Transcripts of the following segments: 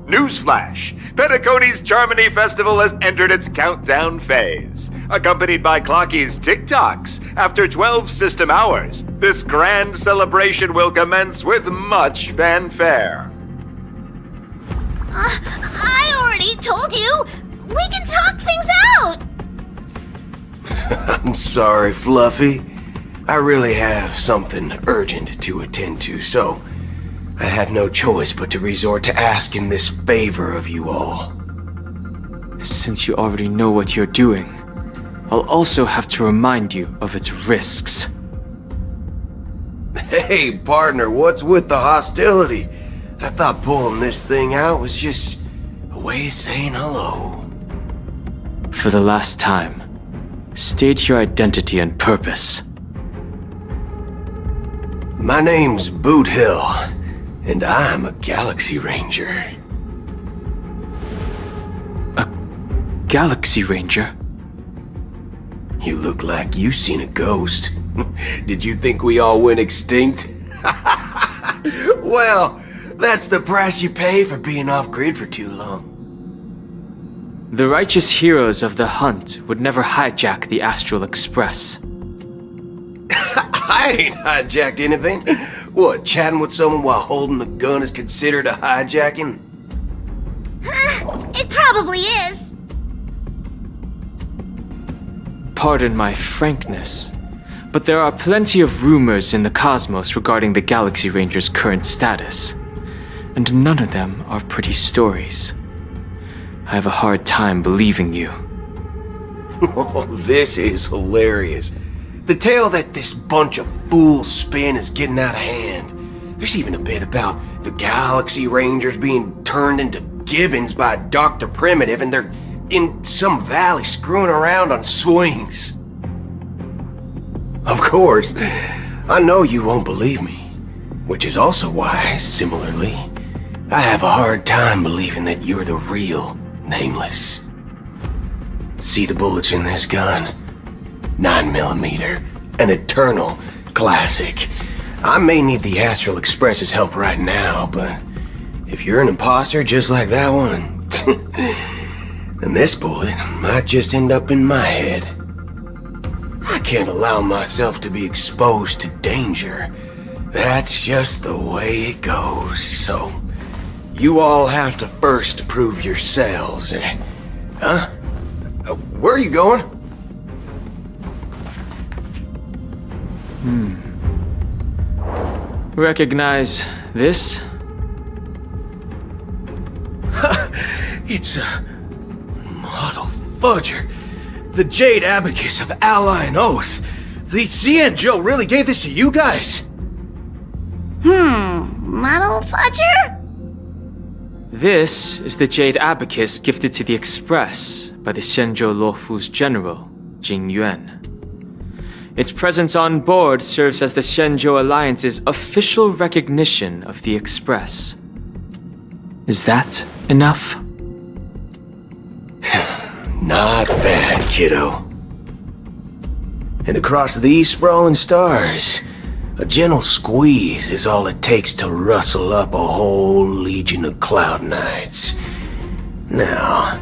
Newsflash! Penacony's Charmony Festival has entered its countdown phase. Accompanied by Clocky's TikToks, after 12 system hours, this grand celebration will commence with much fanfare. I already told you! We can talk things out! I'm sorry, Fluffy. I really have something urgent to attend to, so I had no choice but to resort to asking this favor of you all. Since you already know what you're doing, I'll also have to remind you of its risks. Hey, partner, what's with the hostility? I thought pulling this thing out was just a way of saying hello. For the last time, state your identity and purpose. My name's Boothill, and I'm a Galaxy Ranger. A Galaxy Ranger? You look like you seen a ghost. Did you think we all went extinct? Well, that's the price you pay for being off-grid for too long. The righteous heroes of the hunt would never hijack the Astral Express. I ain't hijacked anything. What, chatting with someone while holding a gun is considered a hijacking? It probably is. Pardon my frankness, but there are plenty of rumors in the cosmos regarding the Galaxy Ranger's current status, and none of them are pretty stories. I have a hard time believing you. Oh, this is hilarious. The tale that this bunch of fools spin is getting out of hand. There's even a bit about the Galaxy Rangers being turned into gibbons by Dr. Primitive, and they're in some valley screwing around on swings. Of course, I know you won't believe me, which is also why, similarly, I have a hard time believing that you're the real Nameless. See the bullets in this gun? 9mm, an eternal classic. I may need the Astral Express's help right now, but if you're an imposter just like that one, then this bullet might just end up in my head. I can't allow myself to be exposed to danger. That's just the way it goes, so you all have to first prove yourselves. Huh? Where are you going? Recognize this? It's a model fudger. The Jade Abacus of Ally and Oath. The CN Joe really gave this to you guys? Model fudger? This is the Jade Abacus gifted to the Express by the Shenzhou Luofu's general, Jing Yuan. Its presence on board serves as the Shenzhou Alliance's official recognition of the Express. Is that enough? Not bad, kiddo. And across these sprawling stars, a gentle squeeze is all it takes to rustle up a whole legion of Cloud Knights. Now,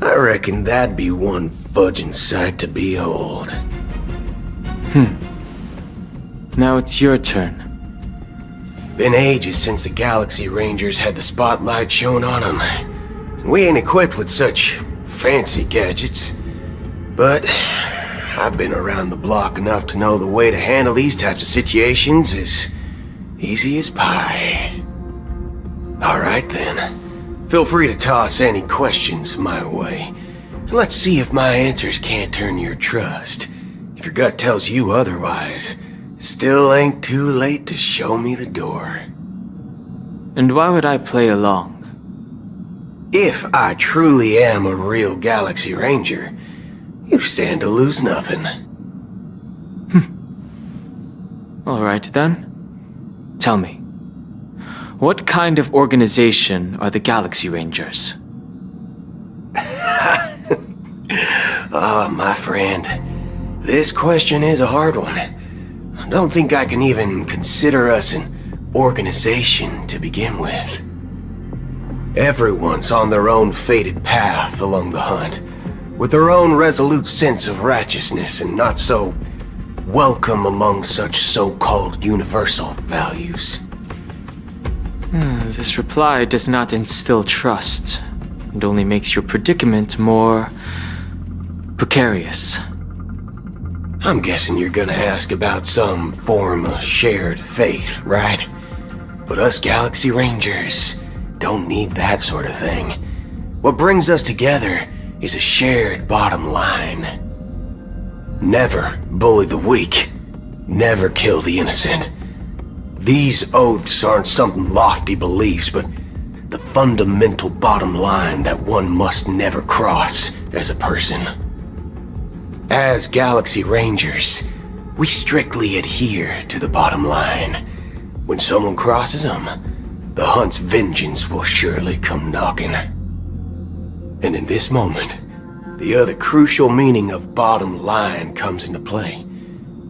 I reckon that'd be one fudging sight to behold. Now it's your turn. Been ages since the Galaxy Rangers had the spotlight shone on them. We ain't equipped with such fancy gadgets, but I've been around the block enough to know the way to handle these types of situations is easy as pie. Alright then, feel free to toss any questions my way. Let's see if my answers can't turn your trust. If your gut tells you otherwise, still ain't too late to show me the door. And why would I play along? If I truly am a real Galaxy Ranger, you stand to lose nothing. Alright then. Tell me, what kind of organization are the Galaxy Rangers? Oh, my friend, this question is a hard one. I don't think I can even consider us an organization to begin with. Everyone's on their own fated path along the hunt, with their own resolute sense of righteousness and not so welcome among such so-called universal values. This reply does not instill trust, and only makes your predicament more precarious. I'm guessing you're gonna ask about some form of shared faith, right? But us Galaxy Rangers don't need that sort of thing. What brings us together is a shared bottom line. Never bully the weak. Never kill the innocent. These oaths aren't some lofty beliefs, but the fundamental bottom line that one must never cross as a person. As Galaxy Rangers, we strictly adhere to the bottom line. When someone crosses them, the hunt's vengeance will surely come knocking. And in this moment, the other crucial meaning of bottom line comes into play.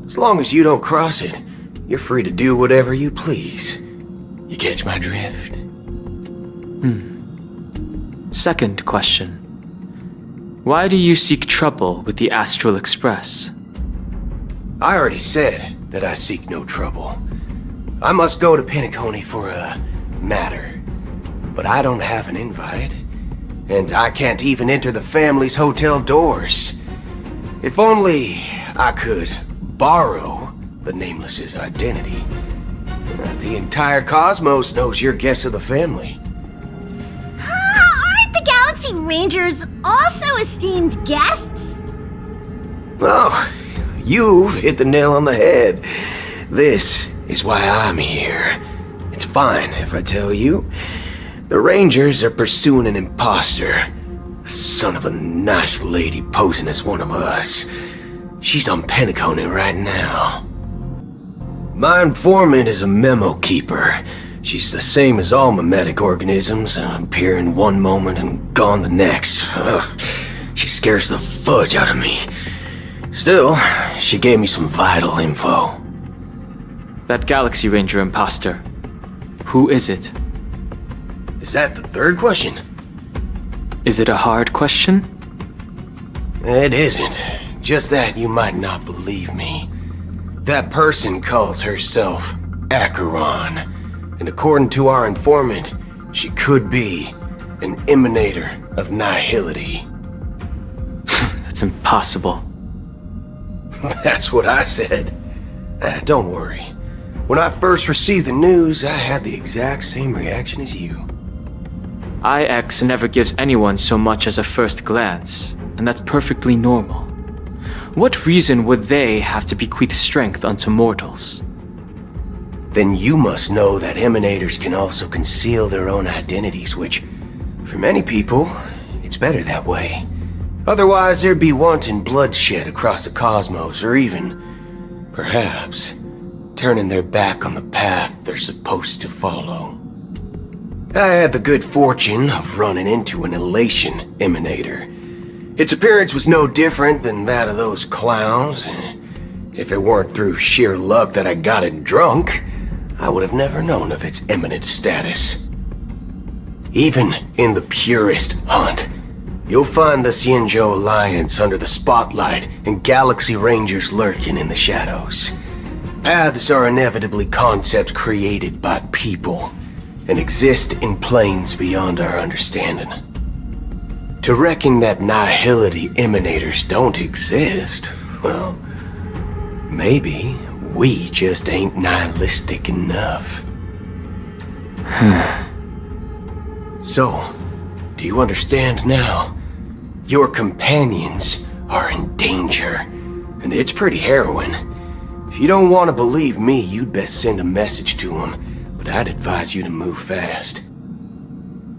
As long as you don't cross it, you're free to do whatever you please. You catch my drift? Second question. Why do you seek trouble with the Astral Express? I already said that I seek no trouble. I must go to Penacony for a matter. But I don't have an invite. And I can't even enter the family's hotel doors. If only I could borrow the Nameless's identity. The entire cosmos knows you're guest of the family. Aren't the Galaxy Rangers also esteemed guests? Oh, you've hit the nail on the head. This is why I'm here. It's fine if I tell you. The Rangers are pursuing an imposter. A son of a nice lady posing as one of us. She's on Penacony right now. My informant is a memo keeper. She's the same as all mimetic organisms, appearing one moment and gone the next. She scares the fudge out of me. Still, she gave me some vital info. That Galaxy Ranger imposter. Who is it? Is that the third question? Is it a hard question? It isn't. Just that you might not believe me. That person calls herself Acheron, and according to our informant, she could be an emanator of nihility. That's impossible. That's what I said. Don't worry. When I first received the news, I had the exact same reaction as you. IX never gives anyone so much as a first glance, and that's perfectly normal. What reason would they have to bequeath strength unto mortals? Then you must know that emanators can also conceal their own identities, which, for many people, it's better that way. Otherwise, there'd be wanton bloodshed across the cosmos, or even, perhaps, turning their back on the path they're supposed to follow. I had the good fortune of running into an elation emanator. Its appearance was no different than that of those clowns. If it weren't through sheer luck that I got it drunk, I would have never known of its eminent status. Even in the purest hunt, you'll find the Xianzhou Alliance under the spotlight and Galaxy Rangers lurking in the shadows. Paths are inevitably concepts created by people and exist in planes beyond our understanding. To reckon that nihility emanators don't exist, well, maybe we just ain't nihilistic enough. So, do you understand now? Your companions are in danger, and it's pretty harrowing. If you don't want to believe me, you'd best send a message to them, but I'd advise you to move fast.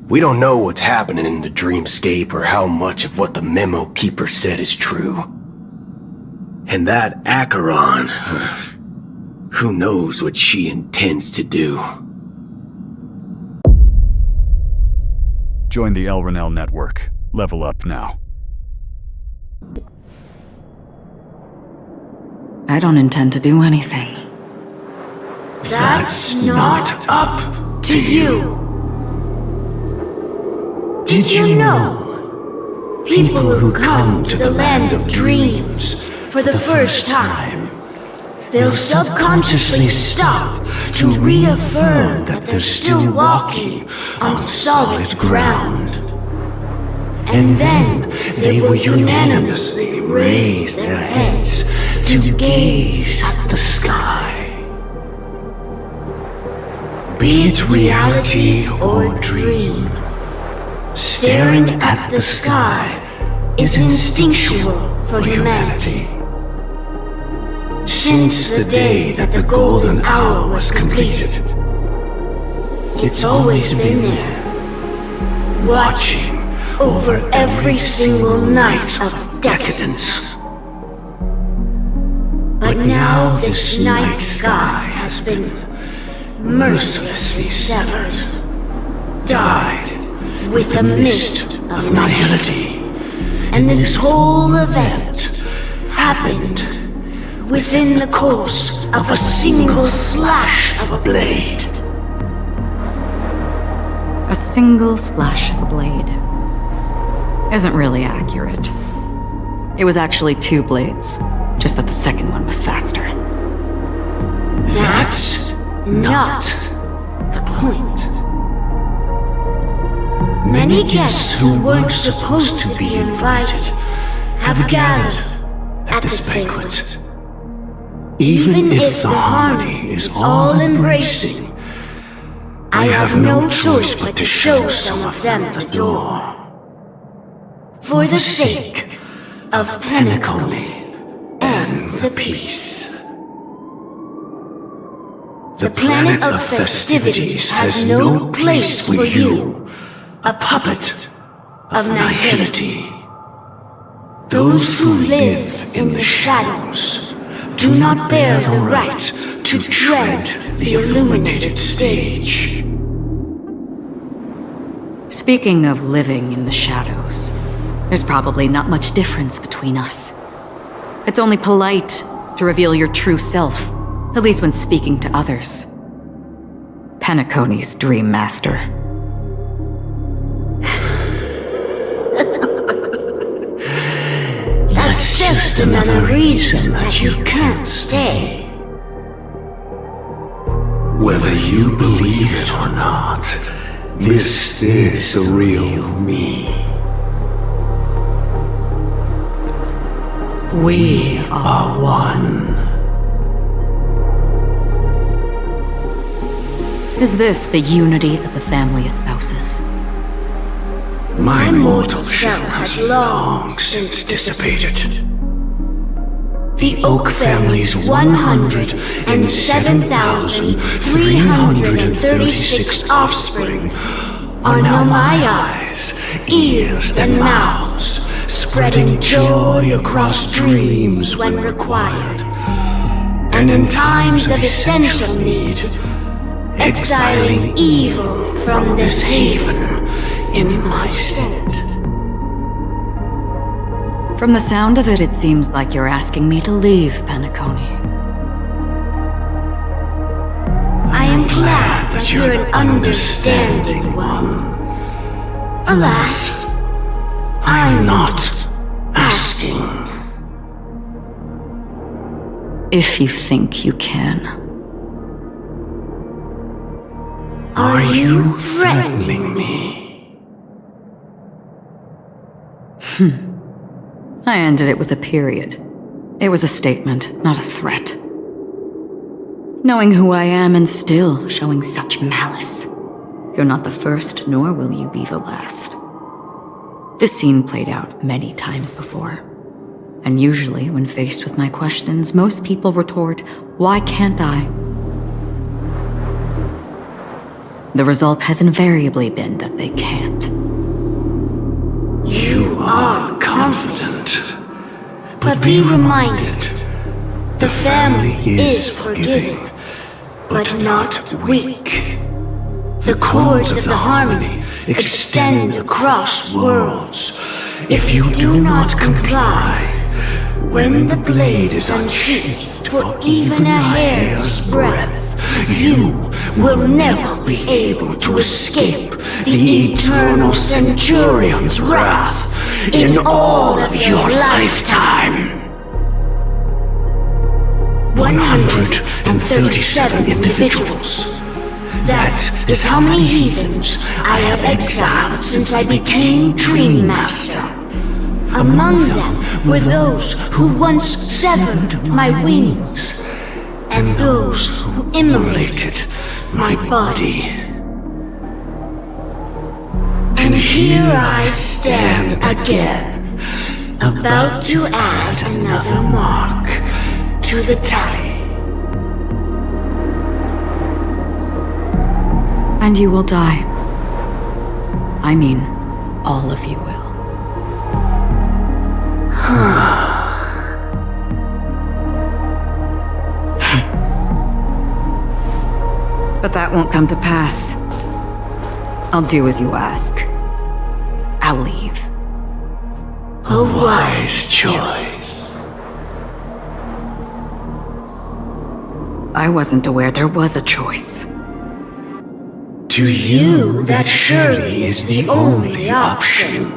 We don't know what's happening in the dreamscape or how much of what the memo keeper said is true. And that Acheron, who knows what she intends to do. Join the Elrinell network. Level up now. I don't intend to do anything. That's not up to you. Did you know? People who come to the land of dreams for the first time, they'll subconsciously stop to reaffirm that they're still walking on solid ground. And then they will unanimously raise their heads to gaze at the sky. Be it reality or dream, staring at the sky is instinctual for humanity. Since the day that the golden hour was completed, it's always been there, watching over every single night of decadence. But now this night sky has been mercilessly severed, dyed with the mist of nihility. And this whole event happened within the course of a single slash of a blade. A single slash of a blade isn't really accurate. It was actually 2 blades, just that the second one was faster. That's not the point. Many guests who weren't supposed to be invited have gathered at this banquet. Even if the harmony is all-embracing, I have no choice but to show some of them the door. For the sake of Penacony and the peace. The planet of festivities has no place for you, a puppet of nihility. Those who live in the shadows do not bear the right to tread the illuminated stage. Speaking of living in the shadows, there's probably not much difference between us. It's only polite to reveal your true self, at least when speaking to others. Penacony's Dream Master. That's just another reason that you can't stay. Whether you believe it or not, this is the real me. We are one. Is this the unity that the family espouses? My mortal shell has long since dissipated. The Oak family's 107,336 offspring are now my eyes, ears, and mouths, spreading joy across dreams when required, and in times of essential need, exiling evil from this haven in my stead. From the sound of it, it seems like you're asking me to leave Penacony. I am glad that you're an understanding one. Alas, I'm not asking. If you think you can. Are you threatening me? I ended it with a period. It was a statement, not a threat. Knowing who I am and still showing such malice. You're not the first, nor will you be the last. This scene played out many times before. And usually, when faced with my questions, most people retort, "Why can't I?" The result has invariably been that they can't. You are confident, but be reminded, the family is forgiving, but not weak. The cords of the harmony extend across worlds. If you do not comply, when the blade is unsheathed for even a hair's breadth, you will never be able to escape the eternal Centurion's wrath in all of your lifetime. 137 individuals. That is how many heathens I have exiled since I became Dream Master. Among them were those who once severed my wings, and those who immolated my body. And here I stand again, about to add another mark to the tally. And you will die. I mean, all of you will. But that won't come to pass. I'll do as you ask. I'll leave. A wise choice. I wasn't aware there was a choice. To you, that surely is the only option.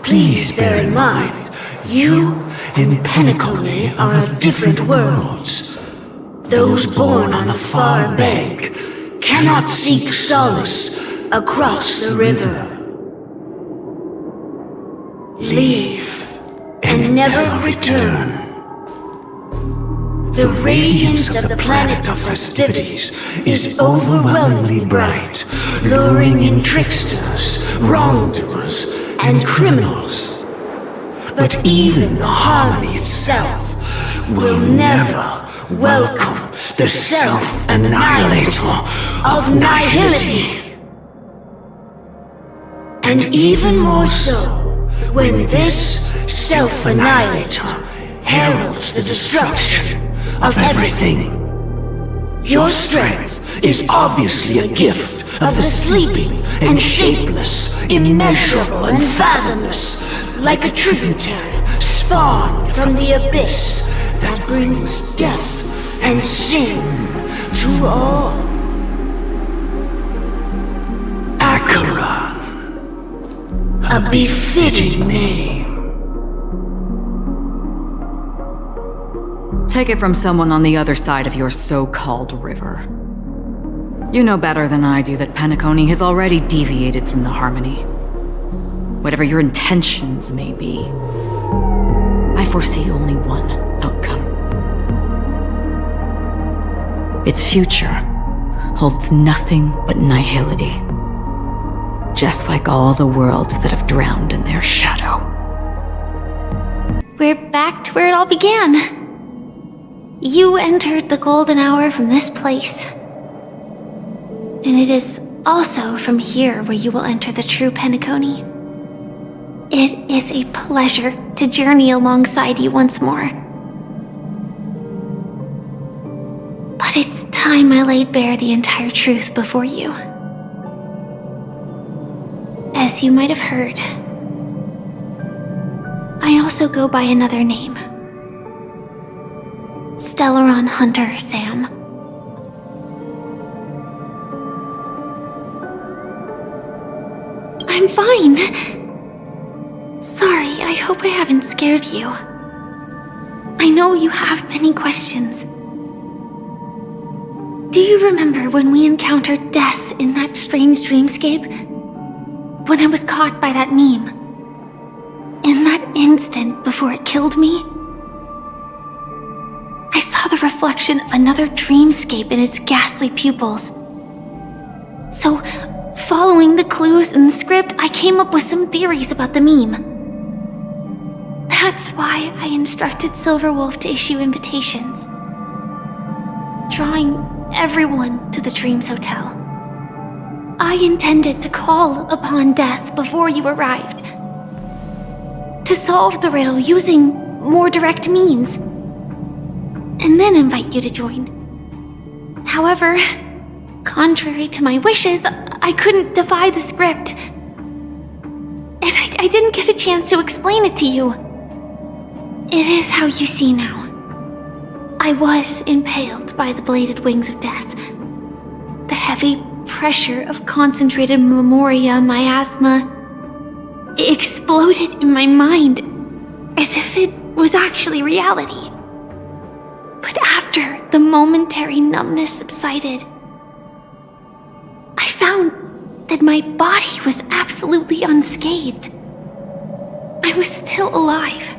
Please bear in mind, you and Penacony are of different worlds. Those born on the far bank cannot seek solace across the river. Leave and never return. The radiance of the planet of festivities is overwhelmingly bright, luring in tricksters, wrongdoers, and criminals. But even the Harmony itself will never welcome the self-annihilator of nihility. And even more so, when this self-annihilator heralds the destruction of everything. Your strength is obviously a gift of the sleeping and shapeless, immeasurable and fathomless, like a tributary spawned from the abyss that brings death and sin to all. Acheron, a befitting name. Take it from someone on the other side of your so-called river. You know better than I do that Penacony has already deviated from the Harmony. Whatever your intentions may be, I foresee only one outcome. Its future holds nothing but nihility. Just like all the worlds that have drowned in their shadow. We're back to where it all began. You entered the golden hour from this place. And it is also from here where you will enter the true Penacony. It is a pleasure to journey alongside you once more. But it's time I laid bare the entire truth before you. As you might have heard, I also go by another name. Stellaron Hunter Sam. I'm fine. Sorry, I hope I haven't scared you. I know you have many questions. Do you remember when we encountered death in that strange dreamscape? When I was caught by that meme? In that instant before it killed me? I saw the reflection of another dreamscape in its ghastly pupils. So, following the clues in the script, I came up with some theories about the meme. That's why I instructed Silverwolf to issue invitations, drawing everyone to the Dreams Hotel. I intended to call upon death before you arrived, to solve the riddle using more direct means, and then invite you to join. However, contrary to my wishes, I couldn't defy the script. And I didn't get a chance to explain it to you. It is how you see now. I was impaled by the bladed wings of death. The heavy pressure of concentrated memoria miasma exploded in my mind as if it was actually reality. But after the momentary numbness subsided, I found that my body was absolutely unscathed. I was still alive.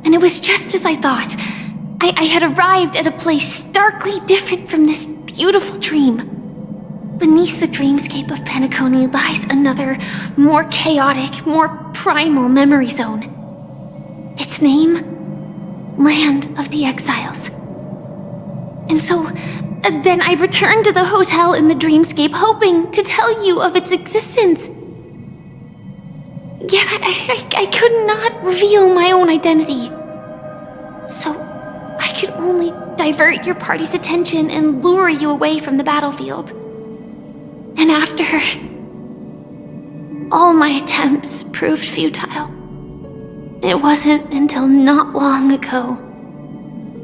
And it was just as I thought. I had arrived at a place starkly different from this beautiful dream. Beneath the dreamscape of Penacony lies another, more chaotic, more primal memory zone. Its name? Land of the Exiles. And so, then I returned to the hotel in the dreamscape, hoping to tell you of its existence. Yet I could not reveal my own identity. So, I could only divert your party's attention and lure you away from the battlefield. And after all my attempts proved futile, it wasn't until not long ago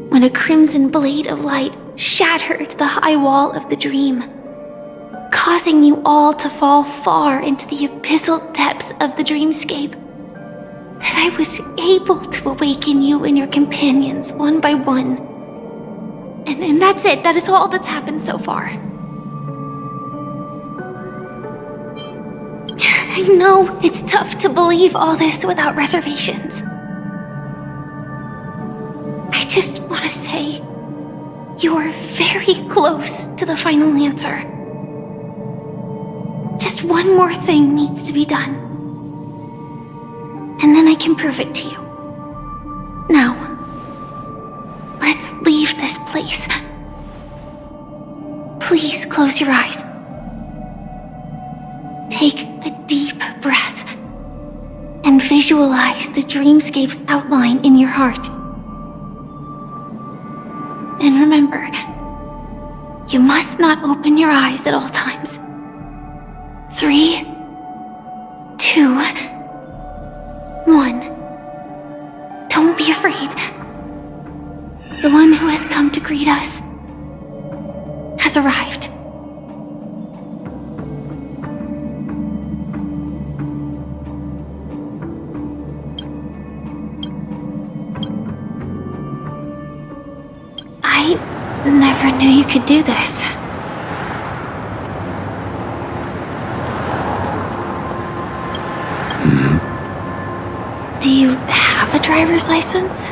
when a crimson blade of light shattered the high wall of the dream, causing you all to fall far into the abyssal depths of the dreamscape, that I was able to awaken you and your companions one by one. And that's it. That is all that's happened so far. I know it's tough to believe all this without reservations. I just want to say, you are very close to the final answer. Just one more thing needs to be done. And then I can prove it to you. Now, let's leave this place. Please close your eyes. Take a deep breath and visualize the dreamscape's outline in your heart. And remember, you must not open your eyes at all times. 3, 2, 1. Don't be afraid. The one who has come to greet us has arrived. I never knew you could do this. Do you have a driver's license?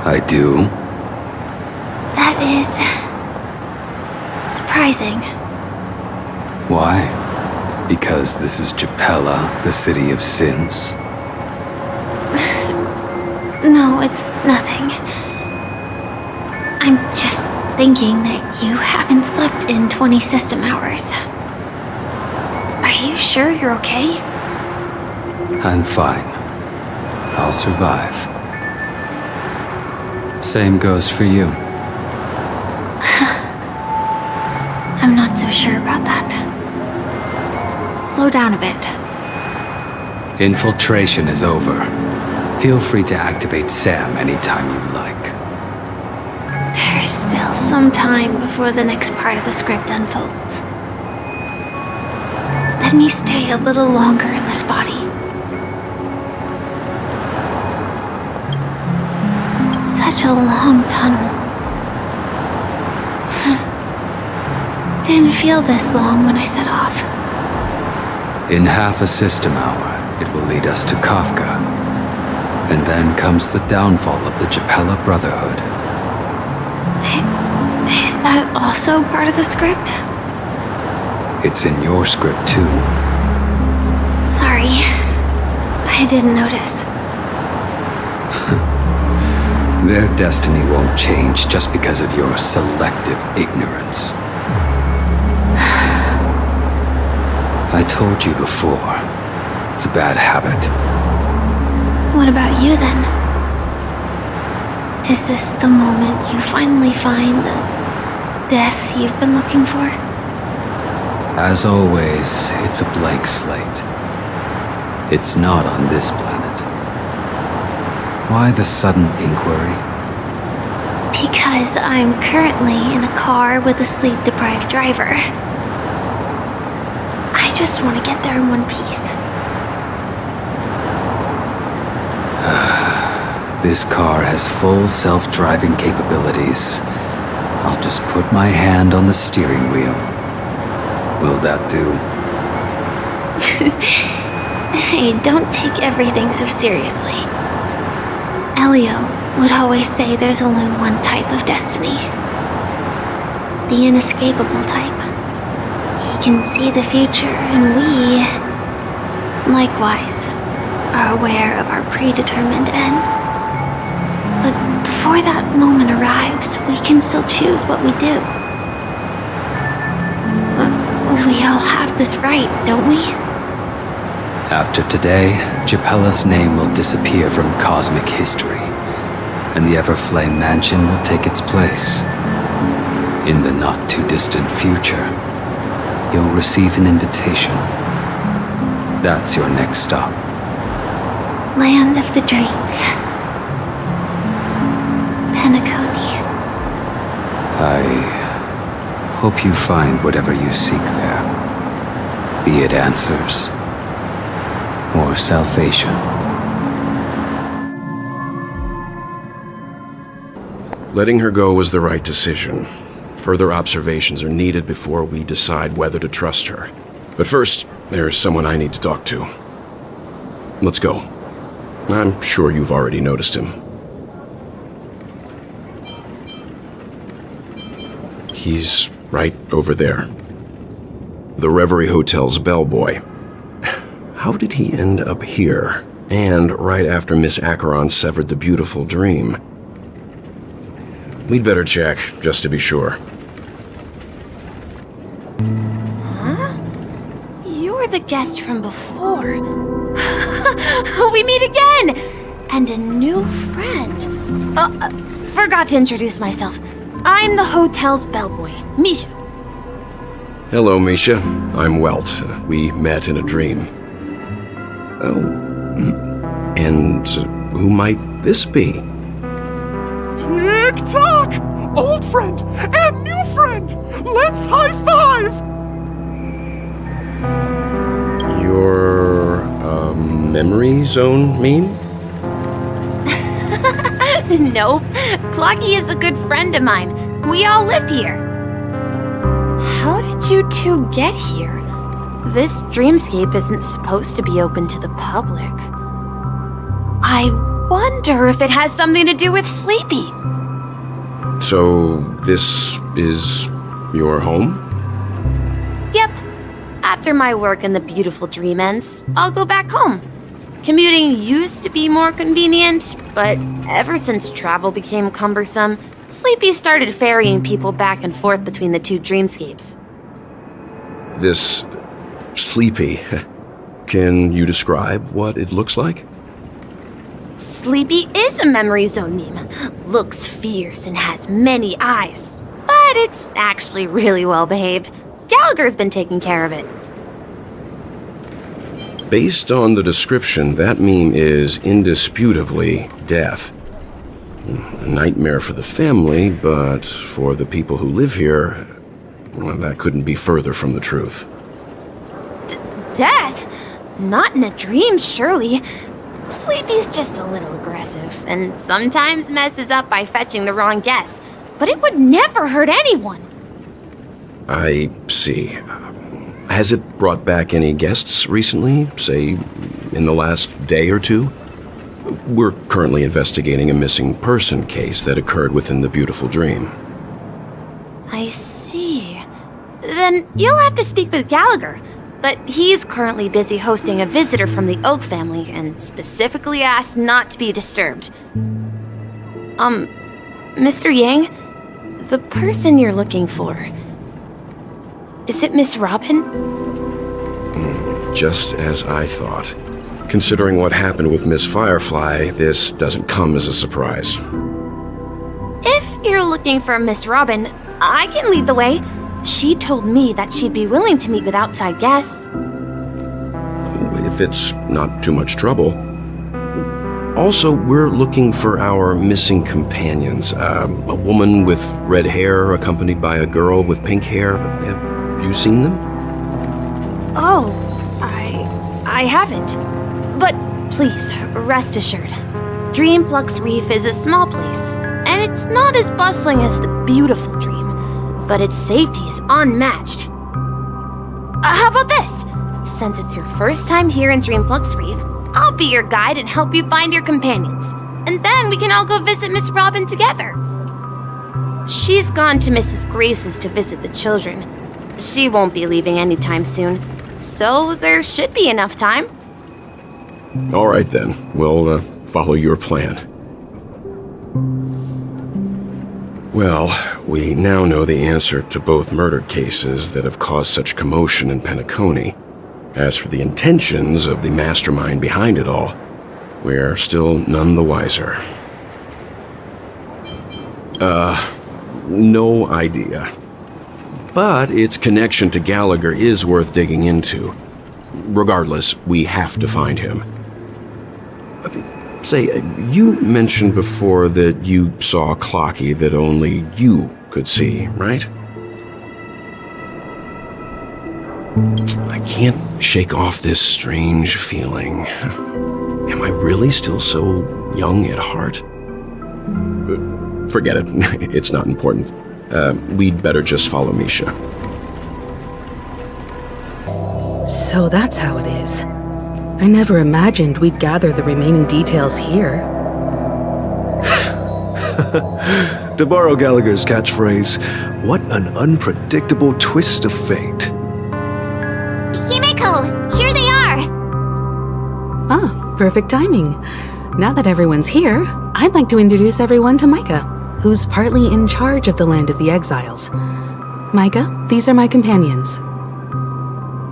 I do. That is surprising. Why? Because this is Japella, the city of sins? No, it's nothing. I'm just thinking that you haven't slept in 20 system hours. Are you sure you're okay? I'm fine. I'll survive. Same goes for you. I'm not so sure about that. Slow down a bit. Infiltration is over. Feel free to activate Sam anytime you like. There's still some time before the next part of the script unfolds. Let me stay a little longer in this body. Such a long tunnel. Didn't feel this long when I set off. In half a system hour, it will lead us to Kafka. And then comes the downfall of the Japella Brotherhood. Is that also part of the script? It's in your script too. Sorry. I didn't notice. Their destiny won't change just because of your selective ignorance. I told you before, it's a bad habit. What about you then? Is this the moment you finally find the death you've been looking for? As always, it's a blank slate. It's not on this planet. Why the sudden inquiry? Because I'm currently in a car with a sleep-deprived driver. I just want to get there in one piece. This car has full self-driving capabilities. I'll just put my hand on the steering wheel. Will that do? Hey, don't take everything so seriously. Elio would always say there's only one type of destiny. The inescapable type. He can see the future, and we, likewise, are aware of our predetermined end. But before that moment arrives, we can still choose what we do. We all have this right, don't we? After today, Japella's name will disappear from cosmic history, and the Everflame Mansion will take its place. In the not-too-distant future, you'll receive an invitation. That's your next stop. Land of the Dreams. Penacony. I hope you find whatever you seek there. Be it answers or salvation. Letting her go was the right decision. Further observations are needed before we decide whether to trust her. But first, there's someone I need to talk to. Let's go. I'm sure you've already noticed him. He's right over there. The Reverie Hotel's bellboy. How did he end up here? And right after Miss Acheron severed the beautiful dream. We'd better check, just to be sure. Huh? You're the guest from before. We meet again! And a new friend. Forgot to introduce myself. I'm the hotel's bellboy, Misha. Hello, Misha. I'm Welt. We met in a dream. Oh. And who might this be? Tick-tock! Old friend and new friend! Let's high-five! Your, memory zone mean? Nope. Clocky is a good friend of mine. We all live here. How did you two get here? This dreamscape isn't supposed to be open to the public. I wonder if it has something to do with Sleepy. So, this is your home? Yep. After my work in the beautiful dream ends, I'll go back home. Commuting used to be more convenient, but ever since travel became cumbersome, Sleepy started ferrying people back and forth between the two dreamscapes. This Sleepy. Can you describe what it looks like? Sleepy is a memory zone meme. Looks fierce and has many eyes. But it's actually really well behaved. Gallagher's been taking care of it. Based on the description, that meme is indisputably death. A nightmare for the family, but for the people who live here, well, that couldn't be further from the truth. Death? Not in a dream, surely. Sleepy's just a little aggressive, and sometimes messes up by fetching the wrong guess. But it would never hurt anyone. I see. Has it brought back any guests recently, say, in the last day or two? We're currently investigating a missing person case that occurred within the beautiful dream. I see. Then you'll have to speak with Gallagher. But he's currently busy hosting a visitor from the Oak family and specifically asked not to be disturbed. Mr. Yang, the person you're looking for, is it Miss Robin? Just as I thought. Considering what happened with Miss Firefly, this doesn't come as a surprise. If you're looking for Miss Robin, I can lead the way. She told me that she'd be willing to meet with outside guests. If it's not too much trouble. Also, we're looking for our missing companions. A woman with red hair accompanied by a girl with pink hair. Have you seen them? Oh, I haven't. But please, rest assured. Dreamflux Reef is a small place, and it's not as bustling as the beautiful Dream, but its safety is unmatched. How about this? Since it's your first time here in Dreamflux Reef, I'll be your guide and help you find your companions. And then we can all go visit Miss Robin together. She's gone to Mrs. Grace's to visit the children. She won't be leaving anytime soon, so there should be enough time. All right then, we'll follow your plan. Well, we now know the answer to both murder cases that have caused such commotion in Penacony. As for the intentions of the mastermind behind it all, we're still none the wiser. No idea. But its connection to Gallagher is worth digging into. Regardless, we have to find him. Say, you mentioned before that you saw a Clocky that only you could see, right? I can't shake off this strange feeling. Am I really still so young at heart? Forget it. It's not important. We'd better just follow Misha. So that's how it is. I never imagined we'd gather the remaining details here. To borrow Gallagher's catchphrase, what an unpredictable twist of fate. Himeko, here they are! Ah, perfect timing. Now that everyone's here, I'd like to introduce everyone to Micah, who's partly in charge of the Land of the Exiles. Micah, these are my companions.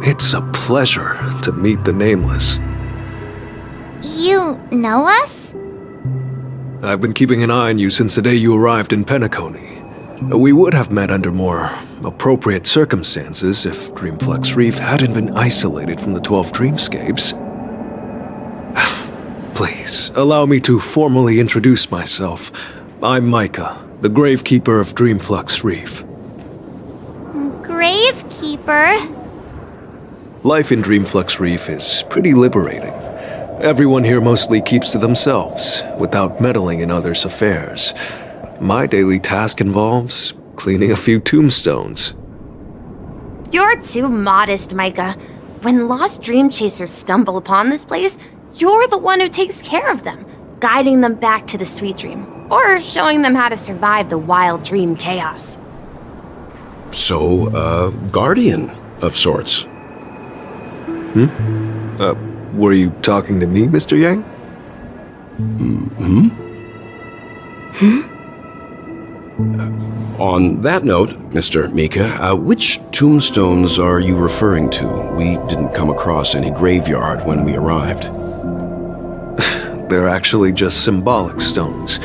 It's a pleasure to meet the Nameless. You know us? I've been keeping an eye on you since the day you arrived in Penacony. We would have met under more appropriate circumstances if Dreamflux Reef hadn't been isolated from the 12 dreamscapes. Please, allow me to formally introduce myself. I'm Micah, the Gravekeeper of Dreamflux Reef. Gravekeeper? Life in Dreamflux Reef is pretty liberating. Everyone here mostly keeps to themselves, without meddling in others' affairs. My daily task involves cleaning a few tombstones. You're too modest, Micah. When lost dream chasers stumble upon this place, you're the one who takes care of them, guiding them back to the sweet dream, or showing them how to survive the wild dream chaos. So, guardian of sorts. Were you talking to me, Mr. Yang? On that note, Mr. Mika, which tombstones are you referring to? We didn't come across any graveyard when we arrived. They're actually just symbolic stones.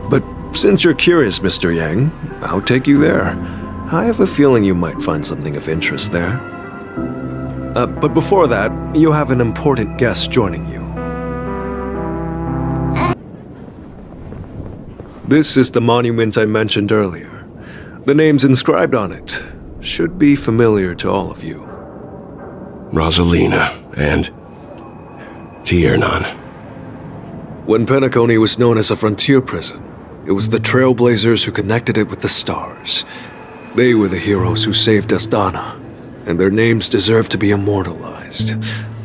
But since you're curious, Mr. Yang, I'll take you there. I have a feeling you might find something of interest there. But before that, you have an important guest joining you. This is the monument I mentioned earlier. The names inscribed on it should be familiar to all of you. Rosalina and Tiernan. When Penacony was known as a frontier prison, it was the Trailblazers who connected it with the stars. They were the heroes who saved Astana, and their names deserve to be immortalized,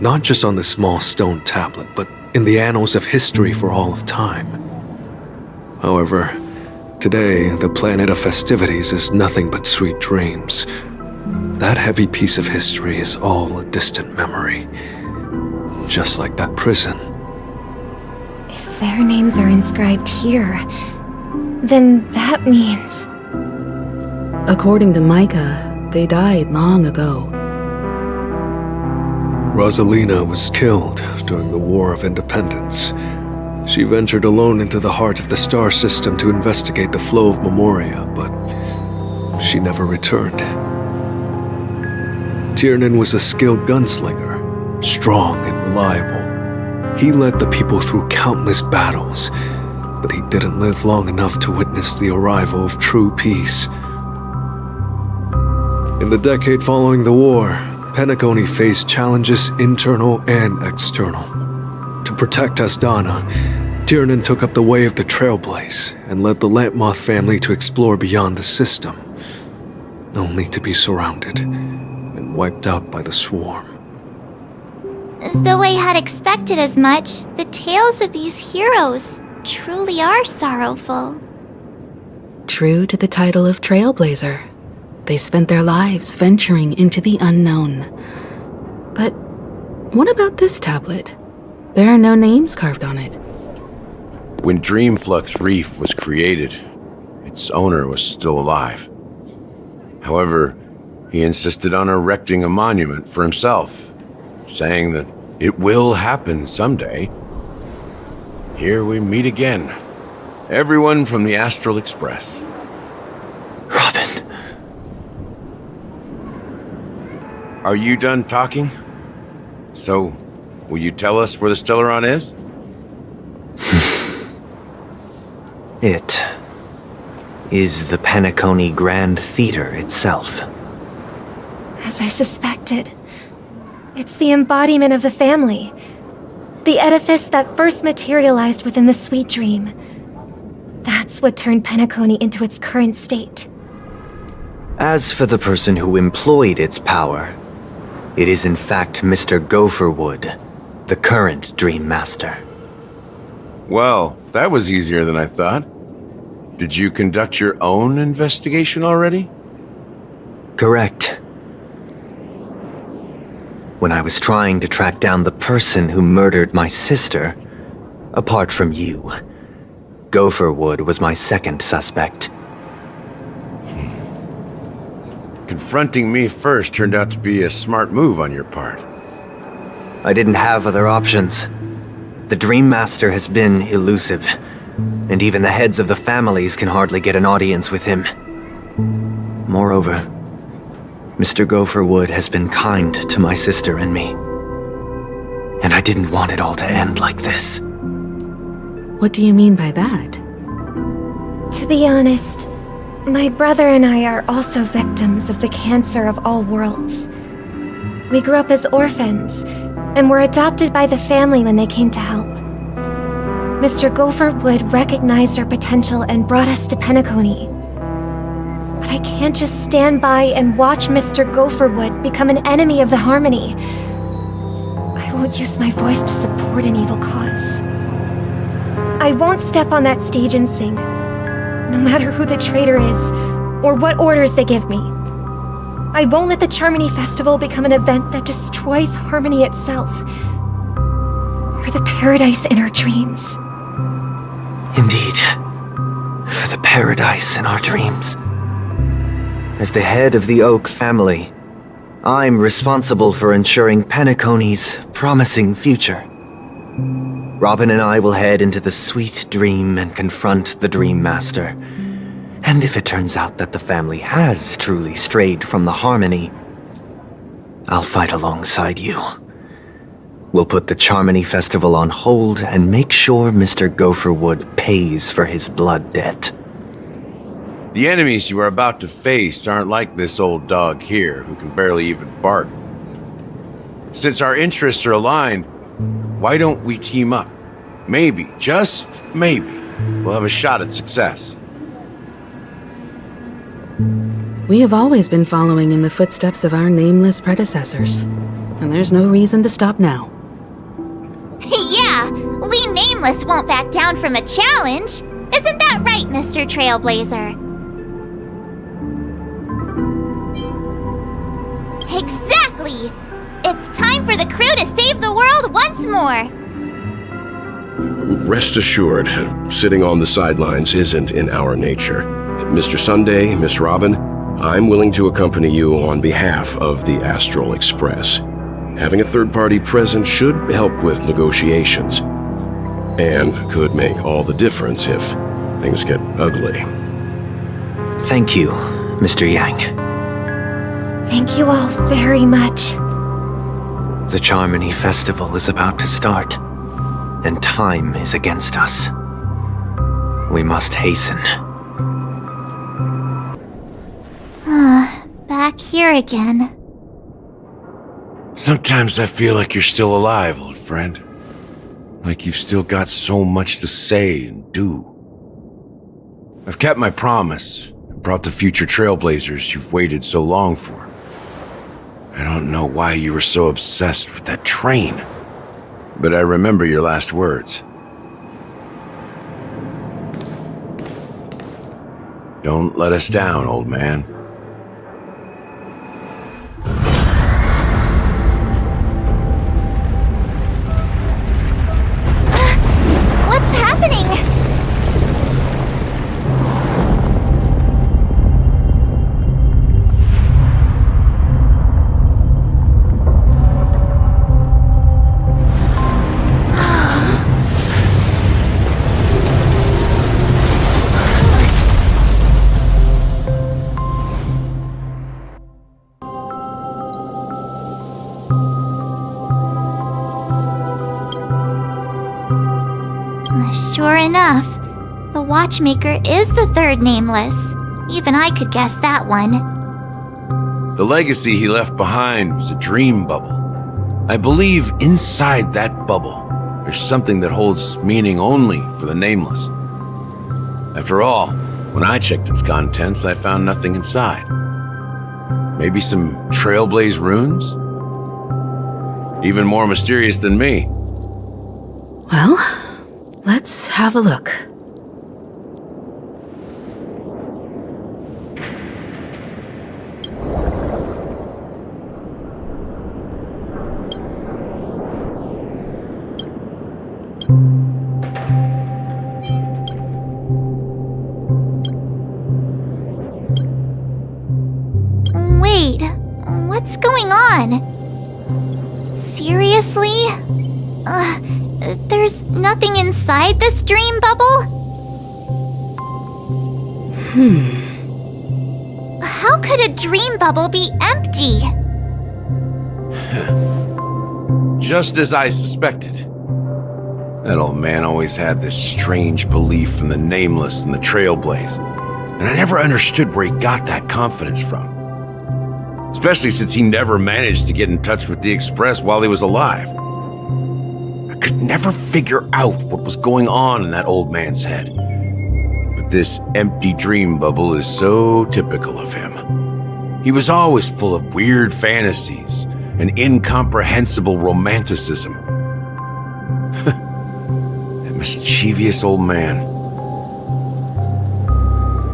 not just on this small stone tablet, but in the annals of history for all of time. However, today, the planet of festivities is nothing but sweet dreams. That heavy piece of history is all a distant memory, just like that prison. If their names are inscribed here, then that means... According to Micah, they died long ago. Rosalina was killed during the War of Independence. She ventured alone into the heart of the star system to investigate the flow of Memoria, but she never returned. Tiernan was a skilled gunslinger, strong and reliable. He led the people through countless battles, but he didn't live long enough to witness the arrival of true peace. In the decade following the war, Penacony faced challenges internal and external. To protect Astana, Tiernan took up the way of the Trailblaze and led the Lampmoth family to explore beyond the system, only to be surrounded and wiped out by the Swarm. Though I had expected as much, the tales of these heroes truly are sorrowful. True to the title of Trailblazer, they spent their lives venturing into the unknown. But what about this tablet? There are no names carved on it. When Dreamflux Reef was created, its owner was still alive. However, he insisted on erecting a monument for himself, saying that it will happen someday. Here we meet again. Everyone from the Astral Express. Robin. Are you done talking? So, will you tell us where the Stellaron is? It is the Penacony Grand Theater itself. As I suspected, it's the embodiment of the family. The edifice that first materialized within the Sweet Dream. That's what turned Penacony into its current state. As for the person who employed its power, it is in fact Mr. Gopherwood, the current Dream Master. Well, that was easier than I thought. Did you conduct your own investigation already? Correct. When I was trying to track down the person who murdered my sister, apart from you, Gopherwood was my second suspect. Confronting me first turned out to be a smart move on your part. I didn't have other options. The Dream Master has been elusive, and even the heads of the families can hardly get an audience with him. Moreover, Mr. Gopherwood has been kind to my sister and me. And I didn't want it all to end like this. What do you mean by that? To be honest, my brother and I are also victims of the cancer of all worlds. We grew up as orphans, and were adopted by the family when they came to help. Mr. Gopherwood recognized our potential and brought us to Penacony. But I can't just stand by and watch Mr. Gopherwood become an enemy of the Harmony. I won't use my voice to support an evil cause. I won't step on that stage and sing, no matter who the traitor is, or what orders they give me. I won't let the Charmony Festival become an event that destroys Harmony itself, or the paradise in our dreams. Indeed, for the paradise in our dreams. As the head of the Oak family, I'm responsible for ensuring Penacony's promising future. Robin and I will head into the Sweet Dream and confront the Dream Master. And if it turns out that the family has truly strayed from the Harmony, I'll fight alongside you. We'll put the Charmony Festival on hold and make sure Mr. Gopherwood pays for his blood debt. The enemies you are about to face aren't like this old dog here, who can barely even bark. Since our interests are aligned, why don't we team up? Maybe, just maybe, we'll have a shot at success. We have always been following in the footsteps of our nameless predecessors, and there's no reason to stop now. Yeah, we Nameless won't back down from a challenge. Isn't that right, Mr. Trailblazer? Exactly! It's time for the crew to save the world once more! Rest assured, sitting on the sidelines isn't in our nature. Mr. Sunday, Miss Robin, I'm willing to accompany you on behalf of the Astral Express. Having a third party present should help with negotiations, and could make all the difference if things get ugly. Thank you, Mr. Yang. Thank you all very much. The Charmony Festival is about to start. and time is against us. We must hasten. Back here again. Sometimes I feel like you're still alive, old friend. Like you've still got so much to say and do. I've kept my promise and brought the future Trailblazers you've waited so long for. I don't know why you were so obsessed with that train, but I remember your last words. Don't let us down, old man. What's happening? Sure enough, the Watchmaker is the third Nameless. Even I could guess that one. The legacy he left behind was a dream bubble. I believe inside that bubble, there's something that holds meaning only for the Nameless. After all, when I checked its contents, I found nothing inside. Maybe some Trailblaze runes? Even more mysterious than me. Well, let's have a look. Wait, what's going on? Seriously? There's nothing inside this dream bubble? How could a dream bubble be empty? Just as I suspected. That old man always had this strange belief in the Nameless and the Trailblaze, and I never understood where he got that confidence from. Especially since he never managed to get in touch with the Express while he was alive. I could never figure out what was going on in that old man's head. But this empty dream bubble is so typical of him. He was always full of weird fantasies and incomprehensible romanticism. That mischievous old man.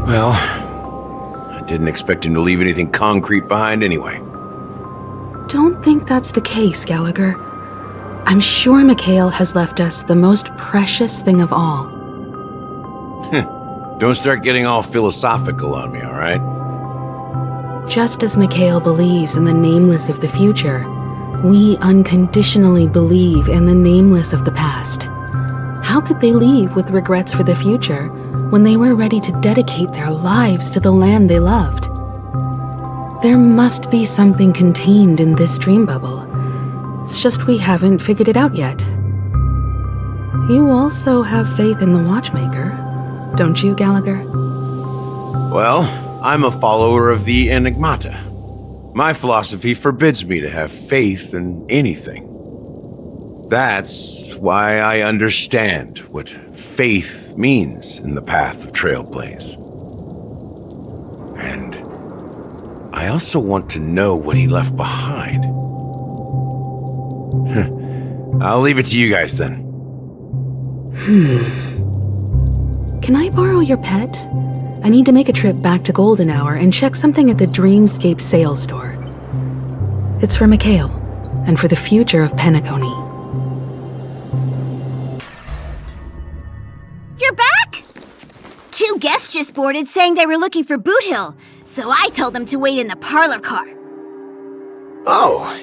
Well, I didn't expect him to leave anything concrete behind anyway. Don't think that's the case, Gallagher. I'm sure Mikhail has left us the most precious thing of all. Don't start getting all philosophical on me, all right? Just as Mikhail believes in the Nameless of the future, we unconditionally believe in the Nameless of the past. How could they leave with regrets for the future when they were ready to dedicate their lives to the land they loved? There must be something contained in this dream bubble. It's just we haven't figured it out yet. You also have faith in the Watchmaker, don't you, Gallagher? Well, I'm a follower of the Enigmata. My philosophy forbids me to have faith in anything. That's why I understand what faith means in the path of Trailblaze. And I also want to know what he left behind. I'll leave it to you guys then. Can I borrow your pet? I need to make a trip back to Golden Hour and check something at the Dreamscape sales store. It's for Mikhail, and for the future of Penacony. You're back? 2 guests just boarded saying they were looking for Boothill, so I told them to wait in the parlor car. Oh,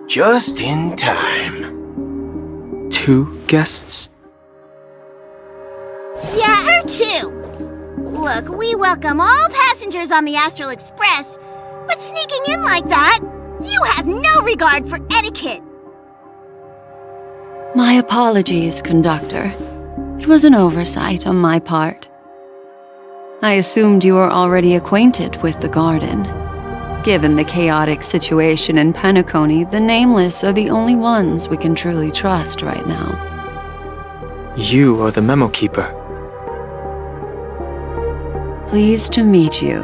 just in time. 2 guests? Yeah, or 2. Look, we welcome all passengers on the Astral Express, but sneaking in like that, you have no regard for etiquette. My apologies, Conductor. It was an oversight on my part. I assumed you were already acquainted with the garden. Given the chaotic situation in Penacony, the Nameless are the only ones we can truly trust right now. You are the Memo Keeper. Pleased to meet you,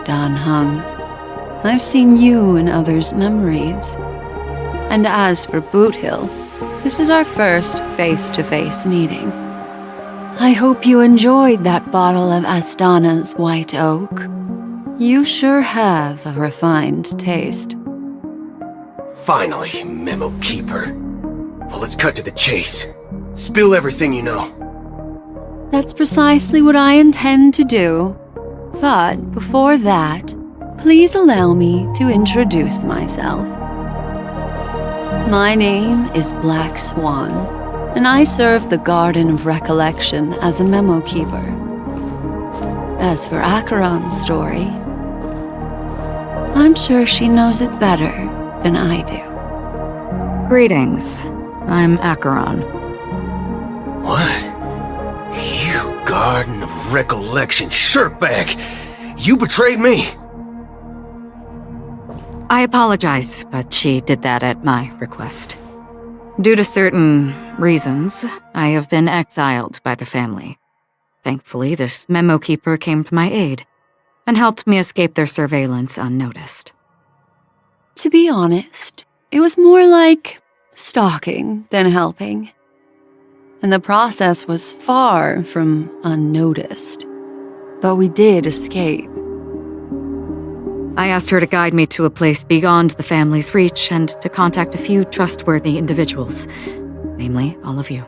Dan Hung. I've seen you in others' memories. And as for Boothill, this is our first face-to-face meeting. I hope you enjoyed that bottle of Astana's White Oak. You sure have a refined taste. Finally, Memo Keeper. Well, let's cut to the chase. Spill everything you know. That's precisely what I intend to do. But before that, please allow me to introduce myself. My name is Black Swan, and I serve the Garden of Recollection as a Memo Keeper. As for Acheron's story, I'm sure she knows it better than I do. Greetings. I'm Acheron. What? You Garden of Recollection shirtbag! You betrayed me! I apologize, but she did that at my request. Due to certain reasons, I have been exiled by the family. Thankfully, this Memo Keeper came to my aid and helped me escape their surveillance unnoticed. To be honest, it was more like stalking than helping. And the process was far from unnoticed. But we did escape. I asked her to guide me to a place beyond the family's reach and to contact a few trustworthy individuals, namely all of you.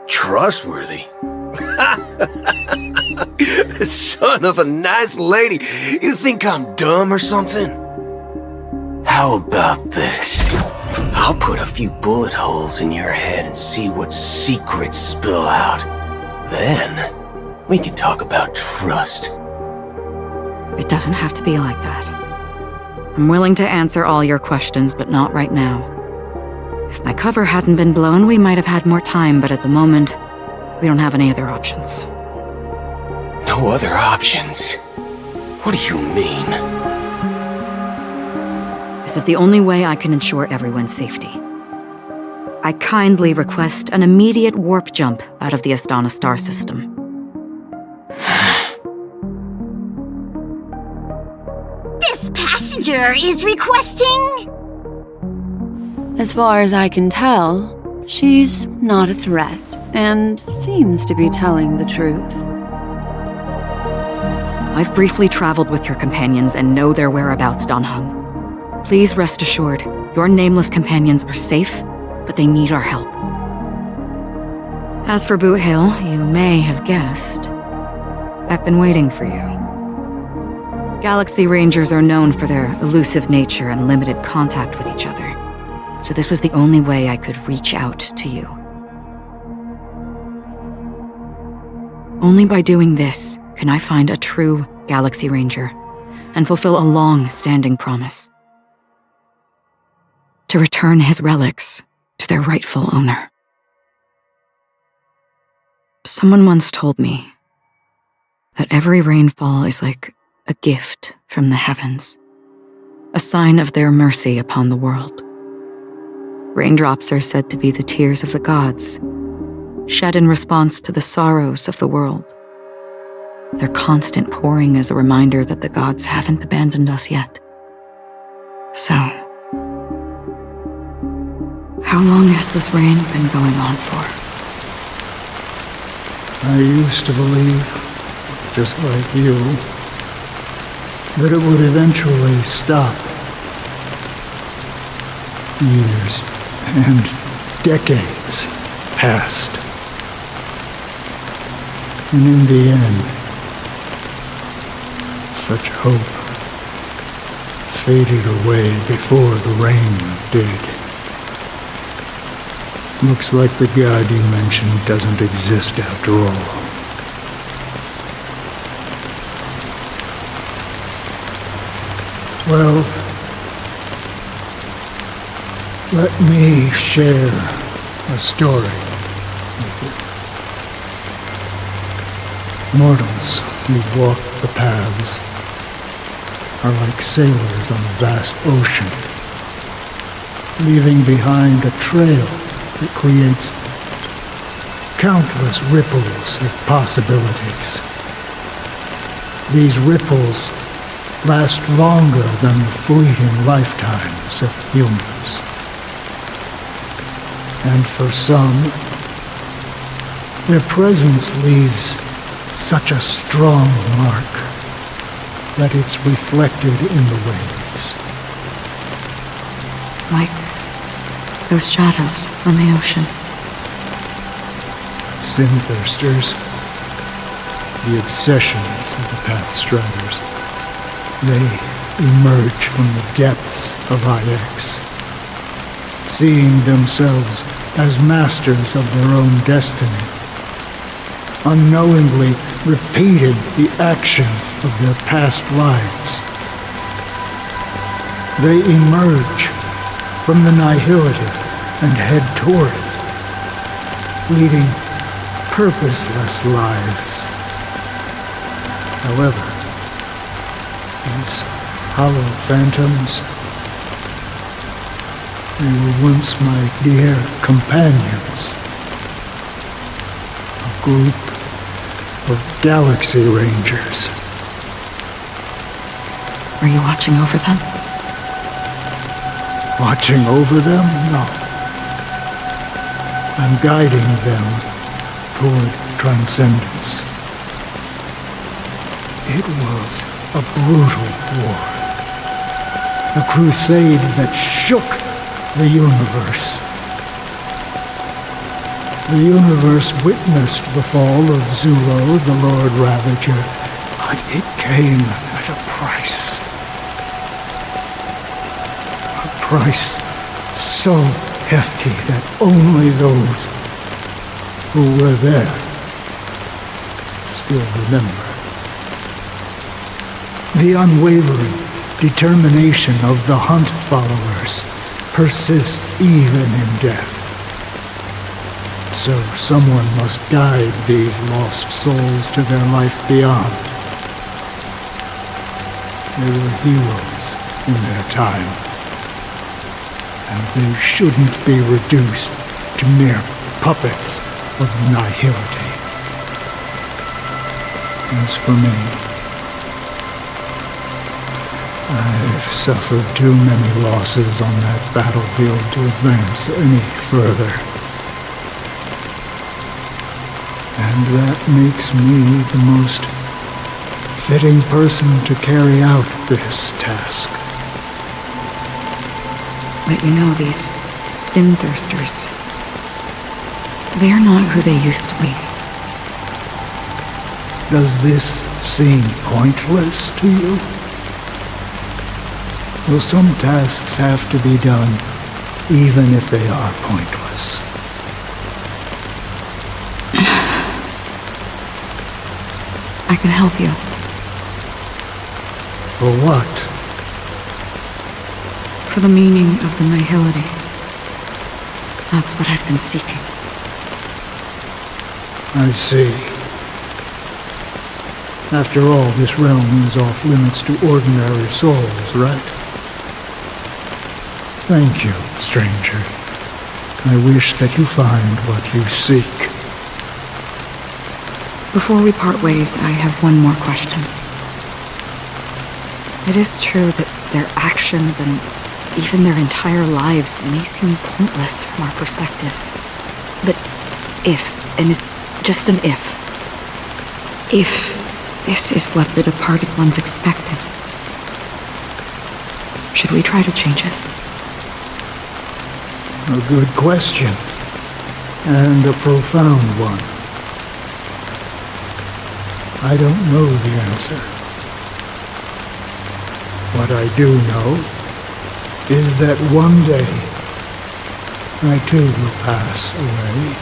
Trustworthy? Son of a nice lady. You think I'm dumb or something? How about this? I'll put a few bullet holes in your head and see what secrets spill out. Then, we can talk about trust. It doesn't have to be like that. I'm willing to answer all your questions, but not right now. If my cover hadn't been blown, we might have had more time, but at the moment, we don't have any other options. No other options? What do you mean? This is the only way I can ensure everyone's safety. I kindly request an immediate warp jump out of the Astana star system. This passenger is requesting... As far as I can tell, she's not a threat and seems to be telling the truth. I've briefly traveled with your companions and know their whereabouts, Dan Hung. Please rest assured, your nameless companions are safe, but they need our help. As for Boothill, you may have guessed. I've been waiting for you. Galaxy Rangers are known for their elusive nature and limited contact with each other, so this was the only way I could reach out to you. Only by doing this can I find a true Galaxy Ranger and fulfill a long-standing promise. To return his relics to their rightful owner. Someone once told me that every rainfall is like a gift from the heavens, a sign of their mercy upon the world. Raindrops are said to be the tears of the gods, shed in response to the sorrows of the world. Their constant pouring is a reminder that the gods haven't abandoned us yet. So, how long has this rain been going on for? I used to believe, just like you, that it would eventually stop. Years and decades passed. And in the end, such hope faded away before the rain did. Looks like the god you mentioned doesn't exist after all. Well, let me share a story with you. Mortals who walk the paths are like sailors on a vast ocean, leaving behind a trail that creates countless ripples of possibilities. These ripples last longer than the fleeting lifetimes of humans. And for some, their presence leaves such a strong mark that it's reflected in the waves. Like those shadows on the ocean. Sin-thirsters, the obsessions of the Pathstriders, they emerge from the depths of IX, seeing themselves as masters of their own destiny, unknowingly repeated the actions of their past lives. They emerge from the nihility and head toward it, leading purposeless lives. However, these hollow phantoms, they were once my dear companions, a group of Galaxy Rangers. Are you watching over them? Watching over them? No. I'm guiding them toward transcendence. It was a brutal war. A crusade that shook the universe. The universe witnessed the fall of Zulo, the Lord Ravager, but it came at a price. A price so hefty that only those who were there still remember. The unwavering determination of the Hunt followers persists even in death. So someone must guide these lost souls to their life beyond. They were heroes in their time, and they shouldn't be reduced to mere puppets of nihility. As for me, I've suffered too many losses on that battlefield to advance any further. And that makes me the most fitting person to carry out this task. But you know, these sin-thirsters, they're not who they used to be. Does this seem pointless to you? Well, some tasks have to be done, even if they are pointless. I can help you. For what? For the meaning of the nihility. That's what I've been seeking. I see. After all, this realm is off limits to ordinary souls, right? Thank you, stranger. I wish that you find what you seek. Before we part ways, I have one more question. It is true that their actions and even their entire lives may seem pointless from our perspective. But if, and it's just an if this is what the departed ones expected, should we try to change it? A good question, and a profound one. I don't know the answer. What I do know is that one day I too will pass away.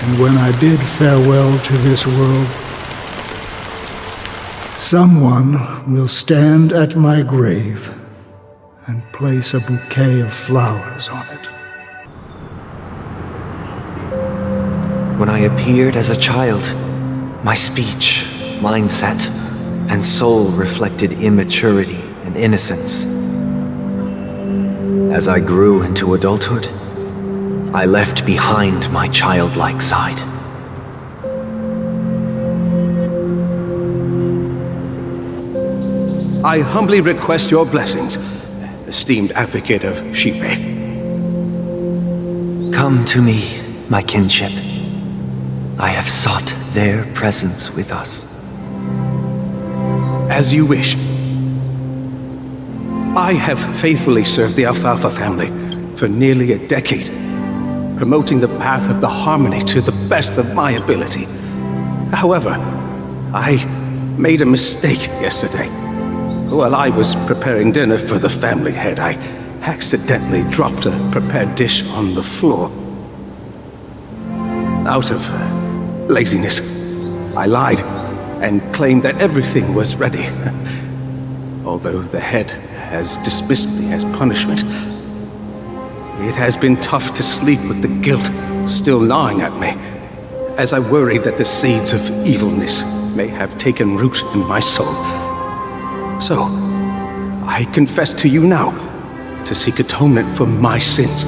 And when I bid farewell to this world, someone will stand at my grave and place a bouquet of flowers on it. When I appeared as a child, my speech, mindset, and soul reflected immaturity and innocence. As I grew into adulthood, I left behind my childlike side. I humbly request your blessings, esteemed advocate of Shipe. Come to me, my kinship. I have sought their presence with us. As you wish. I have faithfully served the Alfalfa family for nearly a decade, promoting the path of the harmony to the best of my ability. However, I made a mistake yesterday. While I was preparing dinner for the family head, I accidentally dropped a prepared dish on the floor. Out of laziness, I lied and claimed that everything was ready. Although the head has dismissed me as punishment, it has been tough to sleep with the guilt still gnawing at me, as I worried that the seeds of evilness may have taken root in my soul. So, I confess to you now, to seek atonement for my sins.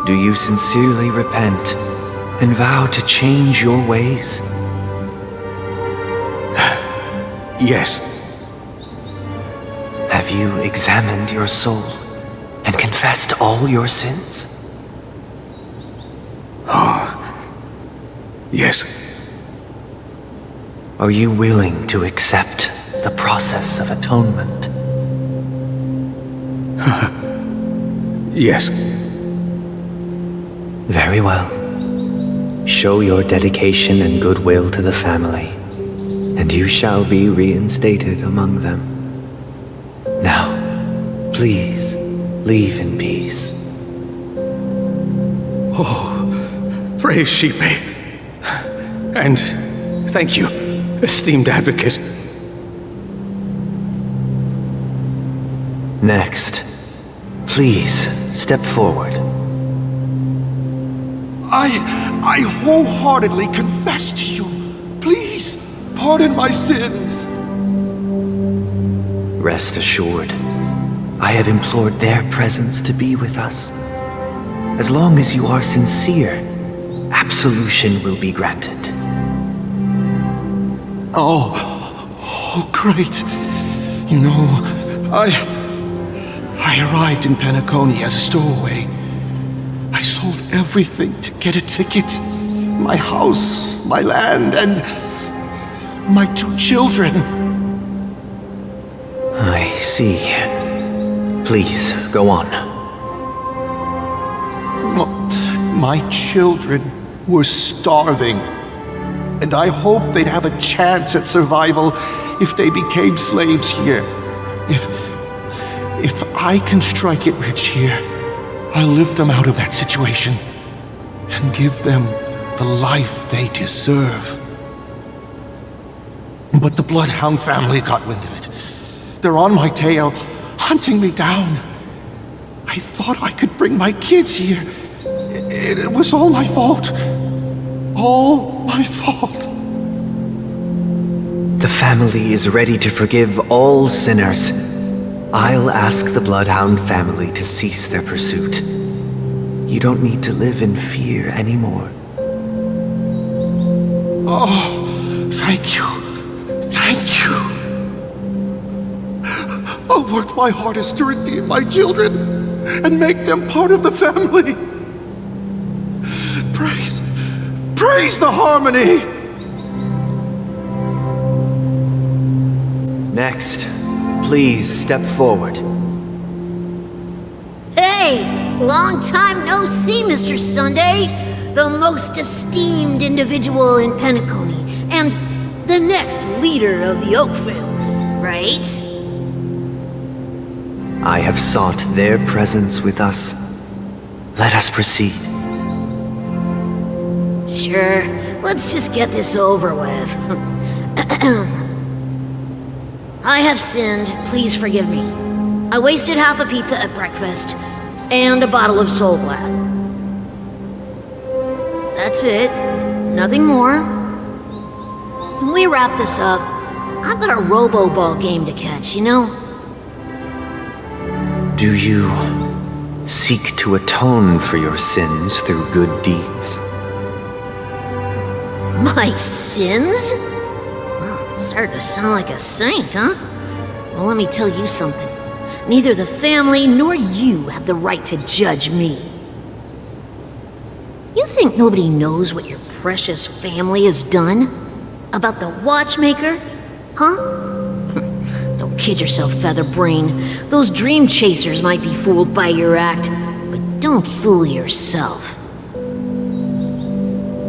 Do you sincerely repent and vow to change your ways? Yes. Have you examined your soul and confessed all your sins? Yes. Are you willing to accept the process of atonement? Yes. Very well. Show your dedication and goodwill to the family, and you shall be reinstated among them. Now, please, leave in peace. Oh, praise Shipe. And thank you, esteemed advocate. Next, please step forward. I wholeheartedly confess to you. Please, pardon my sins. Rest assured, I have implored their presence to be with us. As long as you are sincere, absolution will be granted. Oh, great. You know, I arrived in Penacony as a stowaway. I sold everything to get a ticket. My house, my land, and my 2 children. I see. Please, go on. My children were starving, and I hoped they'd have a chance at survival if they became slaves here. If I can strike it rich here, I'll lift them out of that situation and give them the life they deserve. But the Bloodhound family got wind of it. They're on my tail, hunting me down. I thought I could bring my kids here. It was all my fault. All my fault. The family is ready to forgive all sinners. I'll ask the Bloodhound family to cease their pursuit. You don't need to live in fear anymore. Oh, thank you. Thank you. I'll work my hardest to redeem my children and make them part of the family. Praise the harmony! Next, please step forward. Hey! Long time no see, Mr. Sunday! The most esteemed individual in Penacony, and the next leader of the Oak family, right? I have sought their presence with us. Let us proceed. Sure, let's just get this over with. I have sinned, please forgive me. I wasted half a pizza at breakfast, and a bottle of Soul Glad. That's it. Nothing more. When we wrap this up, I've got a robo-ball game to catch, you know? Do you seek to atone for your sins through good deeds? My sins? Well, started to sound like a saint, huh? Well, let me tell you something. Neither the family nor you have the right to judge me. You think nobody knows what your precious family has done? About the watchmaker? Huh? Don't kid yourself, Featherbrain. Those dream chasers might be fooled by your act, but don't fool yourself.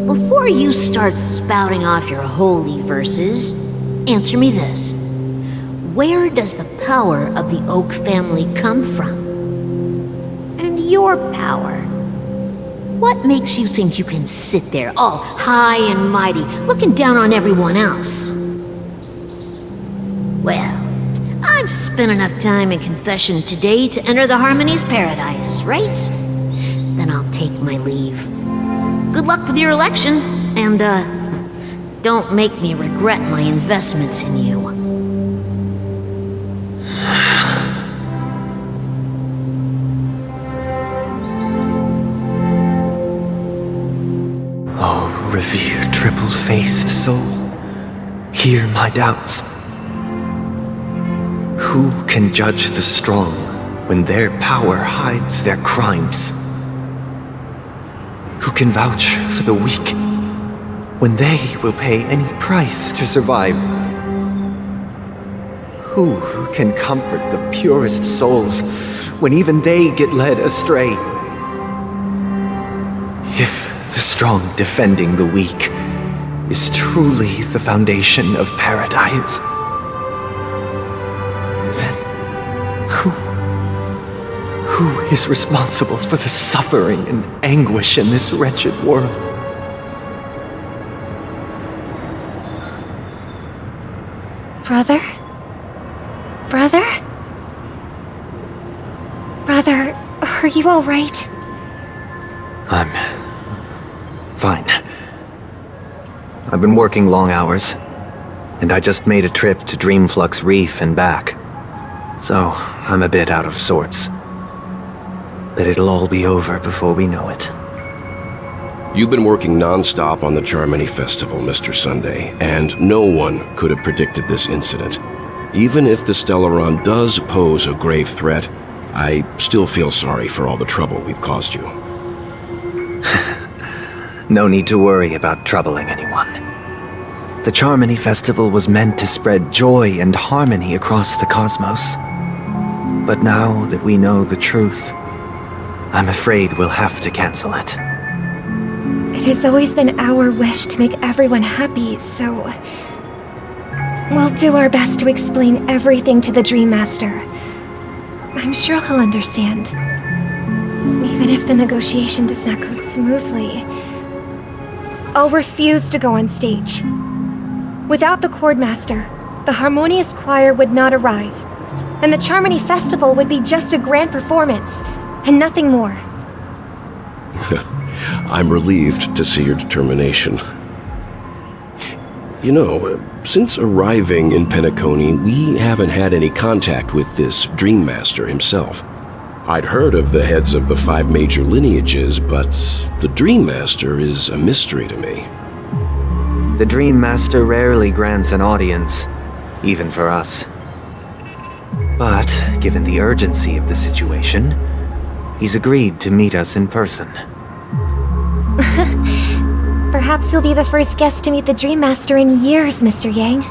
Before you start spouting off your holy verses, answer me this. Where does the power of the Oak family come from? And your power? What makes you think you can sit there all high and mighty, looking down on everyone else? Well, I've spent enough time in confession today to enter the Harmonious paradise, right? Then I'll take my leave. Good luck with your election, and don't make me regret my investments in you. Oh, revered triple-faced soul, hear my doubts. Who can judge the strong when their power hides their crimes? Who can vouch for the weak when they will pay any price to survive? Who can comfort the purest souls when even they get led astray? If the strong defending the weak is truly the foundation of paradise, then who is responsible for the suffering and anguish in this wretched world? Brother? Brother? Brother, are you all right? I'm fine. I've been working long hours, and I just made a trip to Dreamflux Reef and back. So, I'm a bit out of sorts. But it'll all be over before we know it. You've been working non-stop on the Charmony Festival, Mr. Sunday, and no one could have predicted this incident. Even if the Stellaron does pose a grave threat, I still feel sorry for all the trouble we've caused you. No need to worry about troubling anyone. The Charmony Festival was meant to spread joy and harmony across the cosmos. But now that we know the truth, I'm afraid we'll have to cancel it. It has always been our wish to make everyone happy, so we'll do our best to explain everything to the Dream Master. I'm sure he'll understand. Even if the negotiation does not go smoothly, I'll refuse to go on stage. Without the Chordmaster, the Harmonious Choir would not arrive, and the Charmony Festival would be just a grand performance, and nothing more. I'm relieved to see your determination. You know, since arriving in Penacony, we haven't had any contact with this Dream Master himself. I'd heard of the heads of the 5 major lineages, but the Dream Master is a mystery to me. The Dream Master rarely grants an audience, even for us. But, given the urgency of the situation, he's agreed to meet us in person. Perhaps you'll be the first guest to meet the Dream Master in years, Mr. Yang.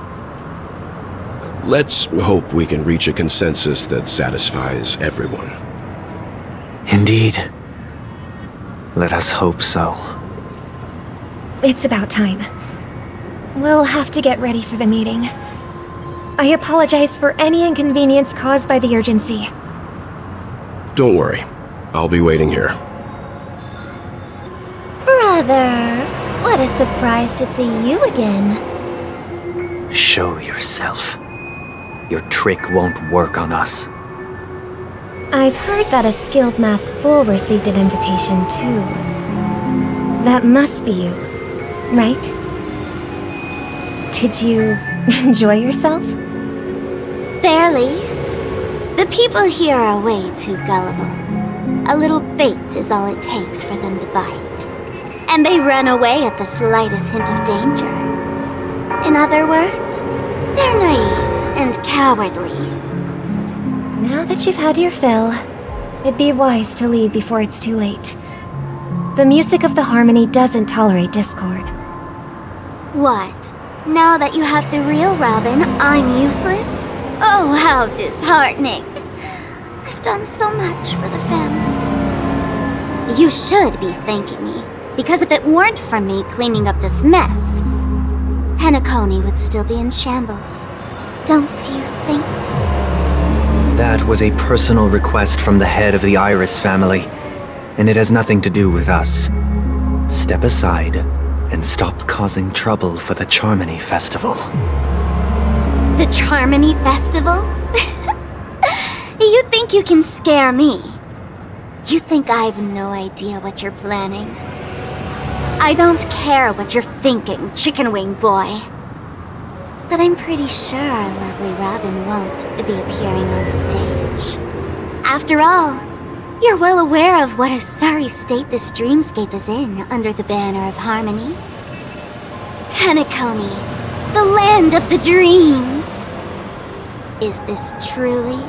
Let's hope we can reach a consensus that satisfies everyone. Indeed. Let us hope so. It's about time. We'll have to get ready for the meeting. I apologize for any inconvenience caused by the urgency. Don't worry. I'll be waiting here. Brother, what a surprise to see you again. Show yourself. Your trick won't work on us. I've heard that a skilled mass fool received an invitation too. That must be you, right? Did you enjoy yourself? Barely. The people here are way too gullible. A little bait is all it takes for them to bite. And they run away at the slightest hint of danger. In other words, they're naive and cowardly. Now that you've had your fill, it'd be wise to leave before it's too late. The music of the Harmony doesn't tolerate discord. What? Now that you have the real Robin, I'm useless? Oh, how disheartening. I've done so much for the family. You should be thanking me, because if it weren't for me cleaning up this mess, Penacony would still be in shambles. Don't you think? That was a personal request from the head of the Iris family, and it has nothing to do with us. Step aside and stop causing trouble for the Charmony Festival. The Charmony Festival? You think you can scare me? You think I've no idea what you're planning? I don't care what you're thinking, Chicken Wing Boy. But I'm pretty sure our lovely Robin won't be appearing on stage. After all, you're well aware of what a sorry state this dreamscape is in under the banner of Harmony. Penacony, the land of the dreams. Is this truly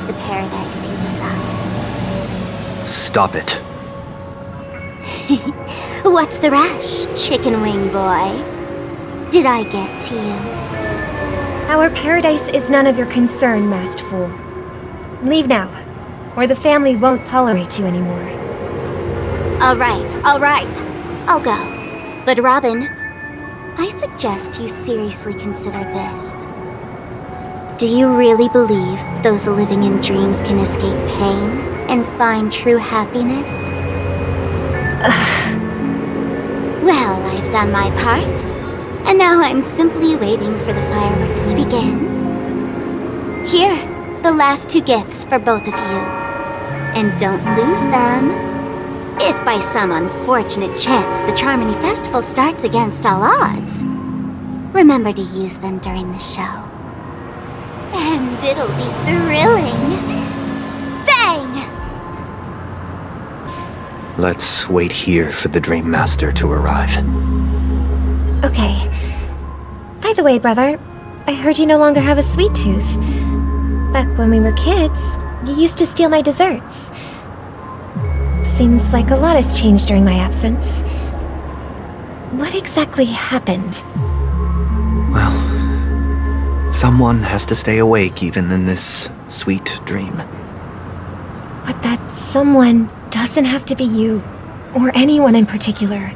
the paradise you desire? Stop it. What's the rush, Chicken Wing Boy? Did I get to you? Our paradise is none of your concern, masked fool. Leave now, or the family won't tolerate you anymore. All right. I'll go. But Robin, I suggest you seriously consider this. Do you really believe those living in dreams can escape pain and find true happiness? Well, I've done my part, and now I'm simply waiting for the fireworks to begin. Here, the last 2 gifts for both of you. And don't lose them. If by some unfortunate chance the Charmony Festival starts against all odds, remember to use them during the show. And it'll be thrilling. Bang! Let's wait here for the Dream Master to arrive. Okay. By the way, brother, I heard you no longer have a sweet tooth. Back when we were kids, you used to steal my desserts. Seems like a lot has changed during my absence. What exactly happened? Well, someone has to stay awake even in this sweet dream. But that someone doesn't have to be you, or anyone in particular.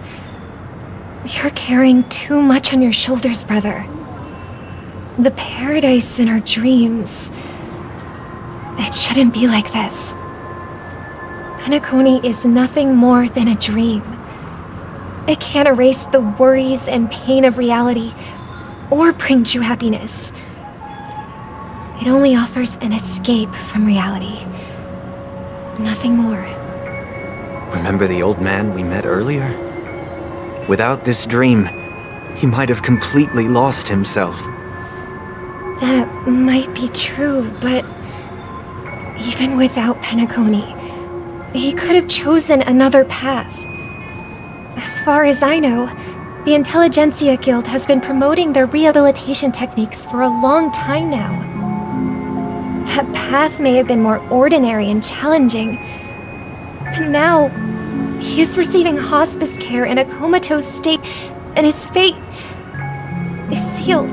You're carrying too much on your shoulders, brother. The paradise in our dreams. It shouldn't be like this. Penacony is nothing more than a dream. It can't erase the worries and pain of reality, or bring true happiness. It only offers an escape from reality. Nothing more. Remember the old man we met earlier? Without this dream, he might have completely lost himself. That might be true, but even without Penacony, he could have chosen another path. As far as I know, the Intelligentsia Guild has been promoting their rehabilitation techniques for a long time now. That path may have been more ordinary and challenging, but now he is receiving hospice care in a comatose state, and his fate is sealed.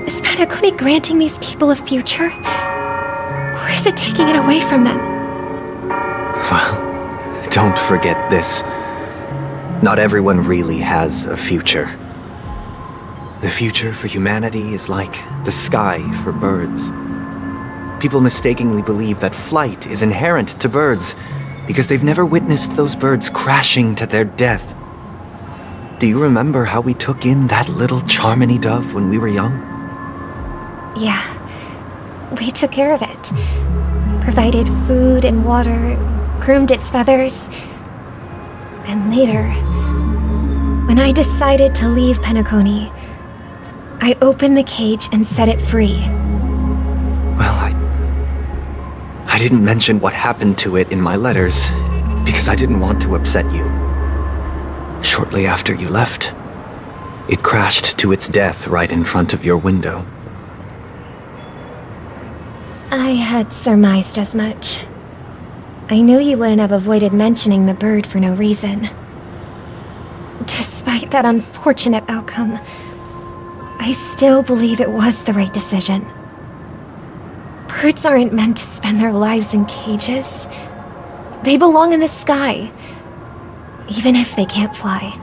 Is Penacony granting these people a future? Or is it taking it away from them? Well, don't forget this. Not everyone really has a future. The future for humanity is like the sky for birds. People mistakenly believe that flight is inherent to birds because they've never witnessed those birds crashing to their death. Do you remember how we took in that little Charmony dove when we were young? Yeah, we took care of it. Provided food and water, groomed its feathers. And later, when I decided to leave Penacony, I opened the cage and set it free. Well, I didn't mention what happened to it in my letters, because I didn't want to upset you. Shortly after you left, it crashed to its death right in front of your window. I had surmised as much. I knew you wouldn't have avoided mentioning the bird for no reason. Despite that unfortunate outcome, I still believe it was the right decision. Birds aren't meant to spend their lives in cages. They belong in the sky, even if they can't fly.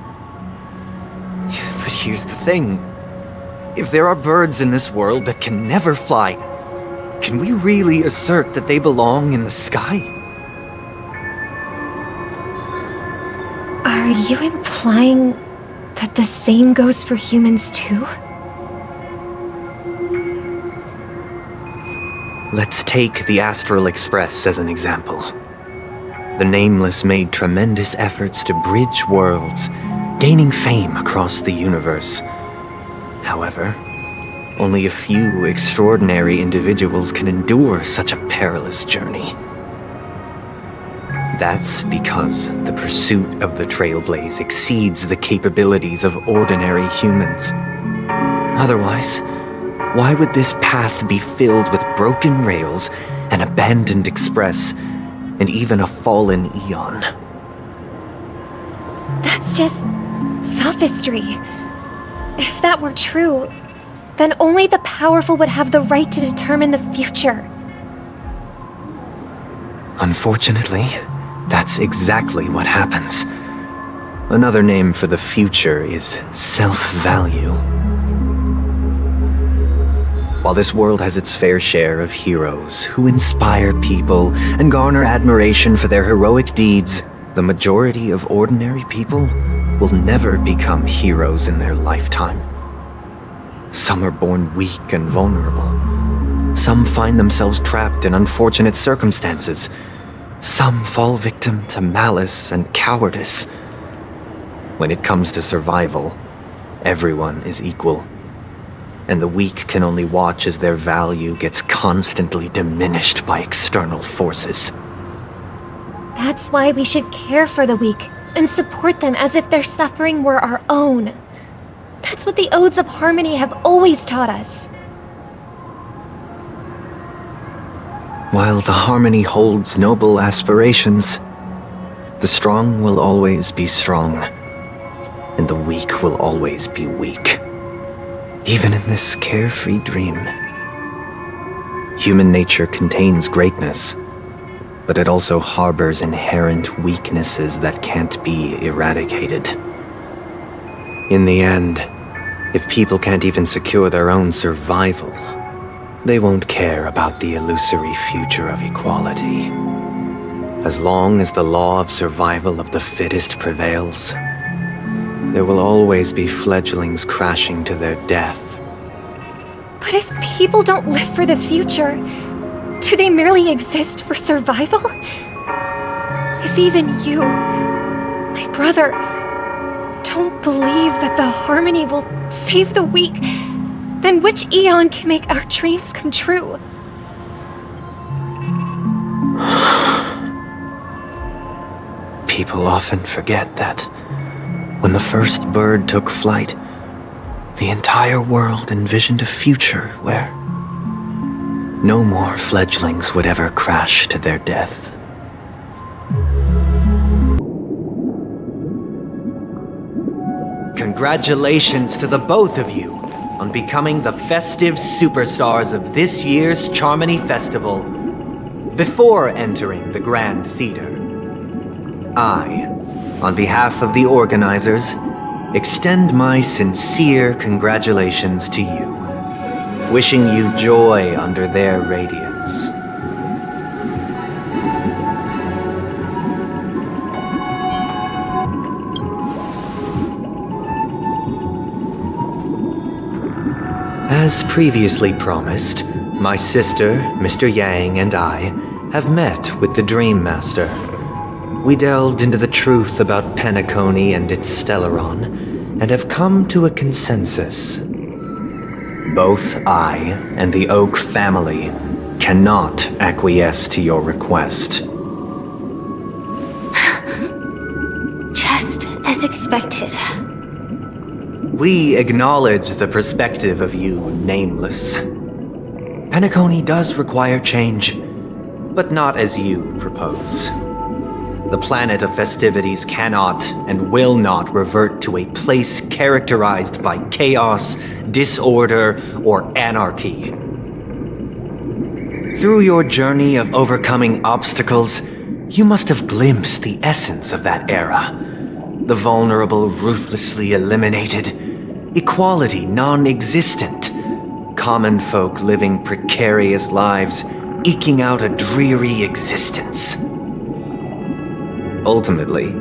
But here's the thing. If there are birds in this world that can never fly, can we really assert that they belong in the sky? Are you implying that the same goes for humans too? Let's take the Astral Express as an example. The Nameless made tremendous efforts to bridge worlds, gaining fame across the universe. However, only a few extraordinary individuals can endure such a perilous journey. That's because the pursuit of the Trailblaze exceeds the capabilities of ordinary humans. Otherwise, why would this path be filled with broken rails, an abandoned express, and even a fallen Eon? That's just sophistry. If that were true, then only the powerful would have the right to determine the future. Unfortunately, that's exactly what happens. Another name for the future is self-value. While this world has its fair share of heroes who inspire people and garner admiration for their heroic deeds, the majority of ordinary people will never become heroes in their lifetime. Some are born weak and vulnerable. Some find themselves trapped in unfortunate circumstances. Some fall victim to malice and cowardice. When it comes to survival, everyone is equal. And the weak can only watch as their value gets constantly diminished by external forces. That's why we should care for the weak and support them as if their suffering were our own. That's what the Odes of Harmony have always taught us. While the Harmony holds noble aspirations, the strong will always be strong, and the weak will always be weak. Even in this carefree dream. Human nature contains greatness, but it also harbors inherent weaknesses that can't be eradicated. In the end, if people can't even secure their own survival, they won't care about the illusory future of equality. As long as the law of survival of the fittest prevails, there will always be fledglings crashing to their death. But if people don't live for the future, do they merely exist for survival? If even you, my brother, don't believe that the Harmony will save the weak, then which Eon can make our dreams come true? People often forget that when the first bird took flight, the entire world envisioned a future where no more fledglings would ever crash to their death. Congratulations to the both of you on becoming the festive superstars of this year's Charmony Festival. Before entering the Grand Theater, I, on behalf of the organizers, extend my sincere congratulations to you, wishing you joy under their radiance. As previously promised, my sister, Mr. Yang, and I have met with the Dream Master. We delved into the truth about Penacony and its Stellaron, and have come to a consensus. Both I and the Oak family cannot acquiesce to your request. Just as expected. We acknowledge the perspective of you, Nameless. Penacony does require change, but not as you propose. The planet of festivities cannot and will not revert to a place characterized by chaos, disorder, or anarchy. Through your journey of overcoming obstacles, you must have glimpsed the essence of that era. The vulnerable ruthlessly eliminated, equality non-existent, common folk living precarious lives, eking out a dreary existence. Ultimately,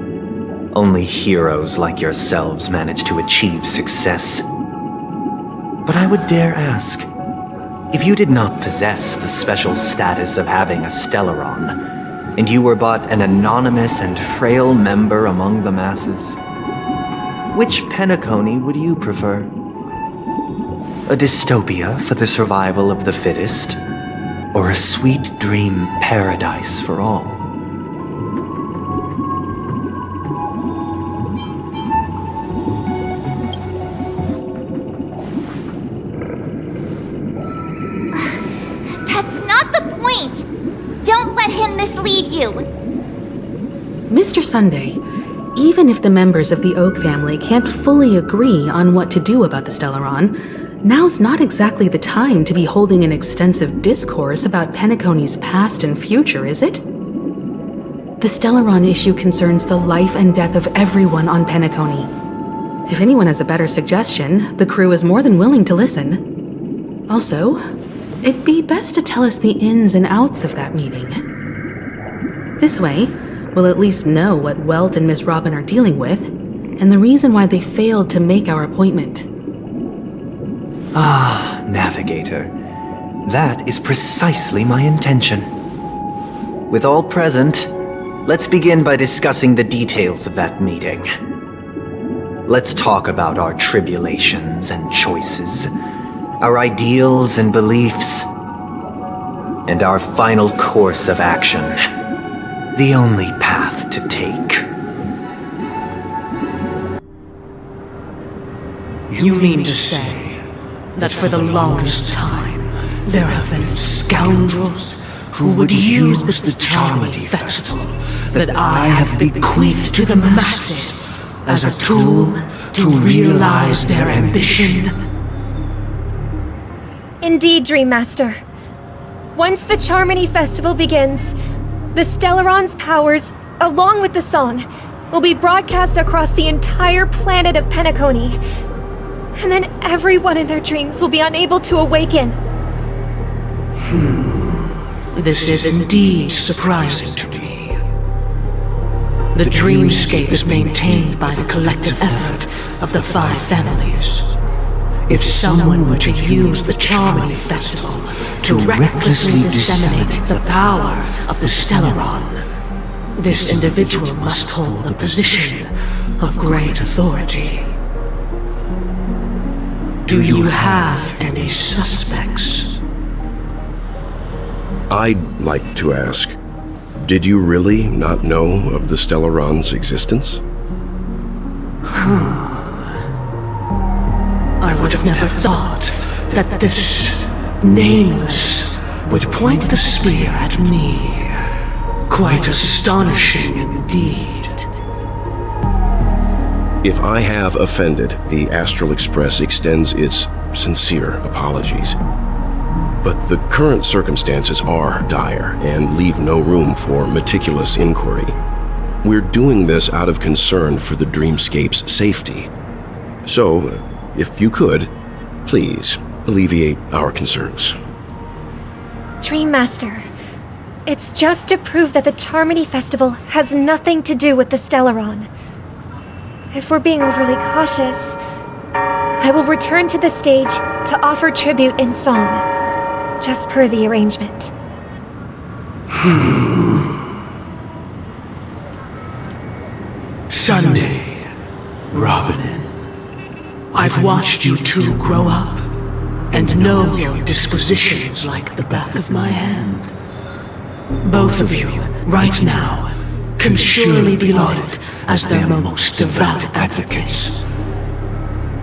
only heroes like yourselves manage to achieve success. But I would dare ask, if you did not possess the special status of having a Stellaron, and you were but an anonymous and frail member among the masses, which Penacony would you prefer? A dystopia for the survival of the fittest, or a sweet dream paradise for all? That's not the point! Don't let him mislead you! Mr. Sunday, even if the members of the Oak family can't fully agree on what to do about the Stellaron, now's not exactly the time to be holding an extensive discourse about Penacony's past and future, is it? The Stellaron issue concerns the life and death of everyone on Penacony. If anyone has a better suggestion, the crew is more than willing to listen. Also, it'd be best to tell us the ins and outs of that meeting. This way, we'll at least know what Welt and Miss Robin are dealing with, and the reason why they failed to make our appointment. Ah, Navigator. That is precisely my intention. With all present, let's begin by discussing the details of that meeting. Let's talk about our tribulations and choices, our ideals and beliefs, and our final course of action. The only path to take. You mean to say that for the longest time, there have been scoundrels who would use the Charmony Festival that I have bequeathed to the masses as a tool to realize their ambition? Indeed, Dream Master. Once the Charmony Festival begins, the Stellaron's powers, along with the song, will be broadcast across the entire planet of Penacony. And then everyone in their dreams will be unable to awaken. This is indeed surprising to me. The dreamscape is maintained by the collective effort of the 5 families. If someone were to use the Charmony Festival to recklessly disseminate the power of the Stellaron, this individual must hold a position of great authority. Do you have any suspects? I'd like to ask, did you really not know of the Stellaron's existence? I would have never thought that this Nameless would point the spear at me. Quite astonishing indeed. If I have offended, the Astral Express extends its sincere apologies. But the current circumstances are dire and leave no room for meticulous inquiry. We're doing this out of concern for the dreamscape's safety. So, if you could, please alleviate our concerns. Dream Master, it's just to prove that the Charmony Festival has nothing to do with the Stellaron. If we're being overly cautious, I will return to the stage to offer tribute in song, just per the arrangement. Sunday, Robin, I've watched you two grow up and know your dispositions like the back of my hand. Both of you, right now, can surely be lauded as their most devout advocates.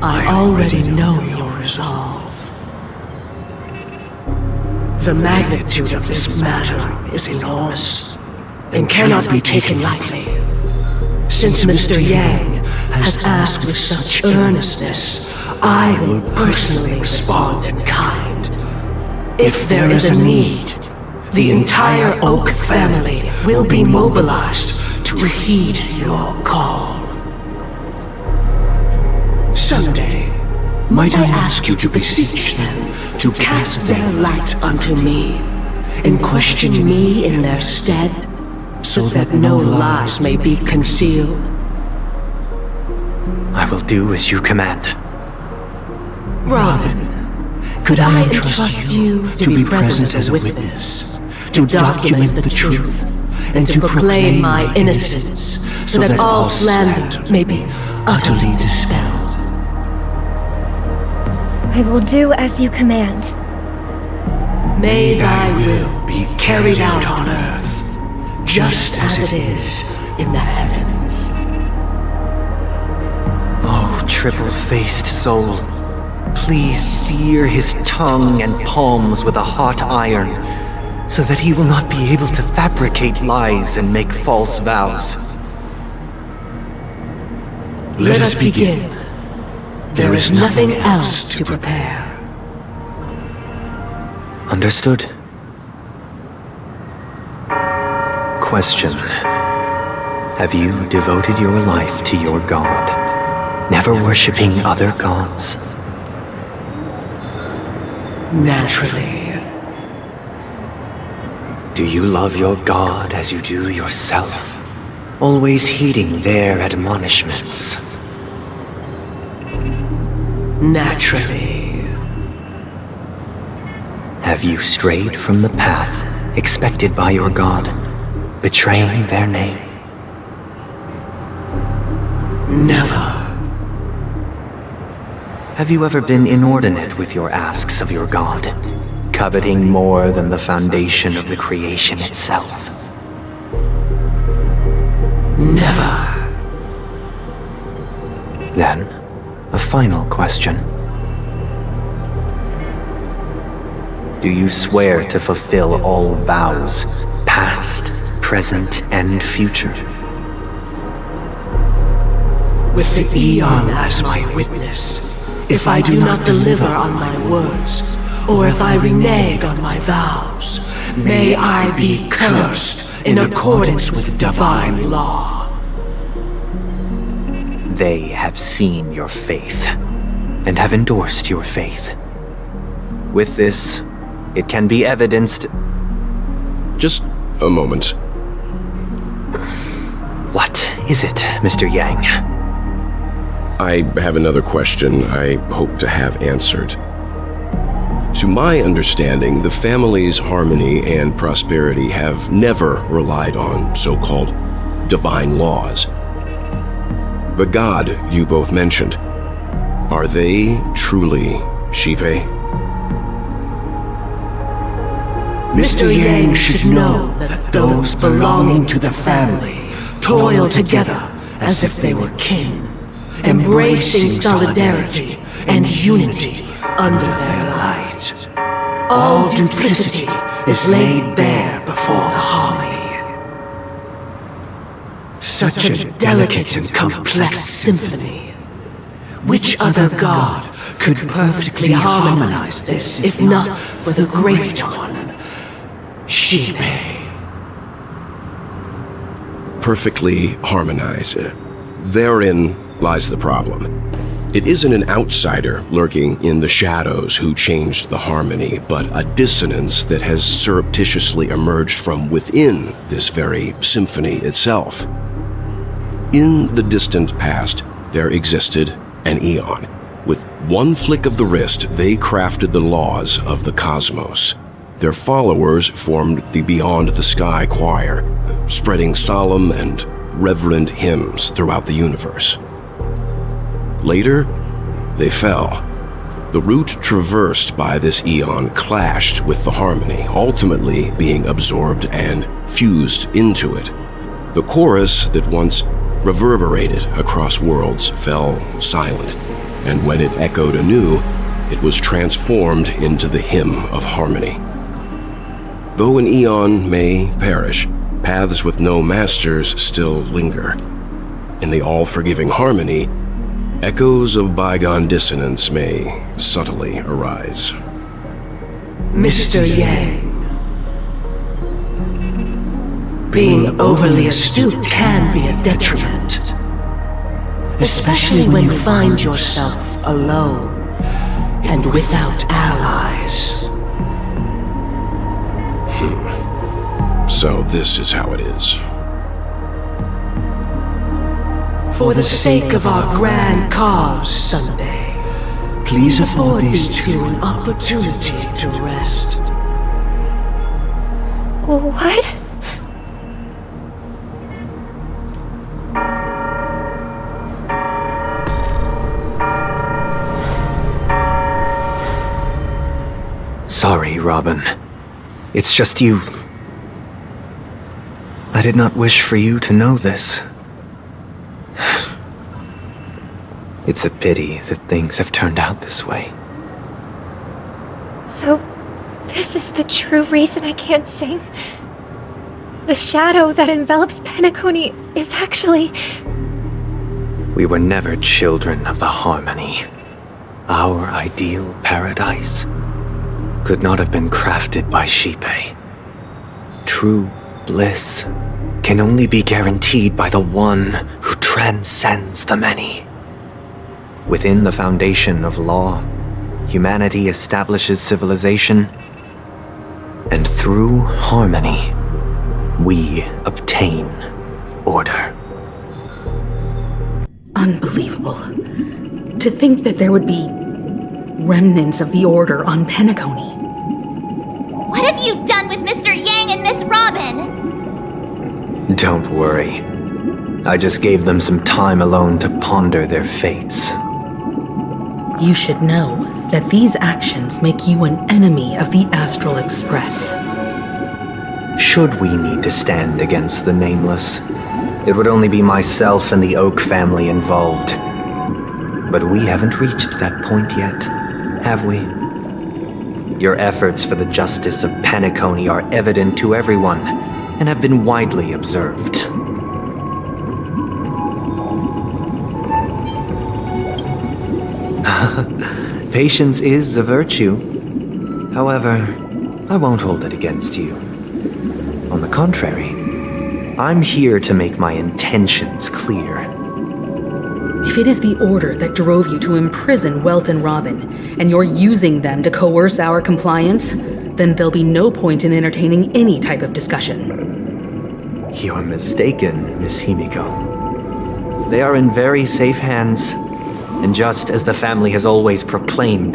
I already know your resolve. The magnitude of this matter is enormous and cannot be taken lightly. Since Mr. Yang has asked with such earnestness, I will personally respond in kind. If there is a need, the entire Oak family will be mobilized to heed your call. Someday, might I ask you to beseech them to cast their light unto me, and question me in their stead, so that no lies may be concealed? I will do as you command. Robin, could I entrust you to be present as a witness, to document the truth, and to proclaim my innocence, so that all slander may be utterly dispelled? I will do as you command. May thy will be carried out on earth, just as it is in the heavens. Oh, triple-faced soul, please sear his tongue and palms with a hot iron, so that he will not be able to fabricate lies and make false vows. Let us begin. There is nothing else to prepare. Understood. Question. Have you devoted your life to your god, never worshipping other gods? Naturally. Do you love your god as you do yourself, always heeding their admonishments? Naturally. Have you strayed from the path expected by your god, betraying their name? Never. Have you ever been inordinate with your asks of your god, coveting more than the foundation of the creation itself? Never. Then, a final question. Do you swear to fulfill all vows, past, present, and future? With the Eon as my witness, if I do not deliver on my words, or if I renege on my vows, may I be cursed in accordance with divine law. They have seen your faith, and have endorsed your faith. With this, it can be evidenced... Just a moment. What is it, Mr. Yang? I have another question I hope to have answered. To my understanding, the family's harmony and prosperity have never relied on so-called divine laws. The god you both mentioned, are they truly Shipe? Mr. Yang should know that those belonging to the family toil together as if they were kin, embracing solidarity and unity under their light. All duplicity is laid bare before the harmony. Such a delicate and complex symphony. Which other god could perfectly harmonize this, if not for the Great One, Shipe? Perfectly harmonize. Therein lies the problem. It isn't an outsider lurking in the shadows who changed the harmony, but a dissonance that has surreptitiously emerged from within this very symphony itself. In the distant past, there existed an Eon. With one flick of the wrist, they crafted the laws of the cosmos. Their followers formed the Beyond the Sky Choir, spreading solemn and reverent hymns throughout the universe. Later, they fell. The route traversed by this eon clashed with the harmony, ultimately being absorbed and fused into it. The chorus that once reverberated across worlds fell silent, and when it echoed anew, it was transformed into the hymn of harmony. Though an eon may perish, paths with no masters still linger. In the all-forgiving harmony, echoes of bygone dissonance may subtly arise. Mr. Yang. Being overly astute can be a detriment. Especially when you find yourself alone and without allies. So this is how it is. For the sake of our grand cause, Sunday, please afford these two an opportunity to rest. What? Sorry, Robin. It's just you. I did not wish for you to know this. It's a pity that things have turned out this way. So, this is the true reason I can't sing? The shadow that envelops Penacony is actually... We were never children of the harmony. Our ideal paradise could not have been crafted by Xipe. True bliss can only be guaranteed by the one who transcends the many. Within the foundation of law, humanity establishes civilization, and through harmony, we obtain order. Unbelievable. To think that there would be remnants of the Order on Penacony. What have you done with Mr. Yang and Miss Robin? Don't worry. I just gave them some time alone to ponder their fates. You should know that these actions make you an enemy of the Astral Express. Should we need to stand against the Nameless, it would only be myself and the Oak family involved. But we haven't reached that point yet, have we? Your efforts for the justice of Penacony are evident to everyone and have been widely observed. Patience is a virtue. However, I won't hold it against you. On the contrary, I'm here to make my intentions clear. If it is the Order that drove you to imprison Welt and Robin, and you're using them to coerce our compliance, then there'll be no point in entertaining any type of discussion. You're mistaken, Miss Himiko. They are in very safe hands, and just as the family has always proclaimed,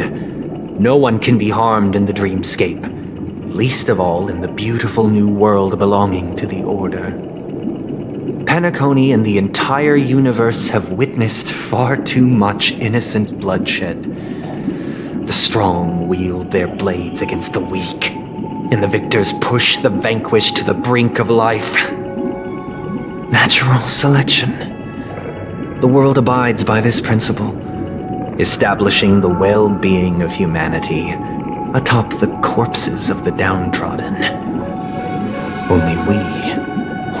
no one can be harmed in the dreamscape, least of all in the beautiful new world belonging to the Order. Penacony and the entire universe have witnessed far too much innocent bloodshed. The strong wield their blades against the weak, and the victors push the vanquished to the brink of life. Natural selection. The world abides by this principle, establishing the well-being of humanity atop the corpses of the downtrodden. Only we,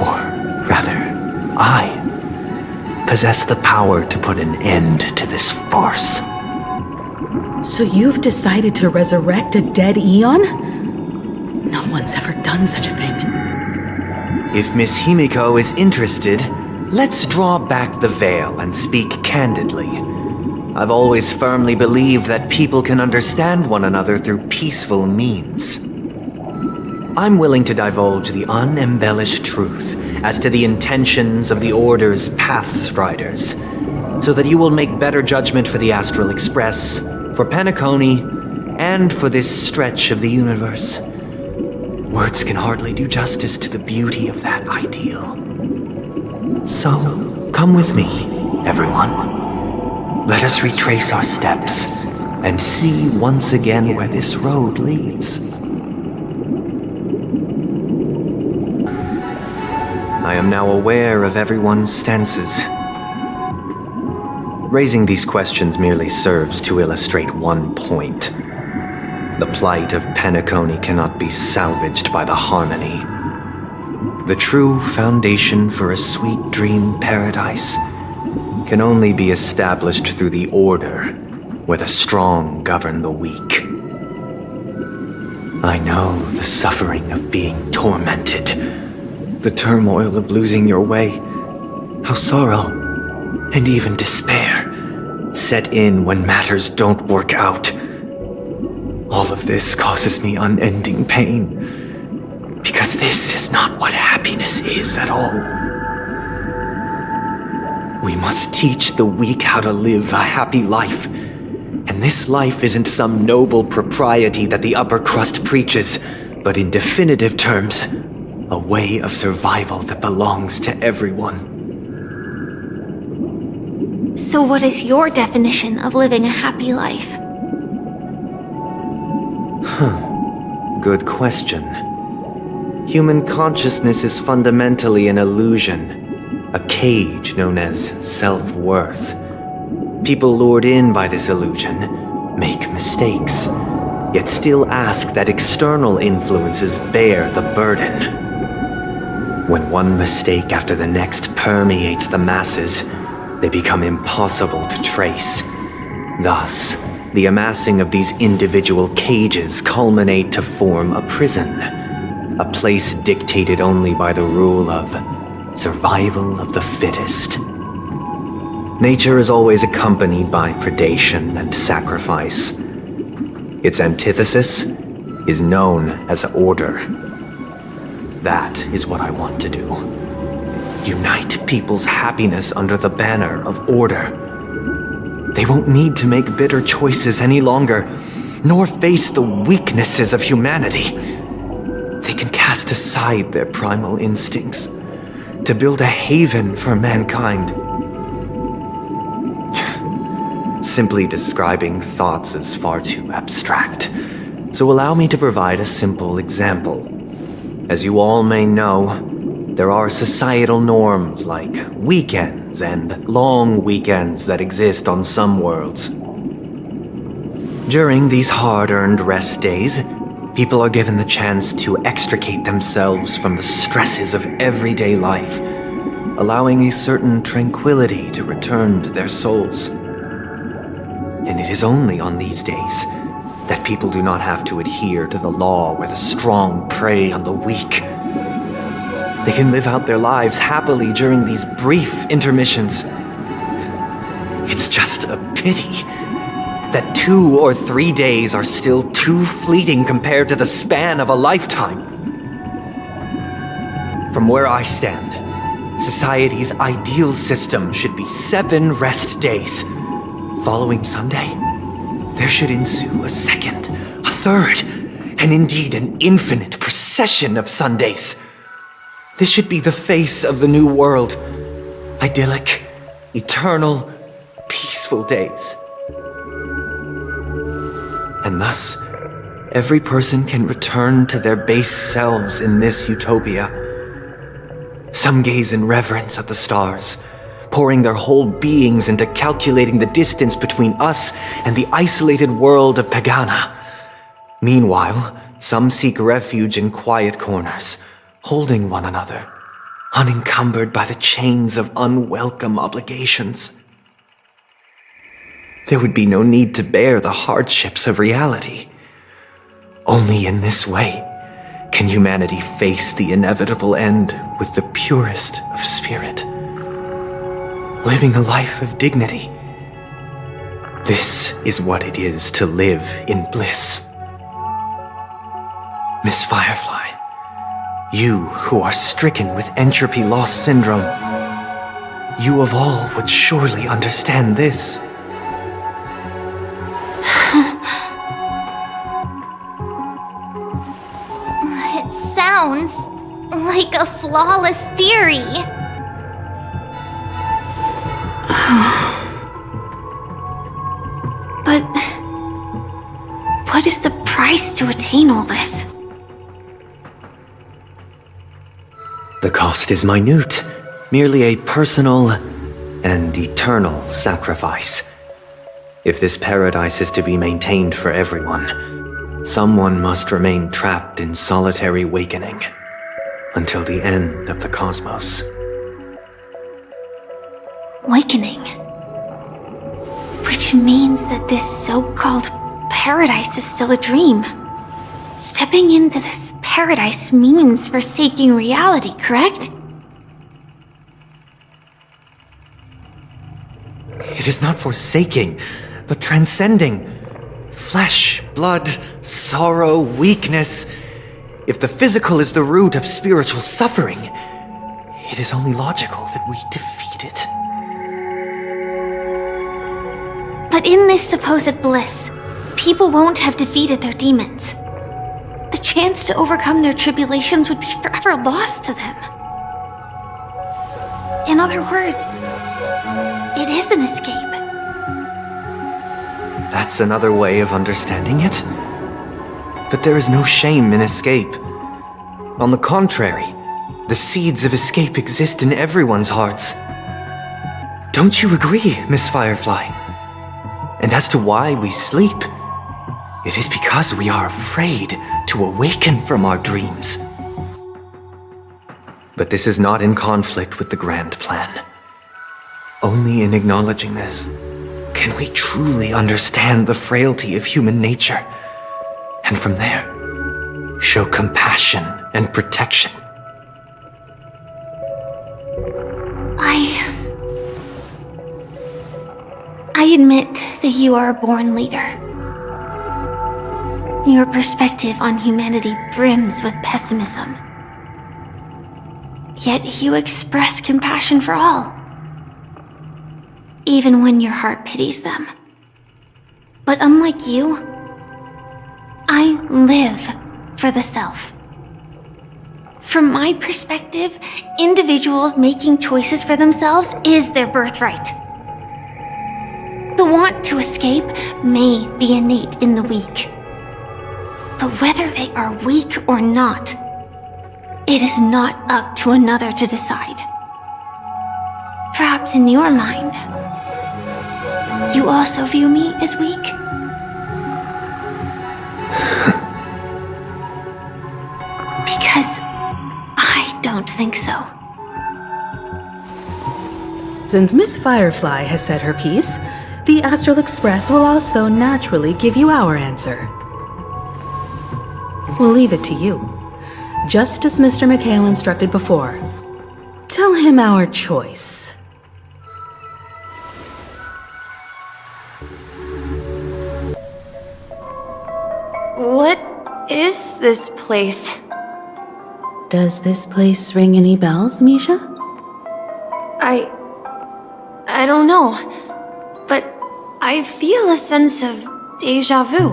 or rather, I, possess the power to put an end to this farce. So you've decided to resurrect a dead Eon? No one's ever done such a thing. If Miss Himiko is interested, let's draw back the veil and speak candidly. I've always firmly believed that people can understand one another through peaceful means. I'm willing to divulge the unembellished truth as to the intentions of the Order's Pathstriders, so that you will make better judgment for the Astral Express, for Penacony, and for this stretch of the universe. Words can hardly do justice to the beauty of that ideal. So, come with me, everyone. Let us retrace our steps and see once again where this road leads. I am now aware of everyone's stances. Raising these questions merely serves to illustrate one point. The plight of Penacony cannot be salvaged by the Harmony. The true foundation for a sweet dream paradise can only be established through the Order, where the strong govern the weak. I know the suffering of being tormented, the turmoil of losing your way, how sorrow and even despair set in when matters don't work out. All of this causes me unending pain, because this is not what happiness is at all. We must teach the weak how to live a happy life. And this life isn't some noble propriety that the upper crust preaches, but in definitive terms, a way of survival that belongs to everyone. So what is your definition of living a happy life? Good question. Human consciousness is fundamentally an illusion. A cage known as self-worth. People lured in by this illusion make mistakes, yet still ask that external influences bear the burden. When one mistake after the next permeates the masses, they become impossible to trace. Thus, the amassing of these individual cages culminate to form a prison, a place dictated only by the rule of survival of the fittest. Nature is always accompanied by predation and sacrifice. Its antithesis is known as order. That is what I want to do. Unite people's happiness under the banner of order. They won't need to make bitter choices any longer, nor face the weaknesses of humanity. They can cast aside their primal instincts to build a haven for mankind. Simply describing thoughts is far too abstract, so allow me to provide a simple example. As you all may know, there are societal norms like weekends and long weekends that exist on some worlds. During these hard-earned rest days, people are given the chance to extricate themselves from the stresses of everyday life, allowing a certain tranquility to return to their souls. And it is only on these days that people do not have to adhere to the law where the strong prey on the weak. They can live out their lives happily during these brief intermissions. It's just a pity that 2 or 3 days are still too fleeting compared to the span of a lifetime. From where I stand, society's ideal system should be 7 rest days. Following Sunday, there should ensue a second, a third, and indeed an infinite procession of Sundays. This should be the face of the new world. Idyllic, eternal, peaceful days. And thus, every person can return to their base selves in this utopia. Some gaze in reverence at the stars, pouring their whole beings into calculating the distance between us and the isolated world of Pagana. Meanwhile, some seek refuge in quiet corners, holding one another, unencumbered by the chains of unwelcome obligations. There would be no need to bear the hardships of reality. Only in this way can humanity face the inevitable end with the purest of spirit, living a life of dignity. This is what it is to live in bliss. Miss Firefly, you who are stricken with entropy loss syndrome, you of all would surely understand this. It sounds like a flawless theory. But what is the price to attain all this? The cost is minute, merely a personal and eternal sacrifice. If this paradise is to be maintained for everyone, someone must remain trapped in solitary awakening until the end of the cosmos. Awakening. Which means that this so-called paradise is still a dream. Stepping into this paradise means forsaking reality, correct? It is not forsaking, but transcending. Flesh, blood, sorrow, weakness. If the physical is the root of spiritual suffering, it is only logical that we defeat it. But in this supposed bliss, people won't have defeated their demons. The chance to overcome their tribulations would be forever lost to them. In other words, it is an escape. That's another way of understanding it. But there is no shame in escape. On the contrary, the seeds of escape exist in everyone's hearts. Don't you agree, Miss Firefly? And as to why we sleep, it is because we are afraid to awaken from our dreams. But this is not in conflict with the grand plan. Only in acknowledging this can we truly understand the frailty of human nature, and from there, show compassion and protection. I admit that you are a born leader. Your perspective on humanity brims with pessimism. Yet you express compassion for all, even when your heart pities them. But unlike you, I live for the self. From my perspective, individuals making choices for themselves is their birthright. The want to escape may be innate in the weak. But whether they are weak or not, it is not up to another to decide. Perhaps in your mind, you also view me as weak? Because I don't think so. Since Miss Firefly has said her piece, the Astral Express will also naturally give you our answer. We'll leave it to you. Just as Mr. McHale instructed before. Tell him our choice. What is this place? Does this place ring any bells, Misha? I don't know, but I feel a sense of deja vu.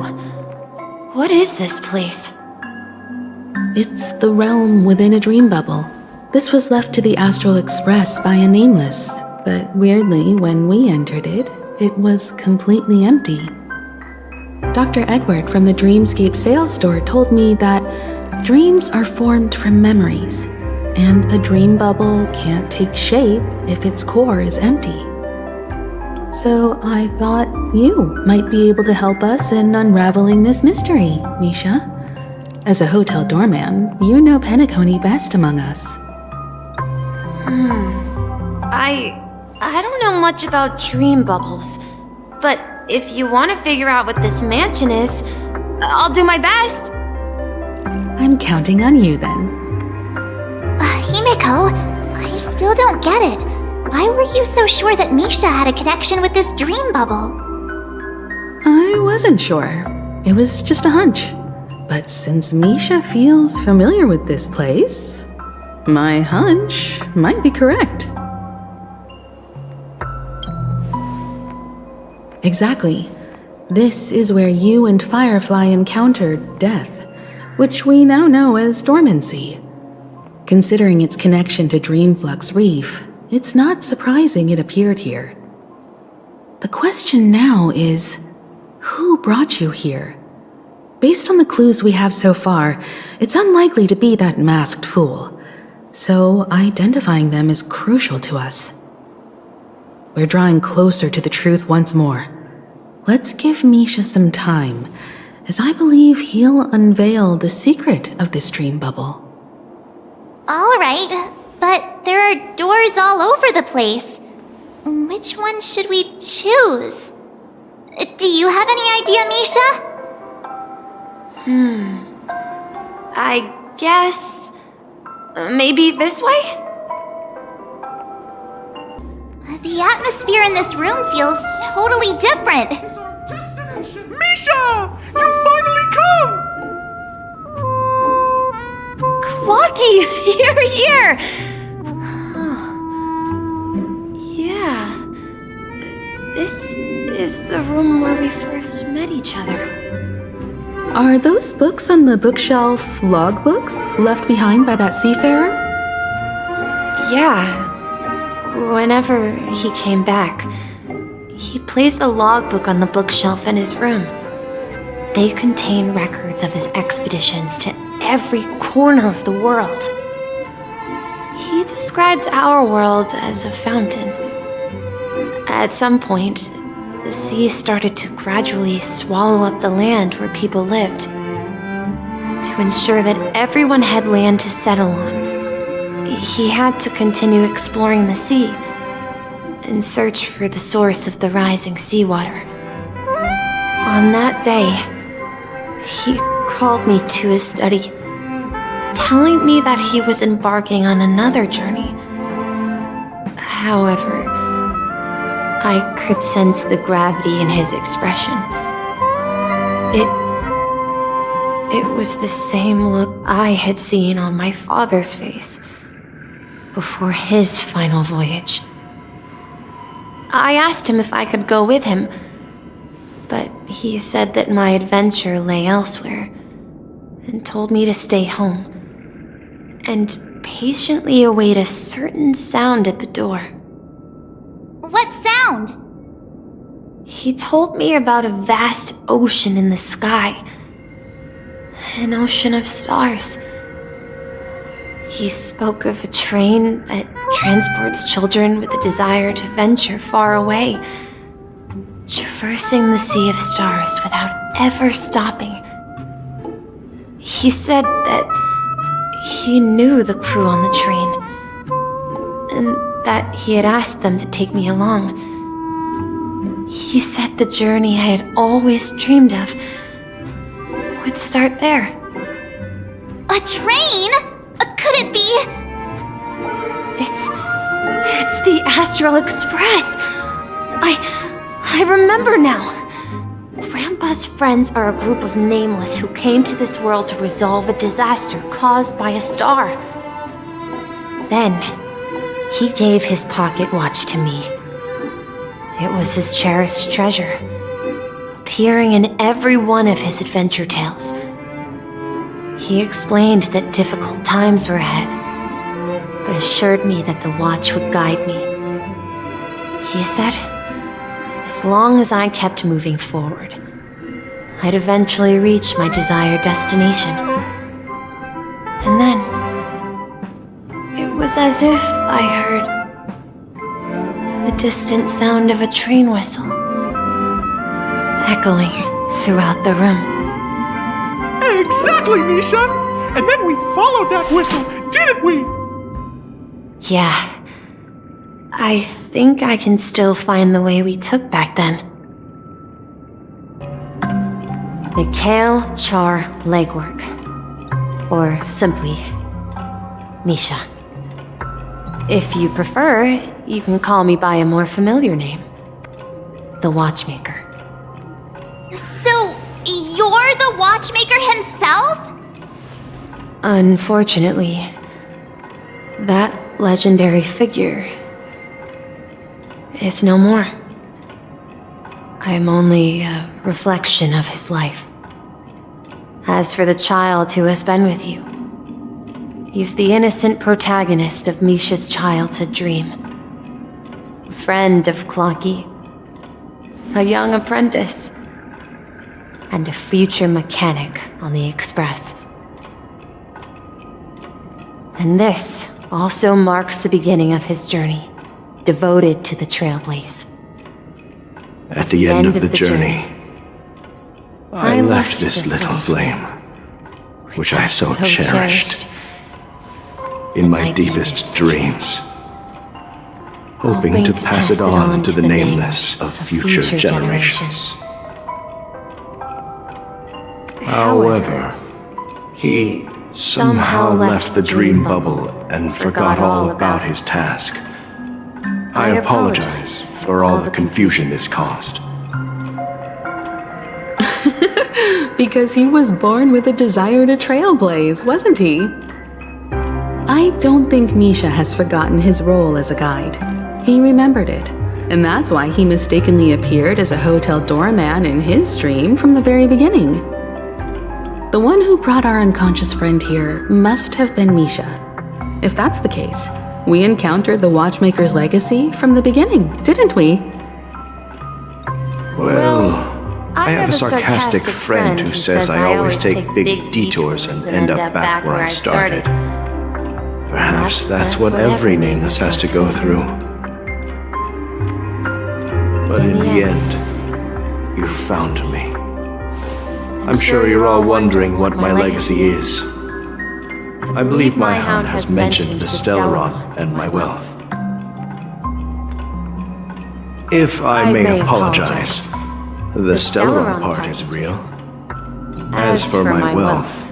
What is this place? It's the realm within a dream bubble. This was left to the Astral Express by a nameless, but weirdly, when we entered it, it was completely empty. Dr. Edward from the Dreamscape sales store told me that dreams are formed from memories, and a dream bubble can't take shape if its core is empty. So I thought you might be able to help us in unraveling this mystery, Misha. As a hotel doorman, you know Penacony best among us. I don't know much about dream bubbles, but if you want to figure out what this mansion is, I'll do my best. I'm counting on you then. Himeko, I still don't get it. Why were you so sure that Misha had a connection with this dream bubble? I wasn't sure. It was just a hunch. But since Misha feels familiar with this place, my hunch might be correct. Exactly. This is where you and Firefly encountered death, which we now know as dormancy. Considering its connection to Dreamflux Reef, it's not surprising it appeared here. The question now is, who brought you here? Based on the clues we have so far, it's unlikely to be that masked fool. So identifying them is crucial to us. We're drawing closer to the truth once more. Let's give Misha some time, as I believe he'll unveil the secret of this dream bubble. All right, but there are doors all over the place. Which one should we choose? Do you have any idea, Misha? I guess... maybe this way? The atmosphere in this room feels totally different. Misha! You finally come! Clocky! You're here! Yeah. This is the room where we first met each other. Are those books on the bookshelf logbooks left behind by that seafarer? Yeah. Whenever he came back, he placed a logbook on the bookshelf in his room. They contain records of his expeditions to every corner of the world. He described our world as a fountain. At some point, the sea started to gradually swallow up the land where people lived. To ensure that everyone had land to settle on, he had to continue exploring the sea and search for the source of the rising seawater. On that day, he called me to his study, telling me that he was embarking on another journey. However, I could sense the gravity in his expression. It was the same look I had seen on my father's face before his final voyage. I asked him if I could go with him, but he said that my adventure lay elsewhere and told me to stay home and patiently await a certain sound at the door. What sound? He told me about a vast ocean in the sky. An ocean of stars. He spoke of a train that transports children with a desire to venture far away, traversing the sea of stars without ever stopping. He said that he knew the crew on the train, and that he had asked them to take me along. He said the journey I had always dreamed of would start there. A train? Could it be? It's the Astral Express. I remember now. Grandpa's friends are a group of nameless who came to this world to resolve a disaster caused by a star. Then, he gave his pocket watch to me. It was his cherished treasure, appearing in every one of his adventure tales. He explained that difficult times were ahead, but assured me that the watch would guide me. He said, as long as I kept moving forward, I'd eventually reach my desired destination. And then, it was as if I heard the distant sound of a train whistle, echoing throughout the room. Exactly, Misha! And then we followed that whistle, didn't we? Yeah. I think I can still find the way we took back then. Mikhail Char Legwork. Or simply, Misha. If you prefer, you can call me by a more familiar name. The Watchmaker. So, you're the Watchmaker himself? Unfortunately, that legendary figure is no more. I am only a reflection of his life. As for the child who has been with you, he's the innocent protagonist of Misha's childhood dream. A friend of Clocky, a young apprentice, and a future mechanic on the Express. And this also marks the beginning of his journey, devoted to the Trailblaze. At the end of the journey, I left this little flame, which I so cherished, in my deepest dreams, hoping to pass it on to the nameless of future generations. However, he somehow left the dream bubble and forgot all about his task. I apologize for all the confusion this caused. Because he was born with a desire to trailblaze, wasn't he? I don't think Misha has forgotten his role as a guide. He remembered it, and that's why he mistakenly appeared as a hotel doorman in his dream from the very beginning. The one who brought our unconscious friend here must have been Misha. If that's the case, we encountered the Watchmaker's legacy from the beginning, didn't we? Well, I have a sarcastic friend who says I always take big detours and end up back where I started. Perhaps that's what every nameless has to go through. But in the end, you found me. I'm sure you're all wondering what my legacy is. I believe my hound has mentioned the Stellaron and my wealth. If I may apologize, the Stellaron part is real. As for my wealth,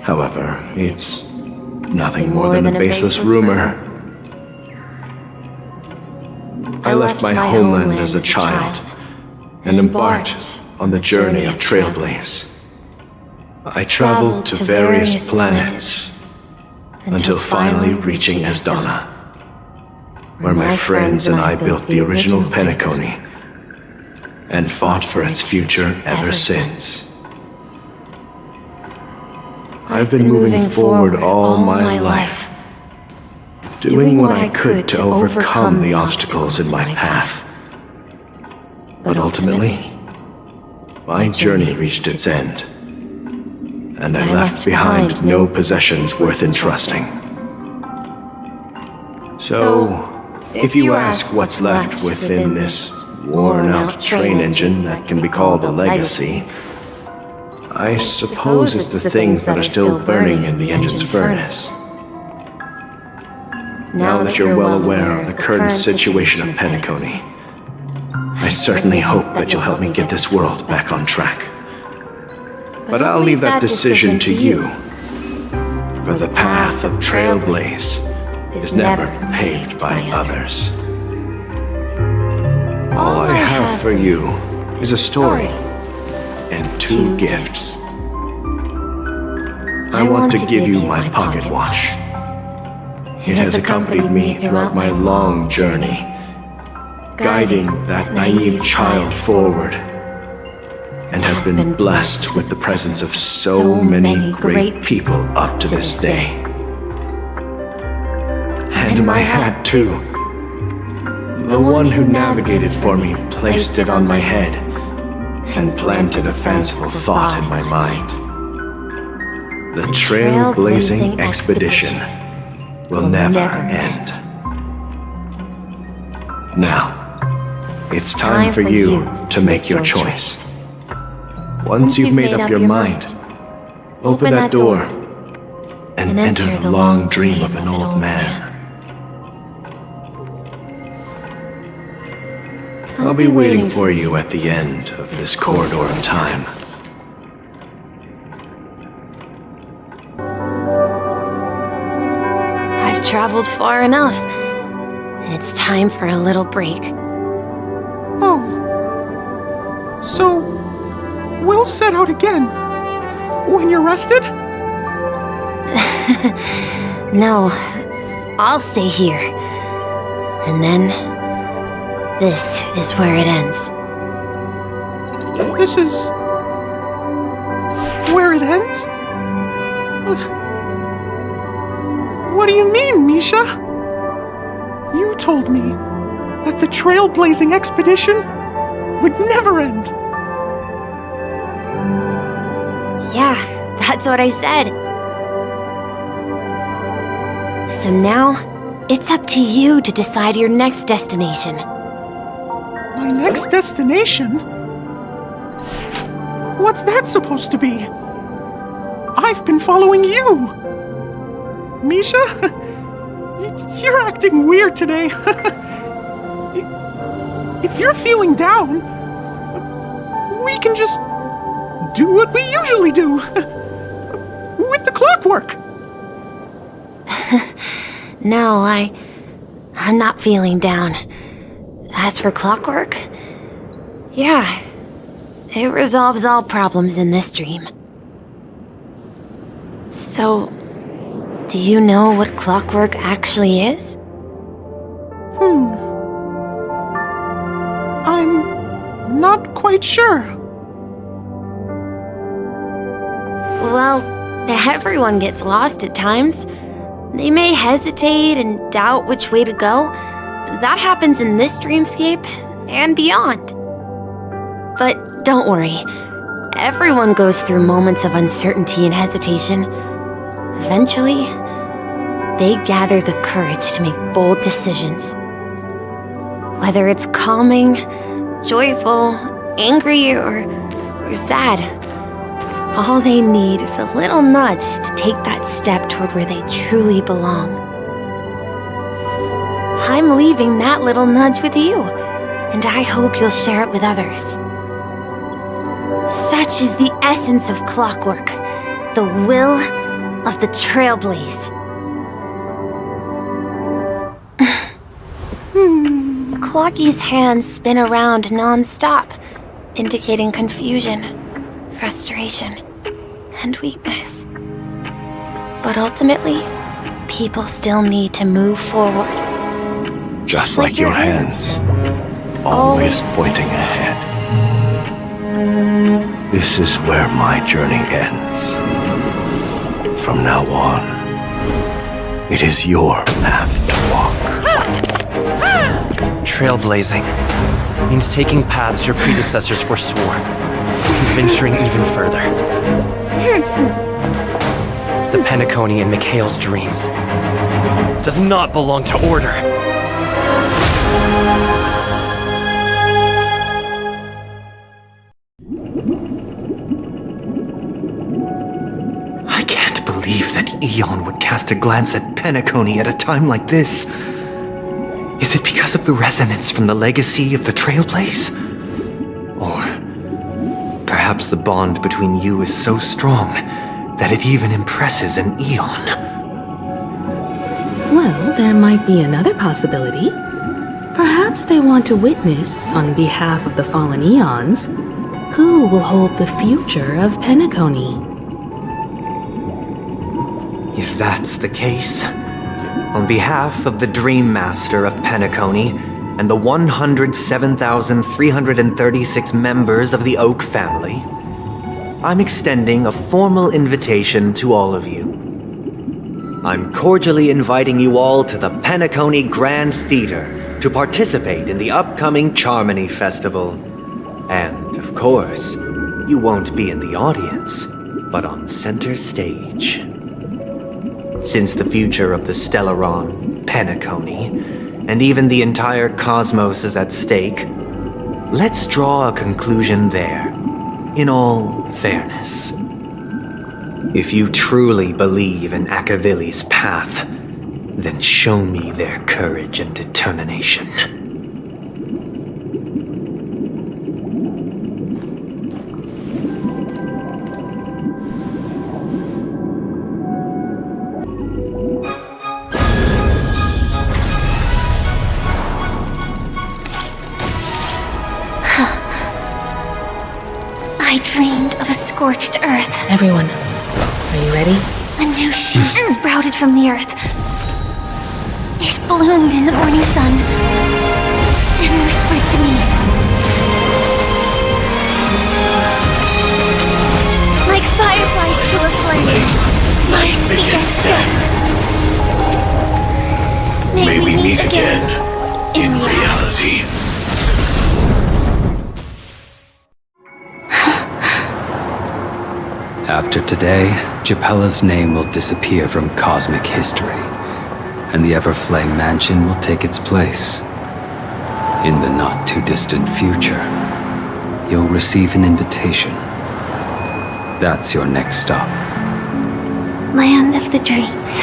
however, it's nothing more than a baseless rumor. I left my homeland as a child and embarked on the journey of Trailblaze. I traveled to various planets until finally reaching Asdana, where my friends and I built the original Penacony and fought for its future ever since. I've been moving forward all my life, doing what I could to overcome the obstacles in my path. But ultimately, my journey reached its end, and I left behind no possessions worth entrusting. So, if you ask what's left within this worn-out train engine that can be called a legacy, I suppose it's the things that are still burning in the engine's furnace. Now that you're well aware of the current situation of Penacony, I certainly hope that you'll help me get this world back on track. But I'll leave that decision to you, for the path of Trailblaze is never paved by others. All I have for you is a story and 2 gifts. I want to give you my pocket watch. It has accompanied me throughout my long journey, guiding that naive child forward, and has been blessed with the presence of so many great people up to this day. And my hat, too. The one who navigated for me placed it on my head and planted a fanciful thought in my mind. The Trailblazing Expedition will never end. Now, it's time for you to make your choice. Once you've made up your mind, open that door and enter the long dream of an old man. I'll be waiting for you at the end of this corridor of time. I've traveled far enough, and it's time for a little break. Oh. So, we'll set out again when you're rested? No, I'll stay here. And then, this is where it ends. This is where it ends? What do you mean, Misha? You told me that the Trailblazing Expedition would never end. Yeah, that's what I said. So now, it's up to you to decide your next destination. My next destination? What's that supposed to be? I've been following you. Misha? You're acting weird today. If you're feeling down, we can just do what we usually do. With the clockwork. No, I'm not feeling down. As for clockwork, yeah, it resolves all problems in this dream. So, do you know what clockwork actually is? I'm not quite sure. Well, everyone gets lost at times. They may hesitate and doubt which way to go. That happens in this dreamscape and beyond. But don't worry. Everyone goes through moments of uncertainty and hesitation. Eventually, they gather the courage to make bold decisions. Whether it's calming, joyful, angry, or sad, all they need is a little nudge to take that step toward where they truly belong. I'm leaving that little nudge with you, and I hope you'll share it with others. Such is the essence of clockwork, the will of the Trailblaze. Clocky's hands spin around non-stop, indicating confusion, frustration, and weakness. But ultimately, people still need to move forward. Just like your hands, always pointing ahead. This is where my journey ends. From now on, it is your path to walk. Trailblazing means taking paths your predecessors forswore, and venturing even further. The Penacony in Mikhail's dreams does not belong to Order. I can't believe that Eon would cast a glance at Penacony at a time like this. Is it because of the resonance from the legacy of the Trailblaze? Or perhaps the bond between you is so strong that it even impresses an Eon? Well, there might be another possibility. Perhaps they want to witness, on behalf of the fallen Eons, who will hold the future of Penacony. If that's the case, on behalf of the Dream Master of Penacony and the 107,336 members of the Oak family, I'm extending a formal invitation to all of you. I'm cordially inviting you all to the Penacony Grand Theater to participate in the upcoming Charmony Festival. And, of course, you won't be in the audience, but on center stage. Since the future of the Stellaron, Penacony, and even the entire cosmos is at stake, let's draw a conclusion there, in all fairness. If you truly believe in Akavili's path, then show me their courage and determination. I dreamed of a scorched earth. Everyone, are you ready? A new shoot sprouted from the earth. It bloomed in the morning sun and whispered to me. Like fireflies to a flame, my biggest death. May we meet again in reality. After today, Japella's name will disappear from cosmic history, and the Everflame Mansion will take its place. In the not-too-distant future, you'll receive an invitation. That's your next stop. Land of the Dreams.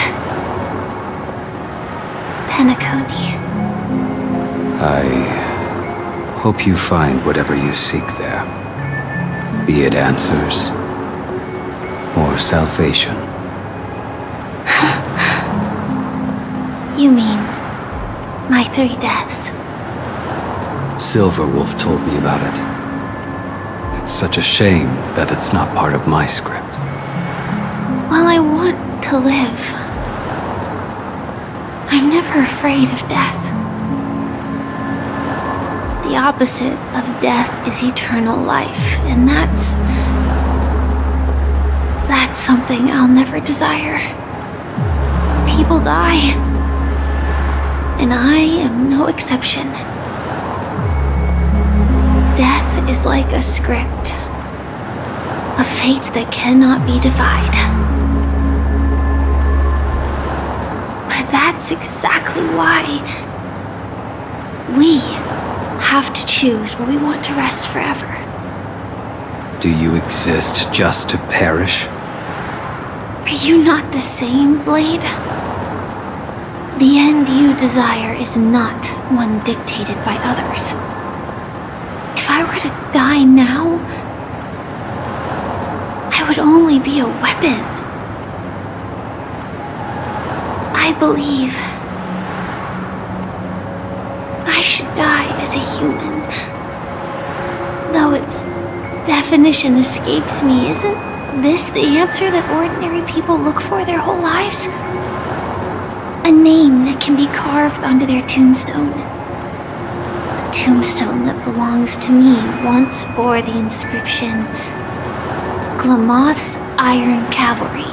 Penacony. I hope you find whatever you seek there. Be it answers or salvation. You mean my 3 deaths? Silverwolf told me about it. It's such a shame that it's not part of my script. Well, I want to live. I'm never afraid of death. The opposite of death is eternal life, and that's something I'll never desire. People die, and I am no exception. Death is like a script, a fate that cannot be defied. But that's exactly why we have to choose where we want to rest forever. Do you exist just to perish? Are you not the same, Blade? The end you desire is not one dictated by others. If I were to die now, I would only be a weapon. I believe I should die as a human. Though its definition escapes me, isn't this the answer that ordinary people look for their whole lives? A name that can be carved onto their tombstone. The tombstone that belongs to me once bore the inscription, Glamoth's Iron Cavalry.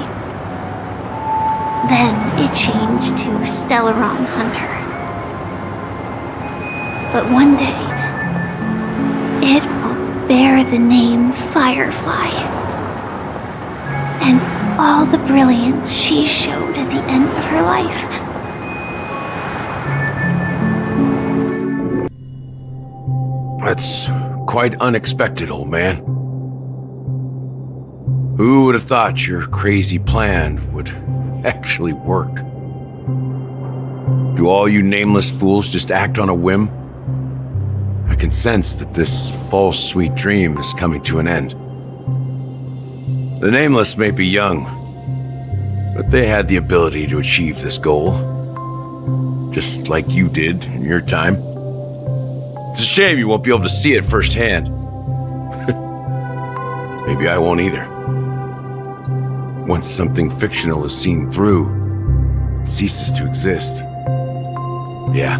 Then it changed to Stellaron Hunter. But one day, it will bear the name Firefly. And all the brilliance she showed at the end of her life. That's quite unexpected, old man. Who would have thought your crazy plan would actually work? Do all you nameless fools just act on a whim? I can sense that this false sweet dream is coming to an end. The Nameless may be young, but they had the ability to achieve this goal. Just like you did in your time. It's a shame you won't be able to see it firsthand. Maybe I won't either. Once something fictional is seen through, it ceases to exist. Yeah,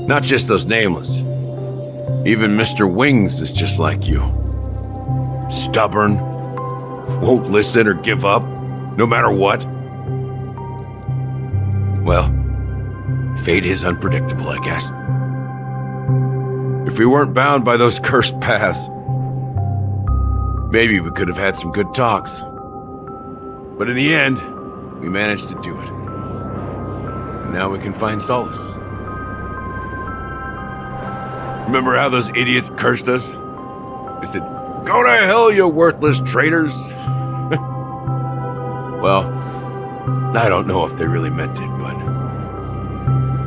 not just those Nameless. Even Mr. Wings is just like you. Stubborn, won't listen or give up, no matter what. Well, fate is unpredictable, I guess. If we weren't bound by those cursed paths, maybe we could have had some good talks. But in the end, we managed to do it. Now we can find solace. Remember how those idiots cursed us? They said, "Go to hell, you worthless traitors!" Well, I don't know if they really meant it, but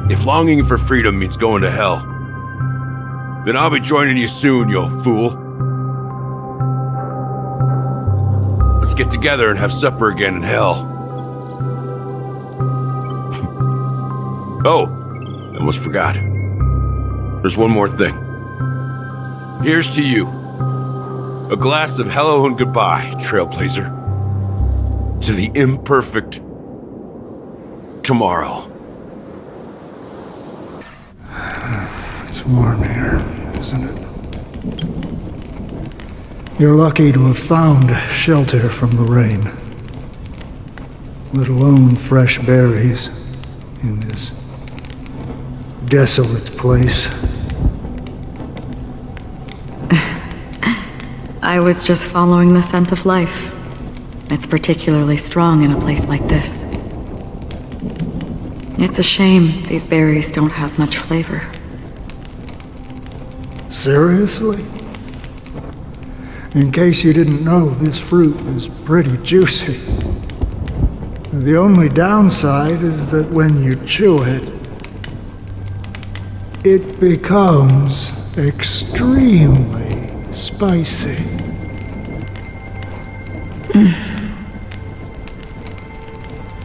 if longing for freedom means going to hell, then I'll be joining you soon, you fool. Let's get together and have supper again in hell. Oh, I almost forgot. There's one more thing. Here's to you. A glass of hello and goodbye, Trailblazer. To the imperfect tomorrow. It's warm here, isn't it? You're lucky to have found shelter from the rain. Let alone fresh berries in this desolate place. I was just following the scent of life. It's particularly strong in a place like this. It's a shame these berries don't have much flavor. Seriously? In case you didn't know, this fruit is pretty juicy. The only downside is that when you chew it, it becomes extremely spicy.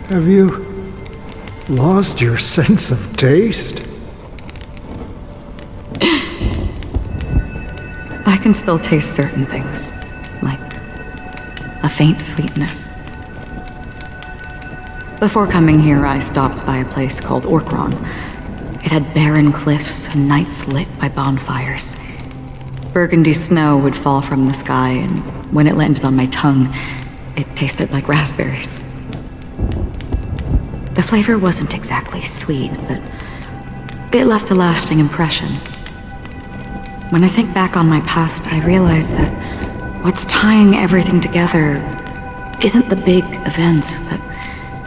Have you lost your sense of taste? I can still taste certain things, like a faint sweetness. Before coming here, I stopped by a place called Acheron. It had barren cliffs and nights lit by bonfires. Burgundy snow would fall from the sky, and when it landed on my tongue, it tasted like raspberries. The flavor wasn't exactly sweet, but it left a lasting impression. When I think back on my past, I realize that what's tying everything together isn't the big events, but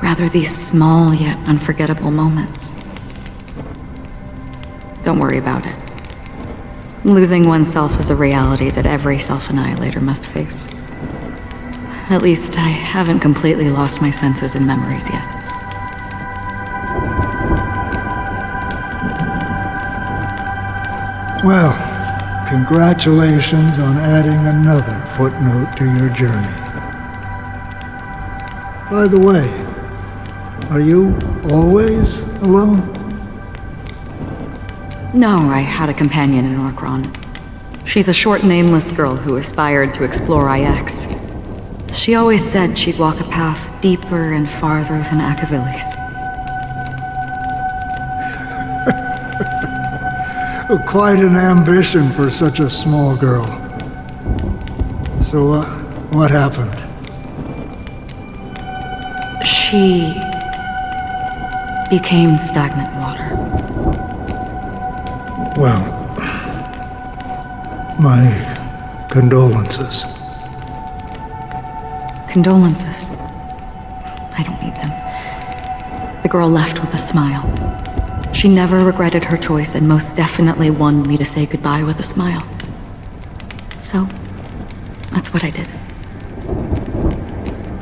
rather these small yet unforgettable moments. Don't worry about it. Losing oneself is a reality that every self-annihilator must face. At least I haven't completely lost my senses and memories yet. Well, congratulations on adding another footnote to your journey. By the way, are you always alone? No, I had a companion in Acheron. She's a short, nameless girl who aspired to explore IX. She always said she'd walk a path deeper and farther than Akavilis. Quite an ambition for such a small girl. So, what happened? She became stagnant water. Well, my condolences. Condolences. I don't need them. The girl left with a smile. She never regretted her choice and most definitely wanted me to say goodbye with a smile. So, that's what I did.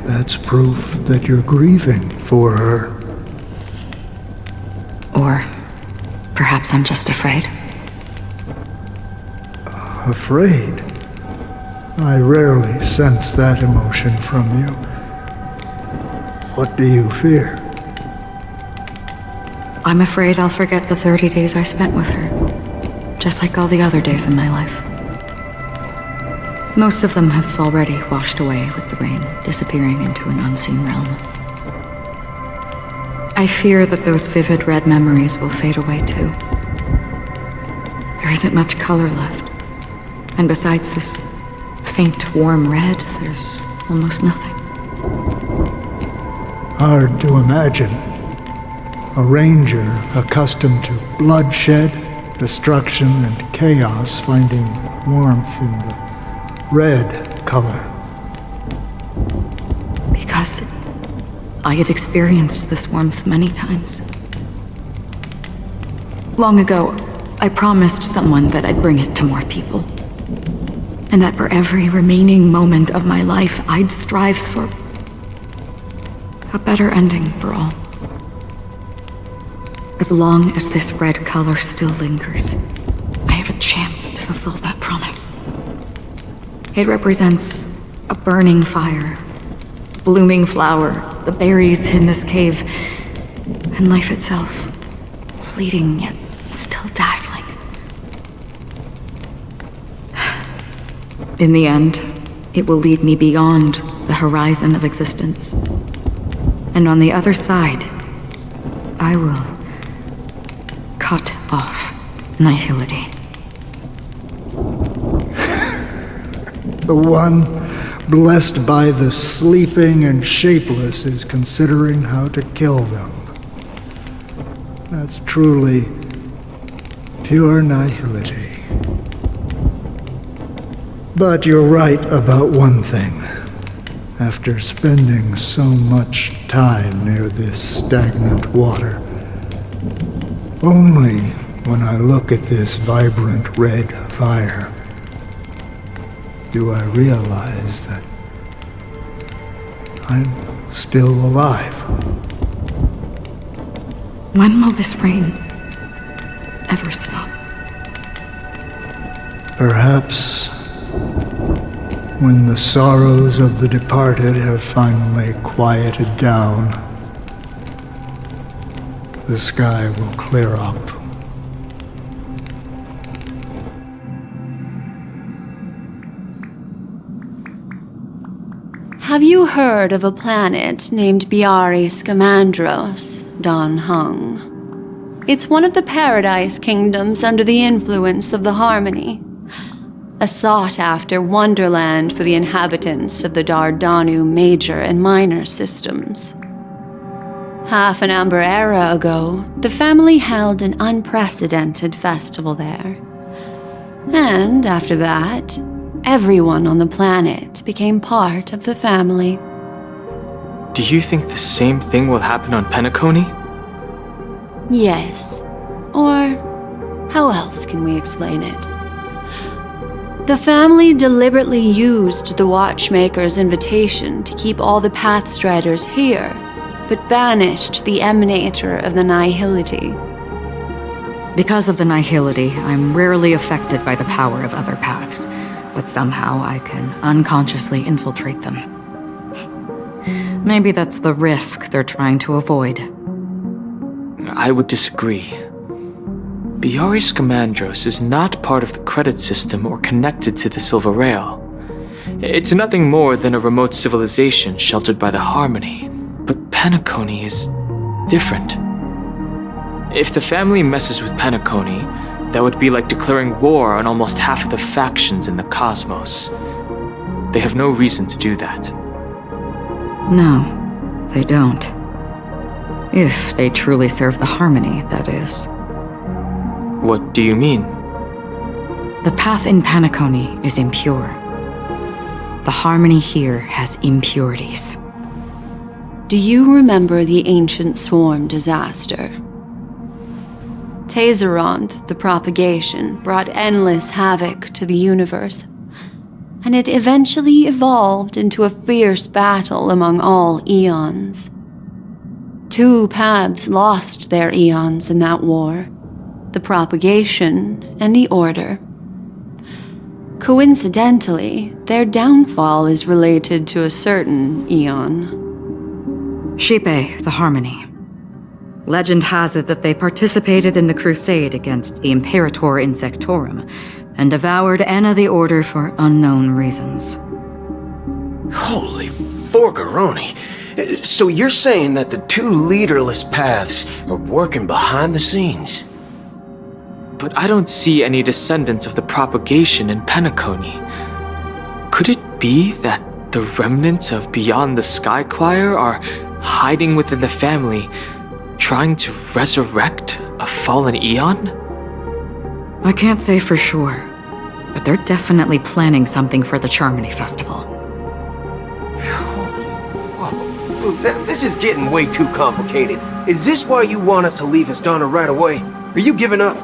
That's proof that you're grieving for her. Or perhaps I'm just afraid. Afraid? I rarely sense that emotion from you. What do you fear? I'm afraid I'll forget the 30 days I spent with her, just like all the other days in my life. Most of them have already washed away with the rain, disappearing into an unseen realm. I fear that those vivid red memories will fade away too. There isn't much color left, and besides this faint, warm red, there's almost nothing. Hard to imagine. A ranger accustomed to bloodshed, destruction, and chaos finding warmth in the red color. Because I have experienced this warmth many times. Long ago, I promised someone that I'd bring it to more people. And that for every remaining moment of my life, I'd strive for a better ending for all. As long as this red color still lingers, I have a chance to fulfill that promise. It represents a burning fire, blooming flower, the berries in this cave, and life itself, fleeting yet still dazzling. In the end, it will lead me beyond the horizon of existence. And on the other side, I will cut off nihility. The one blessed by the sleeping and shapeless is considering how to kill them. That's truly pure nihility. But you're right about one thing. after spending so much time near this stagnant water. Only when I look at this vibrant red fire do I realize that I'm still alive. When will this rain ever stop? Perhaps when the sorrows of the departed have finally quieted down, the sky will clear up. Have you heard of a planet named Biari Scamandros, Don Hung? It's one of the Paradise Kingdoms under the influence of the Harmony. A sought-after wonderland for the inhabitants of the Dardanu Major and Minor systems. Half an Amber Era ago, the family held an unprecedented festival there. And after that, everyone on the planet became part of the family. Do you think the same thing will happen on Penacony? Yes. Or how else can we explain it? The family deliberately used the Watchmaker's invitation to keep all the Pathstriders here, but banished the Emanator of the Nihility. Because of the Nihility, I'm rarely affected by the power of other paths, but somehow I can unconsciously infiltrate them. Maybe that's the risk they're trying to avoid. I would disagree. Biari Scamandros is not part of the credit system or connected to the Silver Rail. It's nothing more than a remote civilization sheltered by the Harmony. But Penacony is different. If the family messes with Penacony, that would be like declaring war on almost half of the factions in the cosmos. They have no reason to do that. No, they don't. If they truly serve the Harmony, that is. What do you mean? The path in Penacony is impure. The Harmony here has impurities. Do you remember the ancient swarm disaster? Tazerond, the propagation, brought endless havoc to the universe, and it eventually evolved into a fierce battle among all eons. 2 paths lost their eons in that war, the propagation and the order. Coincidentally, their downfall is related to a certain eon. Shipe, the Harmony. Legend has it that they participated in the crusade against the Imperator Insectorum and devoured Anna the Order for unknown reasons. Holy forgaroni. So you're saying that the 2 leaderless paths are working behind the scenes? But I don't see any descendants of the propagation in Penacony. Could it be that the remnants of Beyond the Sky Choir are hiding within the family, trying to resurrect a fallen eon? I can't say for sure, but they're definitely planning something for the Charmony Festival. This is getting way too complicated. Is this why you want us to leave Astana right away? Are you giving up?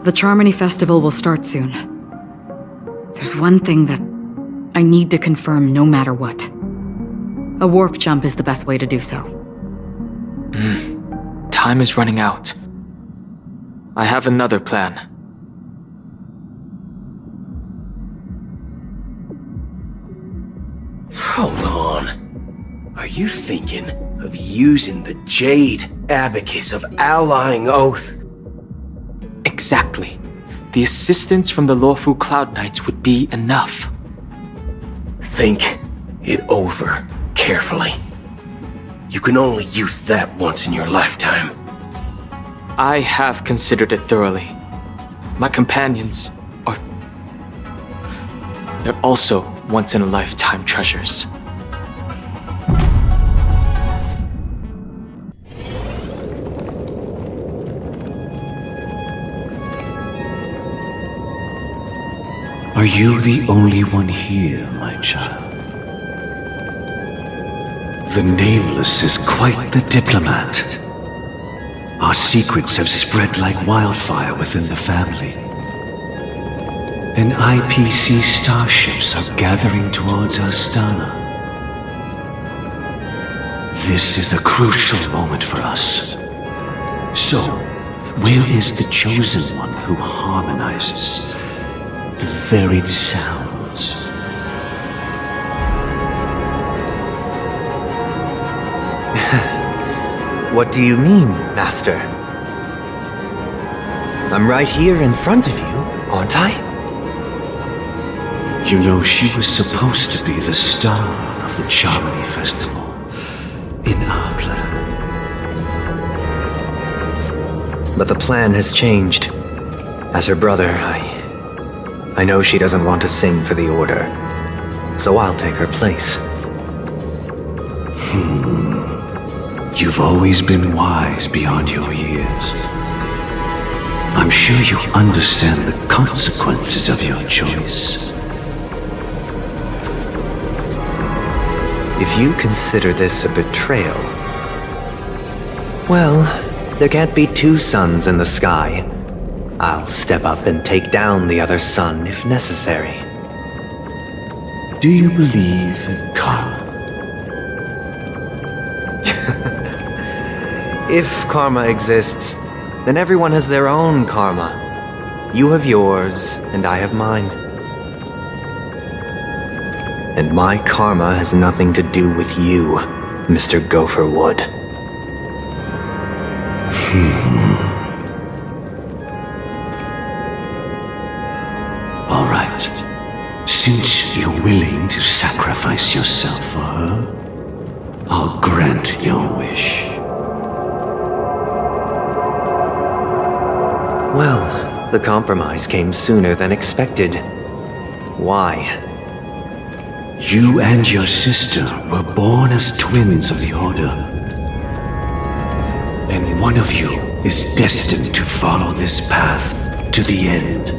The Charmony Festival will start soon. There's one thing that I need to confirm no matter what. A warp jump is the best way to do so. Time is running out. I have another plan. Hold on. Are you thinking of using the Jade Abacus of Allying Oath? Exactly. The assistance from the Lawful Cloud Knights would be enough. Think it over carefully. You can only use that once in your lifetime. I have considered it thoroughly. My companions are... they're also once-in-a-lifetime treasures. Are you the only one here, my child? The Nameless is quite the diplomat. Our secrets have spread like wildfire within the family. And IPC starships are gathering towards Astana. This is a crucial moment for us. So, where is the Chosen One who harmonizes the varied sounds? What do you mean, Master? I'm right here in front of you, aren't I? You know, she was supposed to be the star of the Charmony Festival in our plan. But the plan has changed. As her brother, I know she doesn't want to sing for the Order, so I'll take her place. You've always been wise beyond your years. I'm sure you understand the consequences of your choice. If you consider this a betrayal, well, there can't be two suns in the sky. I'll step up and take down the other sun if necessary. Do you believe in karma? If karma exists, then everyone has their own karma. You have yours, and I have mine. And my karma has nothing to do with you, Mr. Gopherwood. All right. Since you're willing to sacrifice yourself for her, I'll grant your wish. Well, the compromise came sooner than expected. Why? You and your sister were born as twins of the Order. And one of you is destined to follow this path to the end.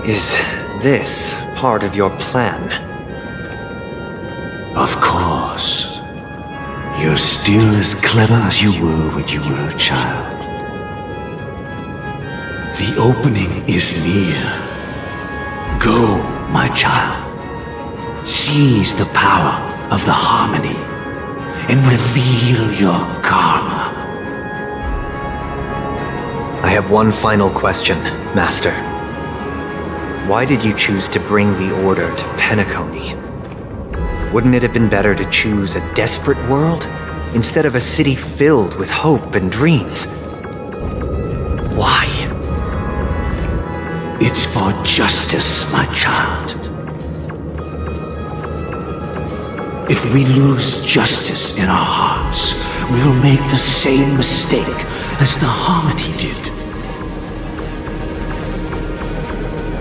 Is this part of your plan? Of course. You're still as clever as you were when you were a child. The opening is near. Go, my child. Seize the power of the harmony and reveal your karma. I have one final question, Master. Why did you choose to bring the Order to Penacony? Wouldn't it have been better to choose a desperate world instead of a city filled with hope and dreams? Why? It's for justice, my child. If we lose justice in our hearts, we'll make the same mistake as the Harmony did.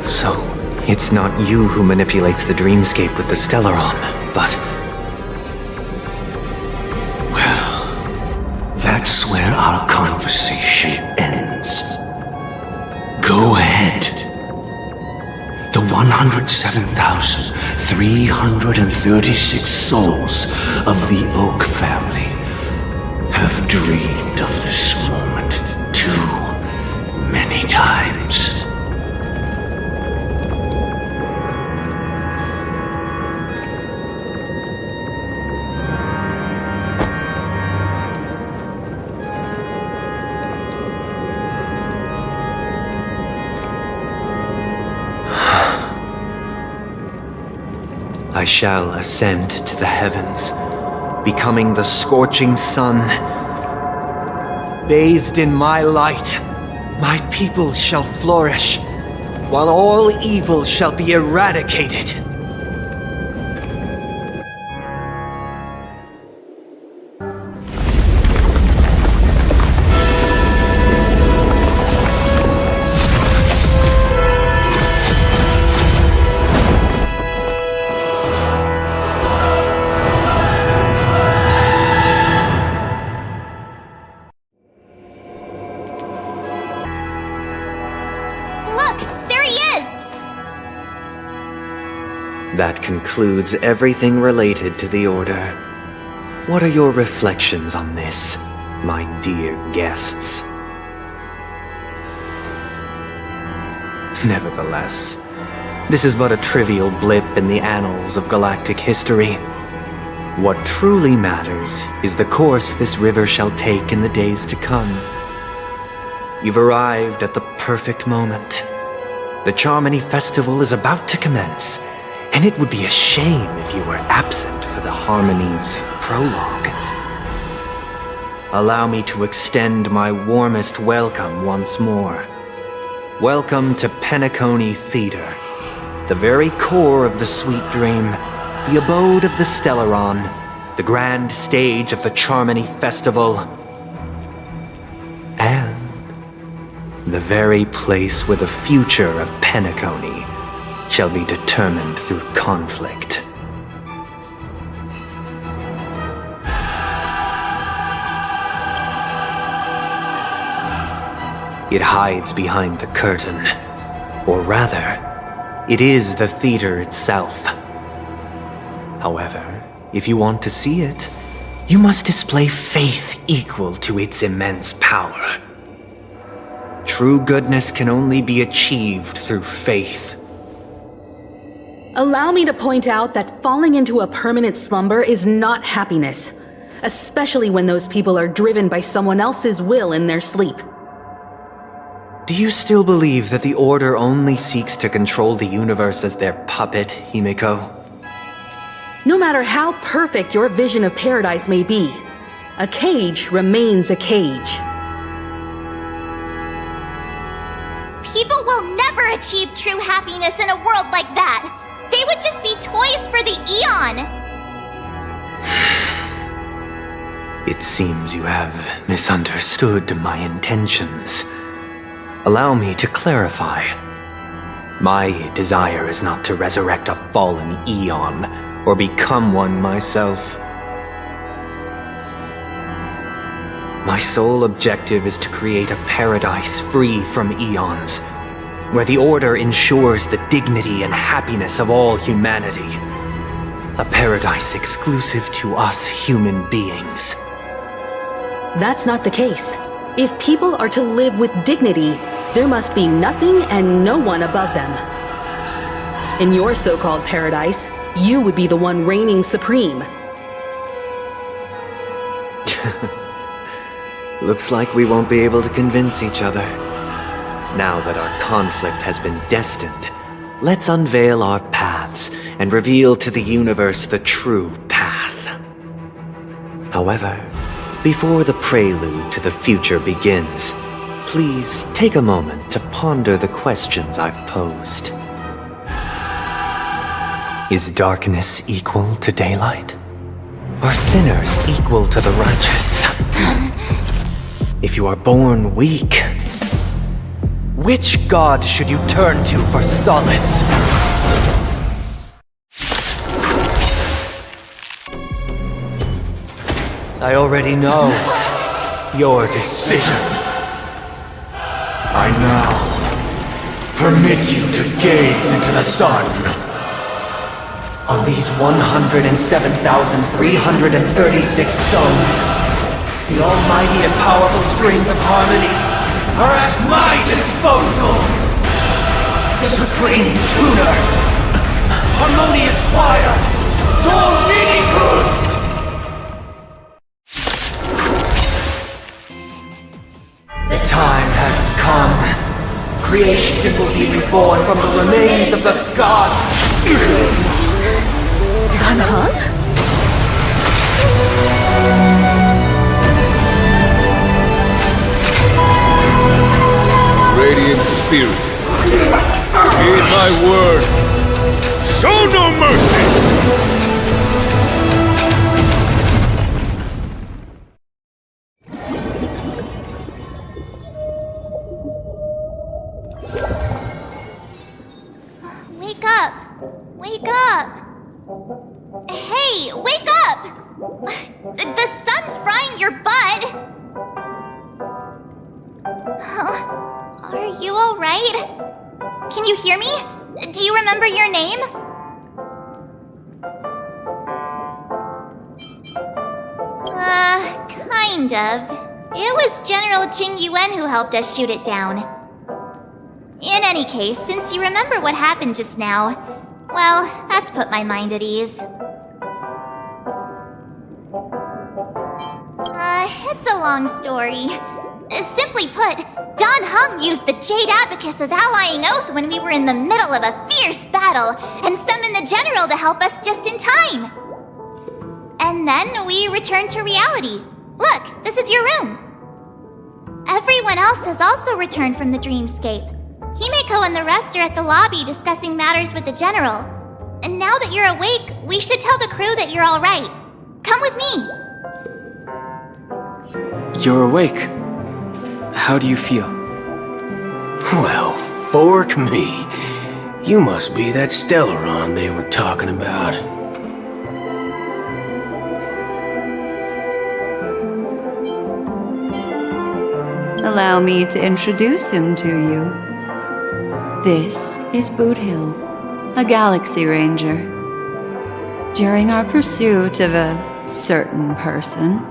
So, it's not you who manipulates the dreamscape with the Stellaron, but... Well, that's where our conversation ends. Go ahead. The 107,336 souls of the Oak family have dreamed of this moment too many times. I shall ascend to the heavens, becoming the scorching sun. Bathed in my light, my people shall flourish, while all evil shall be eradicated. That concludes everything related to the Order. What are your reflections on this, my dear guests? Nevertheless, this is but a trivial blip in the annals of galactic history. What truly matters is the course this river shall take in the days to come. You've arrived at the perfect moment. The Charmony Festival is about to commence, and it would be a shame if you were absent for the Harmony's prologue. Allow me to extend my warmest welcome once more. Welcome to Penacony Theater, the very core of the Sweet Dream, the abode of the Stellaron, the grand stage of the Charmony Festival, and the very place where the future of Penacony shall be determined through conflict. It hides behind the curtain, or rather, it is the theater itself. However, if you want to see it, you must display faith equal to its immense power. True goodness can only be achieved through faith. Allow me to point out that falling into a permanent slumber is not happiness, especially when those people are driven by someone else's will in their sleep. Do you still believe that the Order only seeks to control the universe as their puppet, Himiko? No matter how perfect your vision of paradise may be, a cage remains a cage. People will never achieve true happiness in a world like that. They would just be toys for the Eon. It seems you have misunderstood my intentions. Allow me to clarify. My desire is not to resurrect a fallen Eon, or become one myself. My sole objective is to create a paradise free from Eons, where the Order ensures the dignity and happiness of all humanity. A paradise exclusive to us human beings. That's not the case. If people are to live with dignity, there must be nothing and no one above them. In your so-called paradise, you would be the one reigning supreme. Looks like we won't be able to convince each other. Now that our conflict has been destined, let's unveil our paths and reveal to the universe the true path. However, before the prelude to the future begins, please take a moment to ponder the questions I've posed. Is darkness equal to daylight? Are sinners equal to the righteous? If you are born weak, which god should you turn to for solace? I already know your decision. I now permit you to gaze into the sun. On these 107,336 stones, the almighty and powerful strings of harmony are at my disposal! The supreme tuner! Harmonious Choir! Dominicus! The time has come. Creation will be reborn from the remains of the gods! Danhang? Radiant Spirit, heed my word. Show no mercy! Wake up! Wake up! Hey, wake up! The sun's frying your butt! Are you alright? Can you hear me? Do you remember your name? Kind of. It was General Jing Yuan who helped us shoot it down. In any case, since you remember what happened just now, well, that's put my mind at ease. It's a long story. Simply put, Don Hung used the Jade Abacus of Allying Oath when we were in the middle of a fierce battle, and summoned the General to help us just in time. And then we returned to reality. Look, this is your room. Everyone else has also returned from the dreamscape. Himeko and the rest are at the lobby discussing matters with the General. And now that you're awake, we should tell the crew that you're alright. Come with me! You're awake. How do you feel? Well, fork me. You must be that Stellaron they were talking about. Allow me to introduce him to you. This is Boothill, a Galaxy Ranger. During our pursuit of a certain person,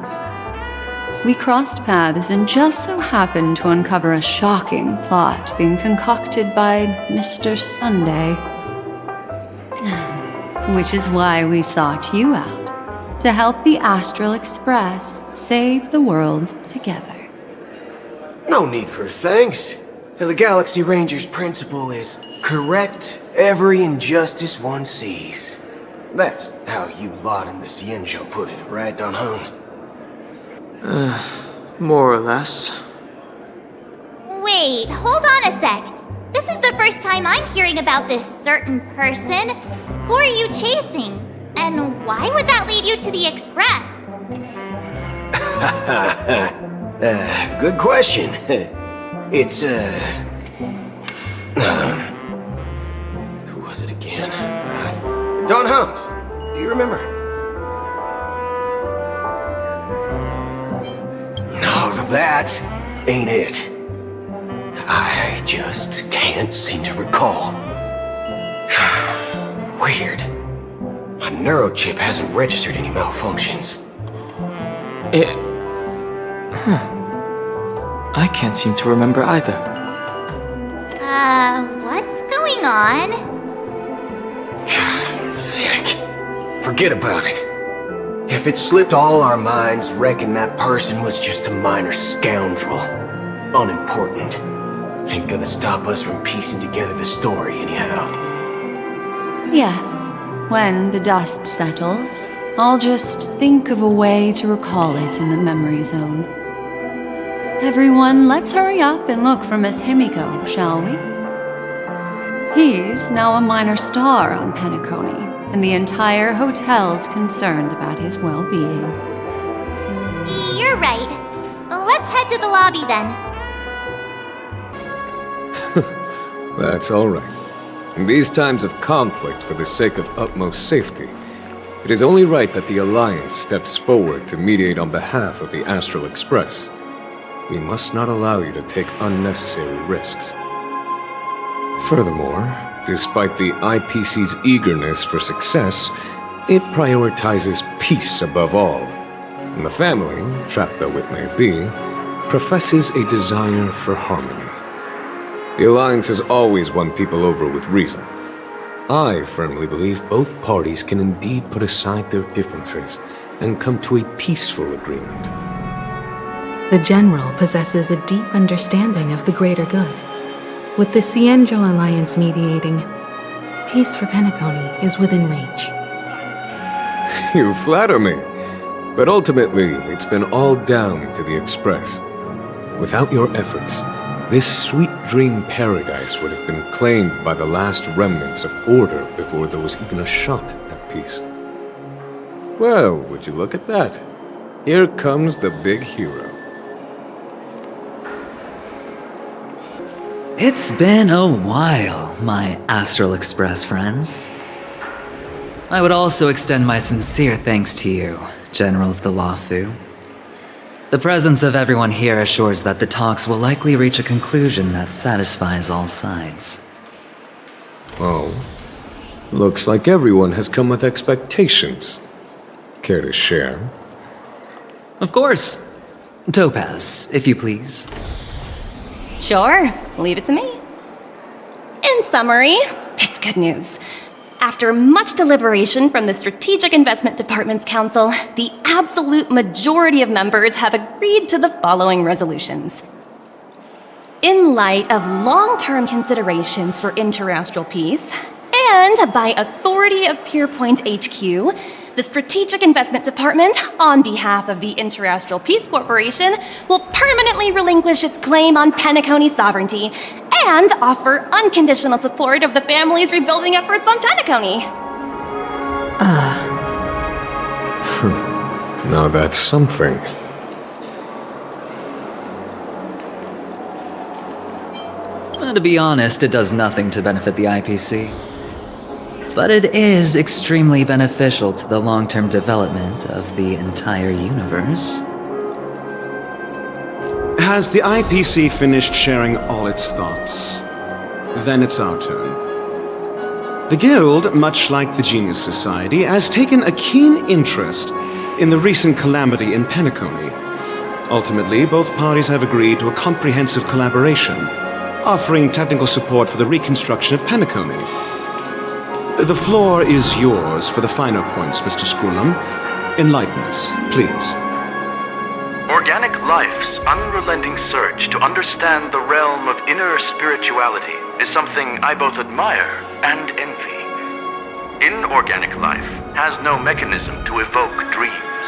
we crossed paths and just so happened to uncover a shocking plot being concocted by Mr. Sunday. Which is why we sought you out, to help the Astral Express save the world together. No need for thanks. The Galaxy Ranger's principle is correct every injustice one sees. That's how you lot in the Xianzhou put it, right, Don Hung? More or less. Wait, hold on a sec. This is the first time I'm hearing about this certain person. Who are you chasing? And why would that lead you to the Express? Good question. It's, who was it again? Don Hung. Do you remember? No, that ain't it. I just can't seem to recall. Weird. My neurochip hasn't registered any malfunctions. I can't seem to remember either. What's going on? Heck. Forget about it. If it slipped all our minds, reckon that person was just a minor scoundrel. Unimportant. Ain't gonna stop us from piecing together the story anyhow. Yes, when the dust settles, I'll just think of a way to recall it in the memory zone. Everyone, let's hurry up and look for Miss Himiko, shall we? He's now a minor star on Penacony, and the entire hotel's concerned about his well-being. You're right. Let's head to the lobby then. That's all right. In these times of conflict for the sake of utmost safety, it is only right that the Alliance steps forward to mediate on behalf of the Astral Express. We must not allow you to take unnecessary risks. Furthermore, despite the IPC's eagerness for success, it prioritizes peace above all. And the family, trapped though it may be, professes a desire for harmony. The Alliance has always won people over with reason. I firmly believe both parties can indeed put aside their differences and come to a peaceful agreement. The General possesses a deep understanding of the greater good. With the Xianzhou Alliance mediating, peace for Penacony is within reach. You flatter me, but ultimately it's been all down to the Express. Without your efforts, this sweet dream paradise would have been claimed by the last remnants of order before there was even a shot at peace. Well, would you look at that? Here comes the big hero. It's been a while, my Astral Express friends. I would also extend my sincere thanks to you, General of the Luofu. The presence of everyone here assures that the talks will likely reach a conclusion that satisfies all sides. Oh, looks like everyone has come with expectations. Care to share? Of course. Topaz, if you please. Sure, leave it to me. In summary, it's good news. After much deliberation from the Strategic Investment Department's Council, the absolute majority of members have agreed to the following resolutions. In light of long-term considerations for interastral peace, and by authority of Pierpoint HQ, the Strategic Investment Department, on behalf of the Interastral Peace Corporation, will permanently relinquish its claim on Penacony sovereignty and offer unconditional support of the family's rebuilding efforts on Penacony. Now that's something. To be honest, it does nothing to benefit the IPC. But it is extremely beneficial to the long-term development of the entire universe. Has the IPC finished sharing all its thoughts? Then it's our turn. The Guild, much like the Genius Society, has taken a keen interest in the recent calamity in Penacony. Ultimately, both parties have agreed to a comprehensive collaboration, offering technical support for the reconstruction of Penacony. The floor is yours for the finer points, Mr. Scrollum. Enlighten us, please. Organic life's unrelenting search to understand the realm of inner spirituality is something I both admire and envy. Inorganic life has no mechanism to evoke dreams.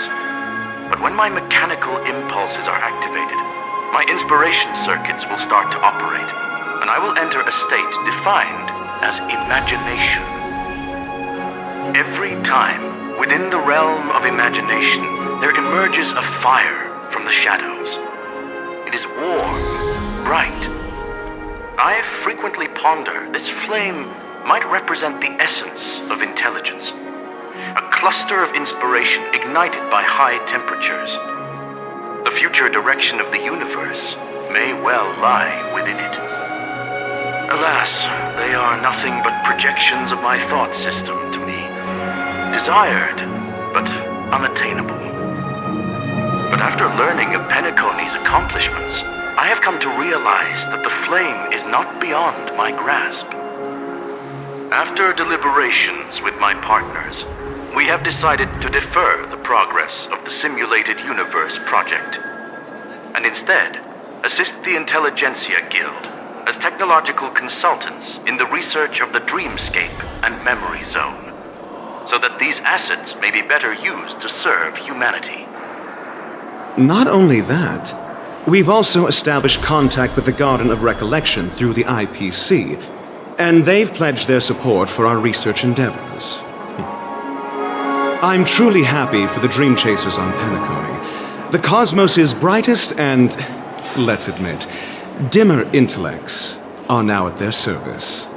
But when my mechanical impulses are activated, my inspiration circuits will start to operate, and I will enter a state defined as imagination. Every time, within the realm of imagination, there emerges a fire from the shadows. It is warm, bright. I frequently ponder this flame might represent the essence of intelligence, a cluster of inspiration ignited by high temperatures. The future direction of the universe may well lie within it. Alas, they are nothing but projections of my thought system to me. Desired, but unattainable. But after learning of Penacony's accomplishments, I have come to realize that the flame is not beyond my grasp. After deliberations with my partners, we have decided to defer the progress of the Simulated Universe project, and instead assist the Intelligentsia Guild as technological consultants in the research of the Dreamscape and Memory Zone, so that these assets may be better used to serve humanity. Not only that, we've also established contact with the Garden of Recollection through the IPC, and they've pledged their support for our research endeavors. I'm truly happy for the Dream Chasers on Penacony. The cosmos' brightest and, let's admit, dimmer intellects are now at their service.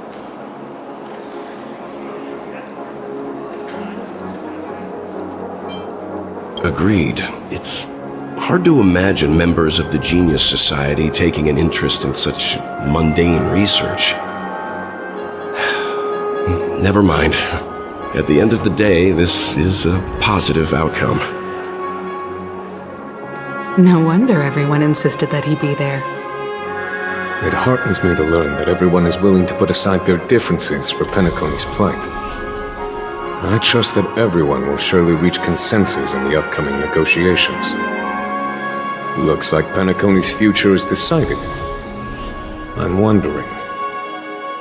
Agreed. It's hard to imagine members of the Genius Society taking an interest in such mundane research. Never mind. At the end of the day, this is a positive outcome. No wonder everyone insisted that he be there. It heartens me to learn that everyone is willing to put aside their differences for Penacony's plight. I trust that everyone will surely reach consensus in the upcoming negotiations. Looks like Penacony's future is decided. I'm wondering,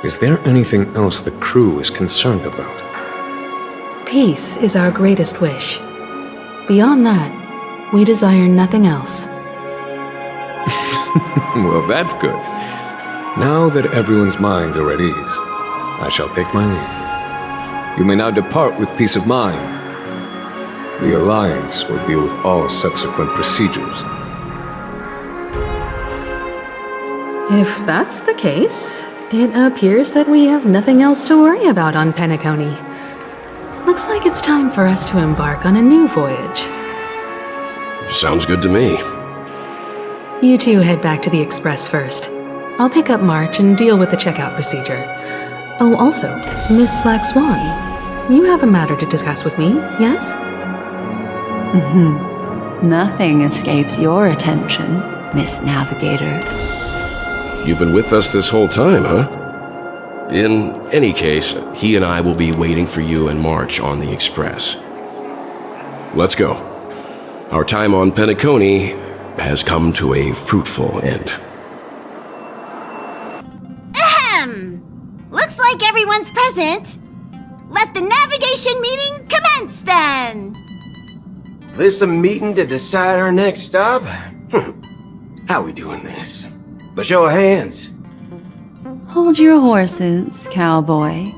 is there anything else the crew is concerned about? Peace is our greatest wish. Beyond that, we desire nothing else. Well, that's good. Now that everyone's minds are at ease, I shall take my leave. You may now depart with peace of mind. The Alliance will deal with all subsequent procedures. If that's the case, it appears that we have nothing else to worry about on Penacony. Looks like it's time for us to embark on a new voyage. Sounds good to me. You two head back to the Express first. I'll pick up March and deal with the checkout procedure. Oh, also, Miss Black Swan, you have a matter to discuss with me, yes? Nothing escapes your attention, Miss Navigator. You've been with us this whole time, huh? In any case, he and I will be waiting for you in March on the Express. Let's go. Our time on Penacony has come to a fruitful end. Ahem! Looks like everyone's present. Let the navigation meeting commence then! This a meeting to decide our next stop? How we doing this? A show of hands. Hold your horses, cowboy.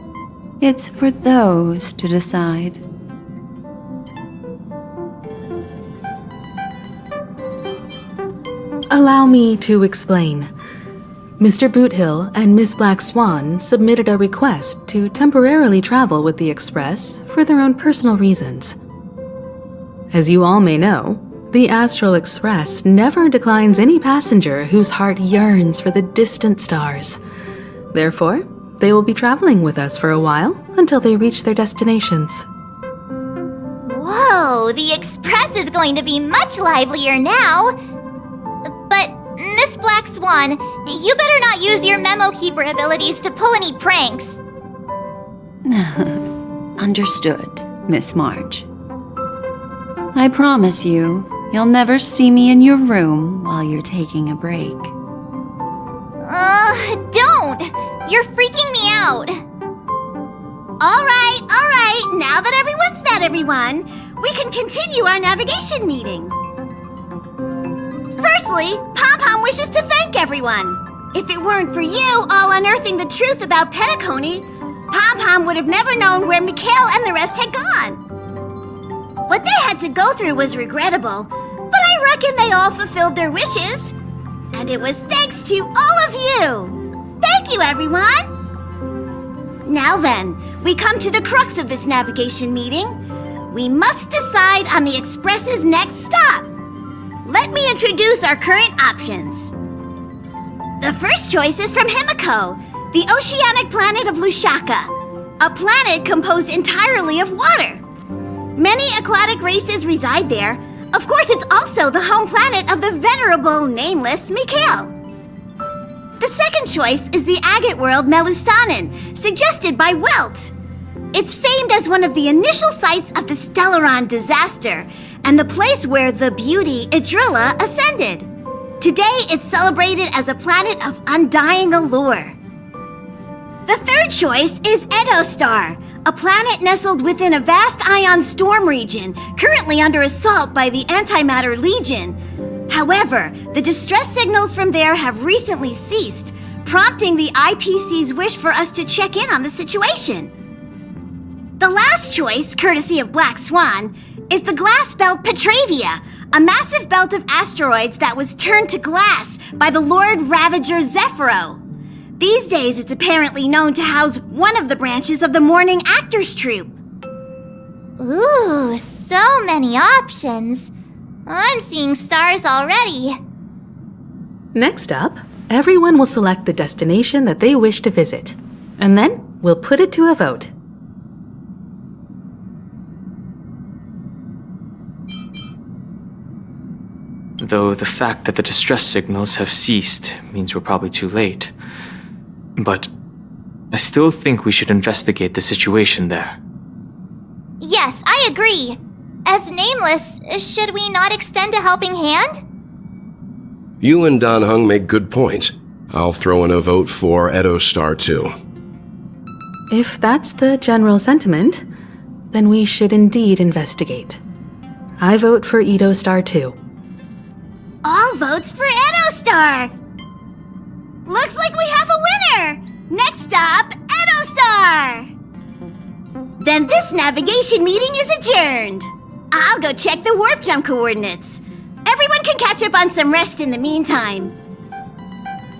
It's for those to decide. Allow me to explain. Mr. Boothill and Miss Black Swan submitted a request to temporarily travel with the Express for their own personal reasons. As you all may know, the Astral Express never declines any passenger whose heart yearns for the distant stars. Therefore, they will be traveling with us for a while until they reach their destinations. Whoa, the Express is going to be much livelier now. But, Miss Black Swan, you better not use your memo keeper abilities to pull any pranks. Understood, Miss March. I promise you, you'll never see me in your room while you're taking a break. Don't! You're freaking me out. Alright, now that everyone's met everyone, we can continue our navigation meeting. Firstly, Pom-Pom wishes to thank everyone. If it weren't for you all unearthing the truth about Penacony, Pom-Pom would have never known where Mikhail and the rest had gone. What they had to go through was regrettable, but I reckon they all fulfilled their wishes. And it was thanks to all of you. Thank you, everyone. Now then, we come to the crux of this navigation meeting. We must decide on the Express's next stop. Let me introduce our current options. The first choice is from Himiko, the oceanic planet of Lushaka, a planet composed entirely of water. Many aquatic races reside there. Of course, it's also the home planet of the venerable, nameless Mikhail. The second choice is the agate world Melustanen, suggested by Welt. It's famed as one of the initial sites of the Stellaron disaster, and the place where the beauty Idrilla ascended. Today, it's celebrated as a planet of undying allure. The third choice is Edostar, a planet nestled within a vast ion storm region, currently under assault by the Antimatter Legion. However, the distress signals from there have recently ceased, prompting the IPC's wish for us to check in on the situation. The last choice, courtesy of Black Swan, is the glass belt Petravia, a massive belt of asteroids that was turned to glass by the Lord Ravager Zephyro. These days, it's apparently known to house one of the branches of the Morning Actors Troupe. Ooh, so many options. I'm seeing stars already. Next up, everyone will select the destination that they wish to visit, and then we'll put it to a vote. Though the fact that the distress signals have ceased means we're probably too late. But I still think we should investigate the situation there. Yes, I agree. As nameless, should we not extend a helping hand? You and Dan Hung make good points. I'll throw in a vote for Edostar too. If that's the general sentiment, then we should indeed investigate. I vote for Edostar too. All votes for Edostar! Looks like we have a winner! Next stop, Edostar! Then this navigation meeting is adjourned. I'll go check the warp jump coordinates. Everyone can catch up on some rest in the meantime.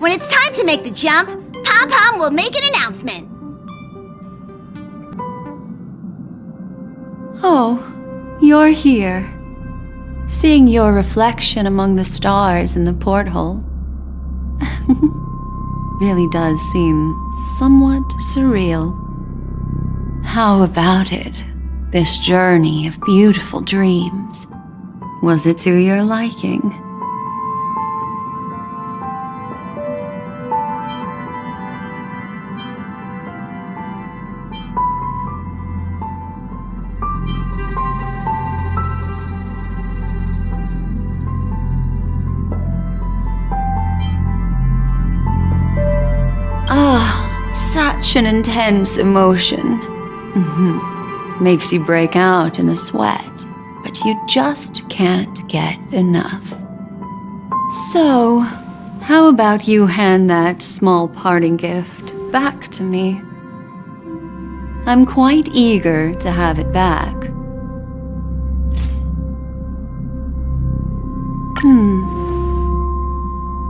When it's time to make the jump, Pom-Pom will make an announcement. Oh, you're here. Seeing your reflection among the stars in the porthole really does seem somewhat surreal. How about it, this journey of beautiful dreams? Was it to your liking? Such an intense emotion. Makes you break out in a sweat, but you just can't get enough. So, how about you hand that small parting gift back to me? I'm quite eager to have it back.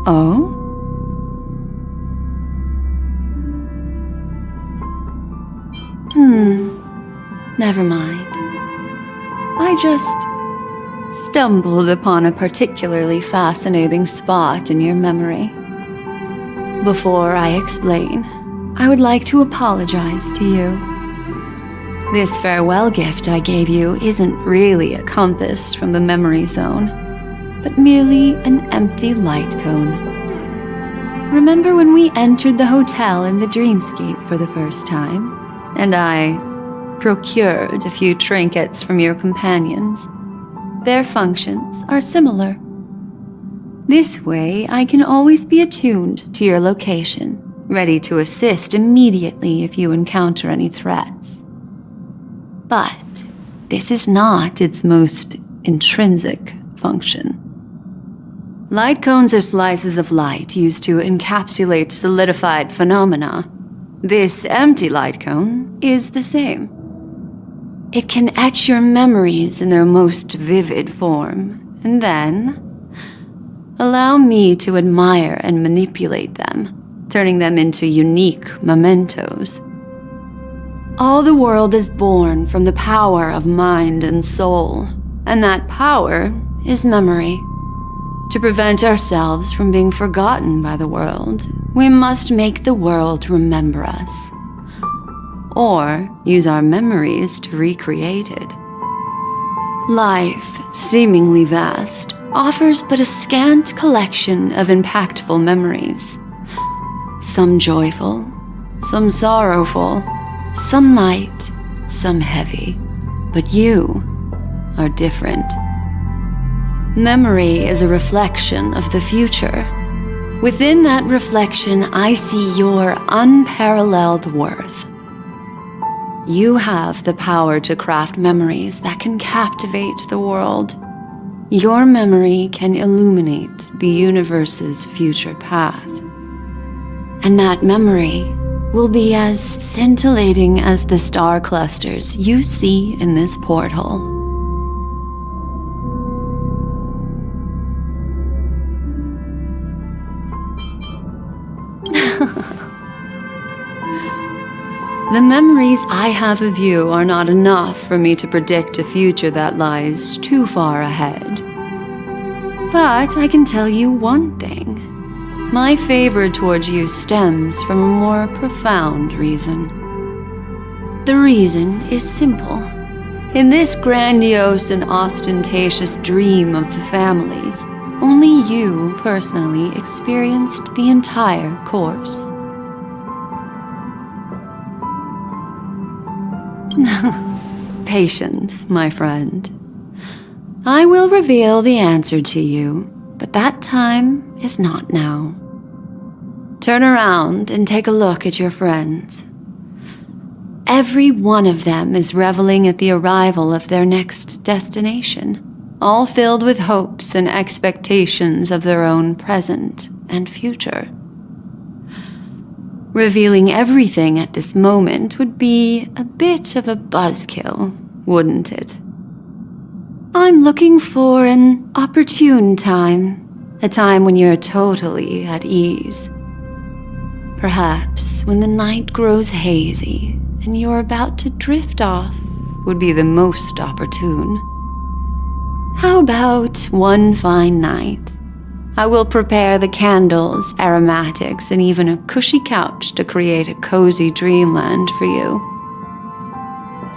Oh? Never mind. I just stumbled upon a particularly fascinating spot in your memory. Before I explain, I would like to apologize to you. This farewell gift I gave you isn't really a compass from the memory zone, but merely an empty light cone. Remember when we entered the hotel in the dreamscape for the first time, and I procured a few trinkets from your companions? Their functions are similar. This way, I can always be attuned to your location, ready to assist immediately if you encounter any threats. But this is not its most intrinsic function. Light cones are slices of light used to encapsulate solidified phenomena. This empty light cone is the same. It can etch your memories in their most vivid form, and then allow me to admire and manipulate them, turning them into unique mementos. All the world is born from the power of mind and soul, and that power is memory. To prevent ourselves from being forgotten by the world, we must make the world remember us, or use our memories to recreate it. Life, seemingly vast, offers but a scant collection of impactful memories. Some joyful, some sorrowful, some light, some heavy. But you are different. Memory is a reflection of the future. Within that reflection, I see your unparalleled worth. You have the power to craft memories that can captivate the world. Your memory can illuminate the universe's future path. And that memory will be as scintillating as the star clusters you see in this porthole. The memories I have of you are not enough for me to predict a future that lies too far ahead. But I can tell you one thing. My favor towards you stems from a more profound reason. The reason is simple. In this grandiose and ostentatious dream of the families, only you personally experienced the entire course. Patience, my friend. I will reveal the answer to you, but that time is not now. Turn around and take a look at your friends. Every one of them is reveling at the arrival of their next destination, all filled with hopes and expectations of their own present and future. Revealing everything at this moment would be a bit of a buzzkill, wouldn't it? I'm looking for an opportune time, a time when you're totally at ease. Perhaps when the night grows hazy and you're about to drift off would be the most opportune. How about one fine night? I will prepare the candles, aromatics, and even a cushy couch to create a cozy dreamland for you.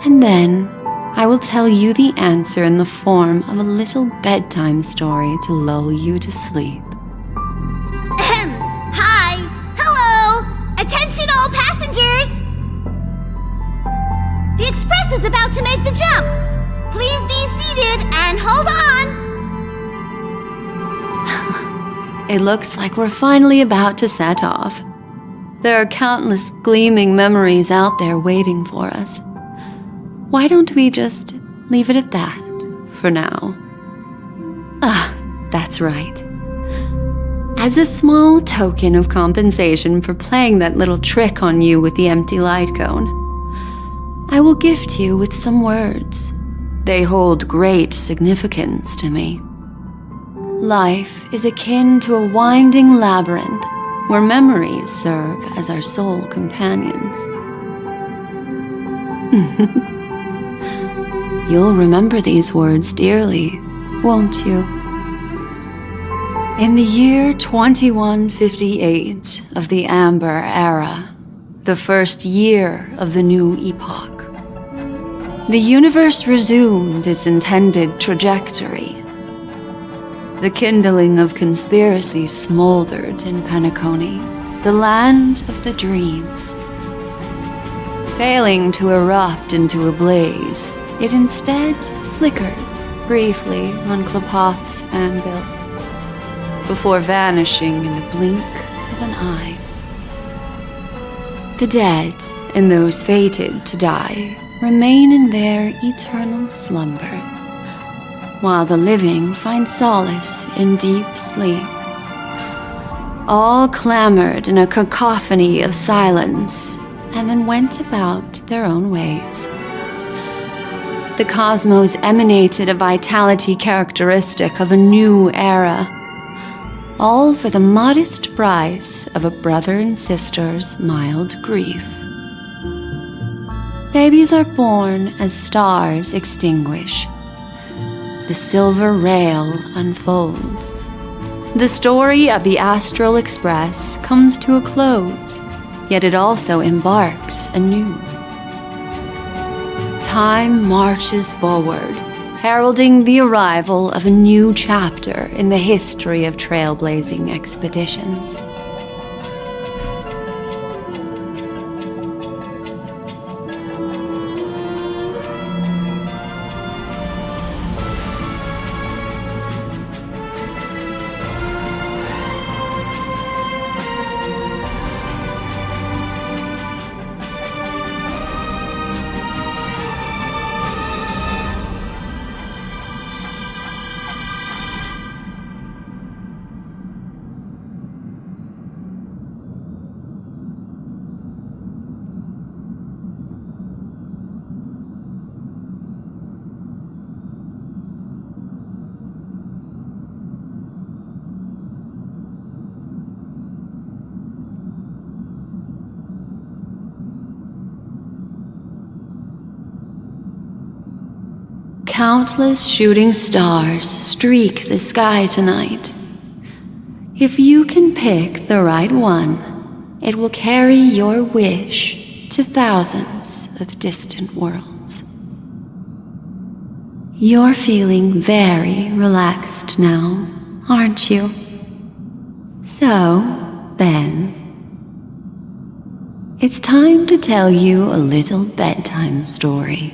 And then, I will tell you the answer in the form of a little bedtime story to lull you to sleep. Ahem. Hi! Hello! Attention all passengers! The express is about to make the jump! Please be seated and hold on! It looks like we're finally about to set off. There are countless gleaming memories out there waiting for us. Why don't we just leave it at that for now? Ah, that's right. As a small token of compensation for playing that little trick on you with the empty light cone, I will gift you with some words. They hold great significance to me. Life is akin to a winding labyrinth where memories serve as our sole companions. You'll remember these words dearly, won't you? In the year 2158 of the Amber Era, the first year of the new epoch, the universe resumed its intended trajectory. The kindling of conspiracy smoldered in Penacony, the land of the dreams. Failing to erupt into a blaze, it instead flickered briefly on Klapoth's anvil, before vanishing in the blink of an eye. The dead and those fated to die remain in their eternal slumber, while the living find solace in deep sleep. All clamored in a cacophony of silence, and then went about their own ways. The cosmos emanated a vitality characteristic of a new era, all for the modest price of a brother and sister's mild grief. Babies are born as stars extinguish. The silver rail unfolds. The story of the Astral Express comes to a close, yet it also embarks anew. Time marches forward, heralding the arrival of a new chapter in the history of trailblazing expeditions. Countless shooting stars streak the sky tonight. If you can pick the right one, it will carry your wish to thousands of distant worlds. You're feeling very relaxed now, aren't you? So, then, it's time to tell you a little bedtime story.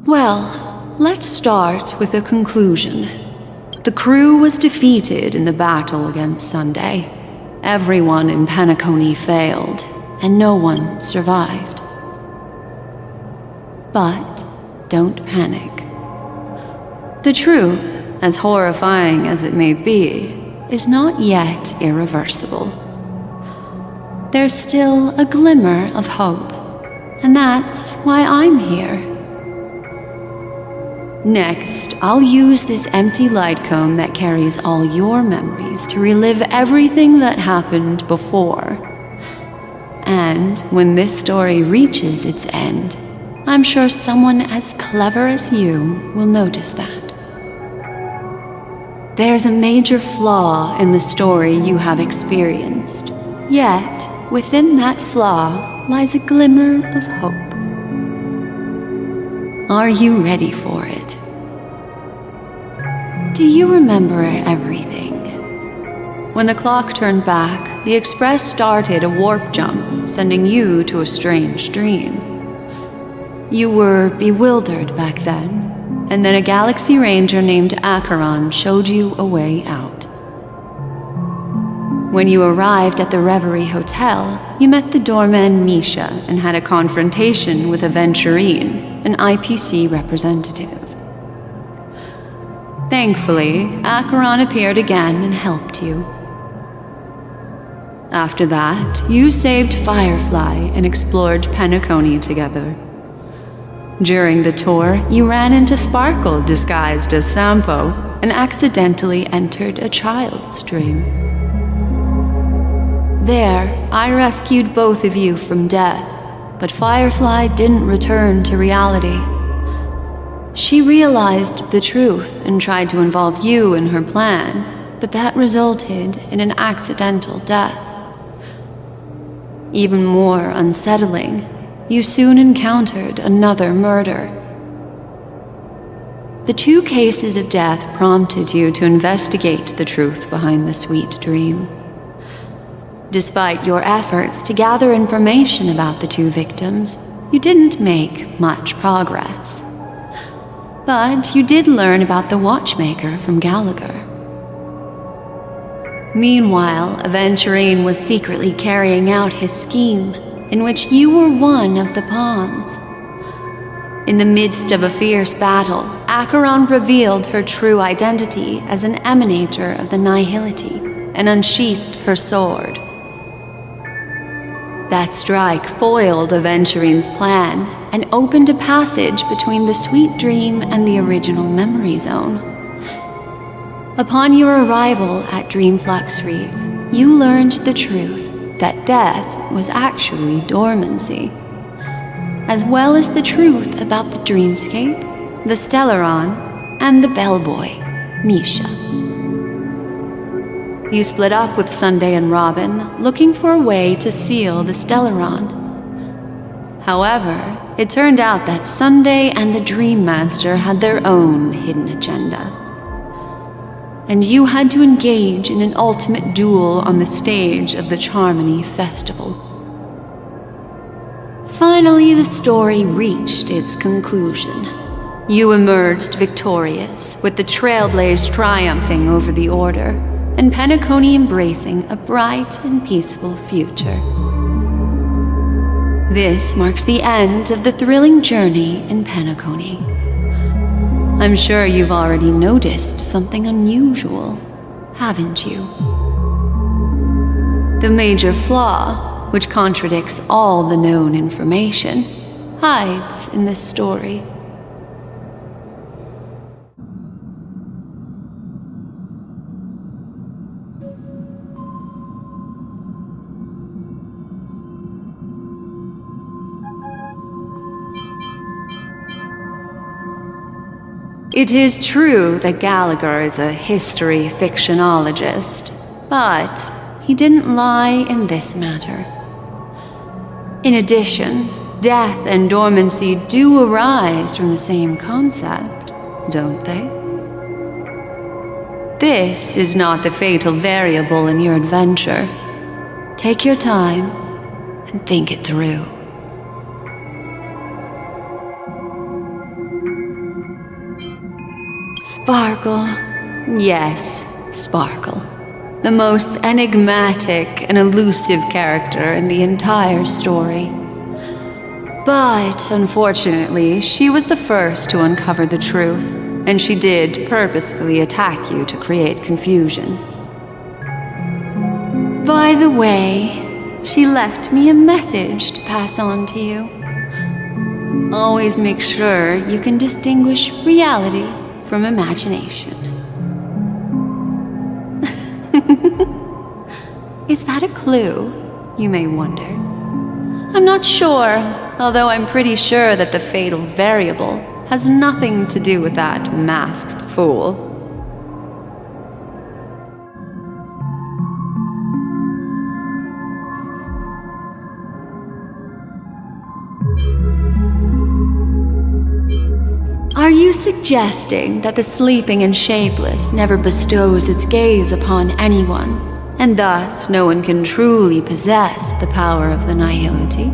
Well, let's start with a conclusion. The crew was defeated in the battle against Sunday. Everyone in Penacony failed, and no one survived. But don't panic. The truth, as horrifying as it may be, is not yet irreversible. There's still a glimmer of hope, and that's why I'm here. Next, I'll use this empty light cone that carries all your memories to relive everything that happened before. And when this story reaches its end, I'm sure someone as clever as you will notice that. There's a major flaw in the story you have experienced, yet within that flaw lies a glimmer of hope. Are you ready for it? Do you remember everything? When the clock turned back, the Express started a warp jump, sending you to a strange dream. You were bewildered back then, and then a Galaxy Ranger named Acheron showed you a way out. When you arrived at the Reverie Hotel, you met the doorman Misha and had a confrontation with Aventurine, an IPC representative. Thankfully, Acheron appeared again and helped you. After that, you saved Firefly and explored Penacony together. During the tour, you ran into Sparkle disguised as Sampo and accidentally entered a child's dream. There, I rescued both of you from death, but Firefly didn't return to reality. She realized the truth and tried to involve you in her plan, but that resulted in an accidental death. Even more unsettling, you soon encountered another murder. The 2 cases of death prompted you to investigate the truth behind the sweet dream. Despite your efforts to gather information about the 2 victims, you didn't make much progress. But you did learn about the watchmaker from Gallagher. Meanwhile, Aventurine was secretly carrying out his scheme, in which you were one of the pawns. In the midst of a fierce battle, Acheron revealed her true identity as an emanator of the Nihility and unsheathed her sword. That strike foiled Aventurine's plan and opened a passage between the sweet dream and the original memory zone. Upon your arrival at Dreamflux Reef, you learned the truth that death was actually dormancy, as well as the truth about the dreamscape, the Stellaron, and the bellboy, Misha. You split up with Sunday and Robin, looking for a way to seal the Stellaron. However, it turned out that Sunday and the Dream Master had their own hidden agenda. And you had to engage in an ultimate duel on the stage of the Charmony Festival. Finally, the story reached its conclusion. You emerged victorious, with the Trailblaze triumphing over the Order, and Penacony embracing a bright and peaceful future. This marks the end of the thrilling journey in Penacony. I'm sure you've already noticed something unusual, haven't you? The major flaw, which contradicts all the known information, hides in this story. It is true that Gallagher is a history fictionologist, but he didn't lie in this matter. In addition, death and dormancy do arise from the same concept, don't they? This is not the fatal variable in your adventure. Take your time and think it through. Sparkle. Yes, Sparkle. The most enigmatic and elusive character in the entire story. But, unfortunately, she was the first to uncover the truth, and she did purposefully attack you to create confusion. By the way, she left me a message to pass on to you. Always make sure you can distinguish reality from imagination. Is that a clue, you may wonder? I'm not sure, although I'm pretty sure that the fatal variable has nothing to do with that masked fool. you suggesting that the sleeping and shapeless never bestows its gaze upon anyone, and thus no one can truly possess the power of the nihility?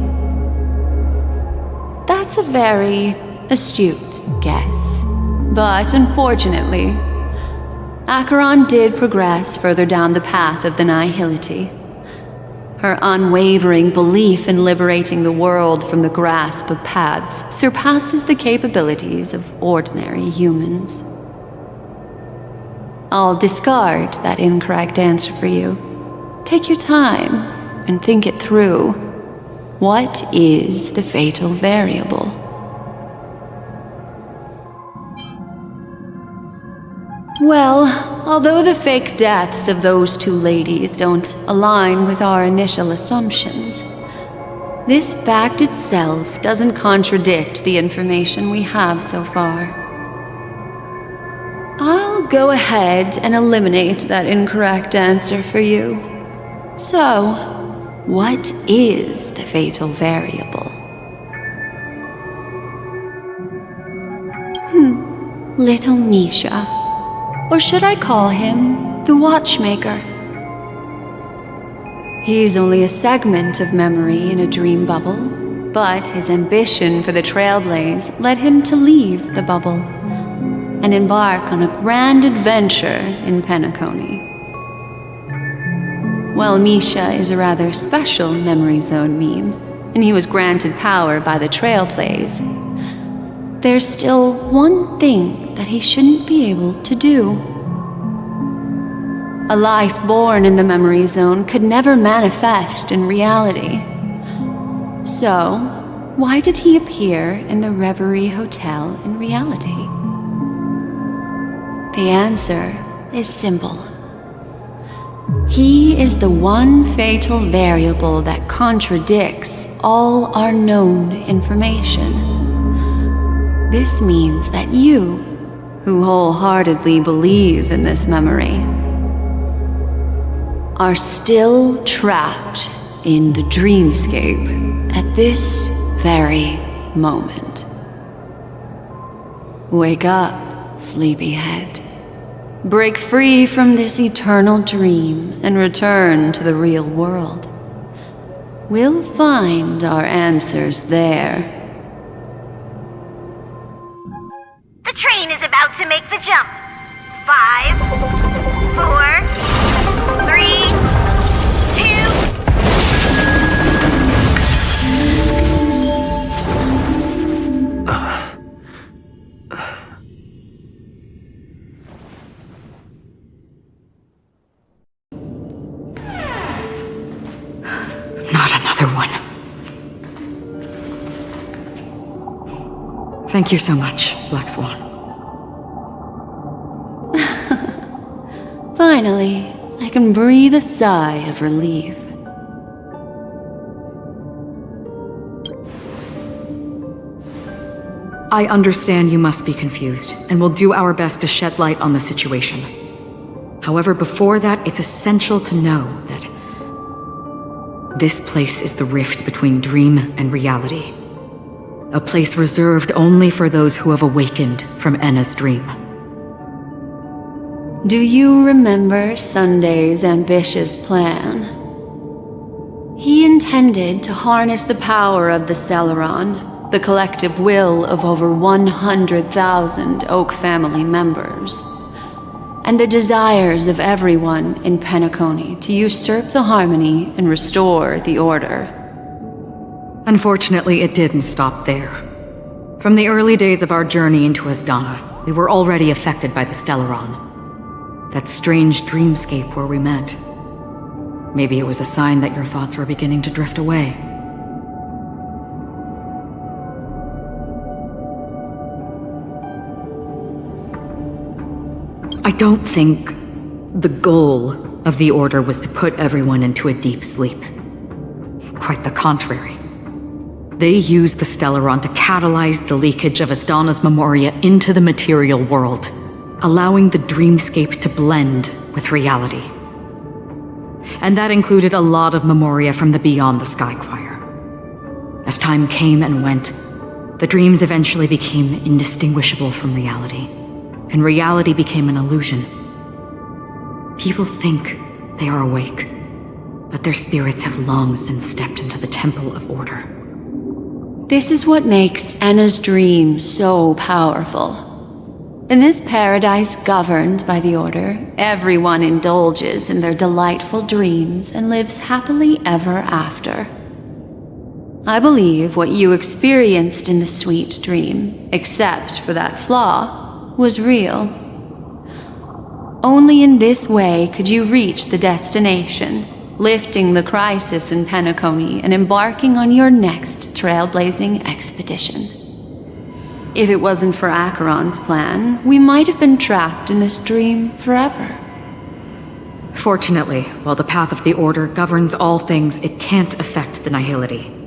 That's a very astute guess. But unfortunately, Acheron did progress further down the path of the nihility. Her unwavering belief in liberating the world from the grasp of paths surpasses the capabilities of ordinary humans. I'll discard that incorrect answer for you. Take your time and think it through. What is the fatal variable? Well, although the fake deaths of those two ladies don't align with our initial assumptions, this fact itself doesn't contradict the information we have so far. I'll go ahead and eliminate that incorrect answer for you. So, what is the fatal variable? Little Misha. Or should I call him the Watchmaker? He's only a segment of memory in a dream bubble, but his ambition for the Trailblaze led him to leave the bubble and embark on a grand adventure in Penacony. While Misha is a rather special memory zone meme, and he was granted power by the Trailblaze, there's still one thing that he shouldn't be able to do. A life born in the memory zone could never manifest in reality. So, why did he appear in the Reverie Hotel in reality? The answer is simple. He is the one fatal variable that contradicts all our known information. This means that you, who wholeheartedly believe in this memory, are still trapped in the dreamscape at this very moment. Wake up, sleepyhead. Break free from this eternal dream and return to the real world. We'll find our answers there. The train is about to make the jump. 5, 4, 3, Not another one. Thank you so much, Black Swan. Finally, I can breathe a sigh of relief. I understand you must be confused, and will do our best to shed light on the situation. However, before that, it's essential to know that this place is the rift between dream and reality. A place reserved only for those who have awakened from Enna's dream. Do you remember Sunday's ambitious plan? He intended to harness the power of the Stellaron, the collective will of over 100,000 Oak family members, and the desires of everyone in Penacony to usurp the harmony and restore the order. Unfortunately, it didn't stop there. From the early days of our journey into Asdana, we were already affected by the Stellaron. That strange dreamscape where we met. Maybe it was a sign that your thoughts were beginning to drift away. I don't think the goal of the Order was to put everyone into a deep sleep. Quite the contrary. They used the Stellaron to catalyze the leakage of Asdana's memoria into the material world, allowing the dreamscape to blend with reality. And that included a lot of memoria from the Beyond the Sky Choir. As time came and went, The dreams eventually became indistinguishable from reality, and reality became an illusion. People think they are awake, but their spirits have long since stepped into the Temple of Order. This is what makes Enna's dream so powerful. In this paradise governed by the Order, everyone indulges in their delightful dreams and lives happily ever after. I believe what you experienced in the sweet dream, except for that flaw, was real. Only in this way could you reach the destination, lifting the crisis in Penacony and embarking on your next trailblazing expedition. If it wasn't for Acheron's plan, we might have been trapped in this dream forever. Fortunately, while the path of the Order governs all things, it can't affect the Nihility.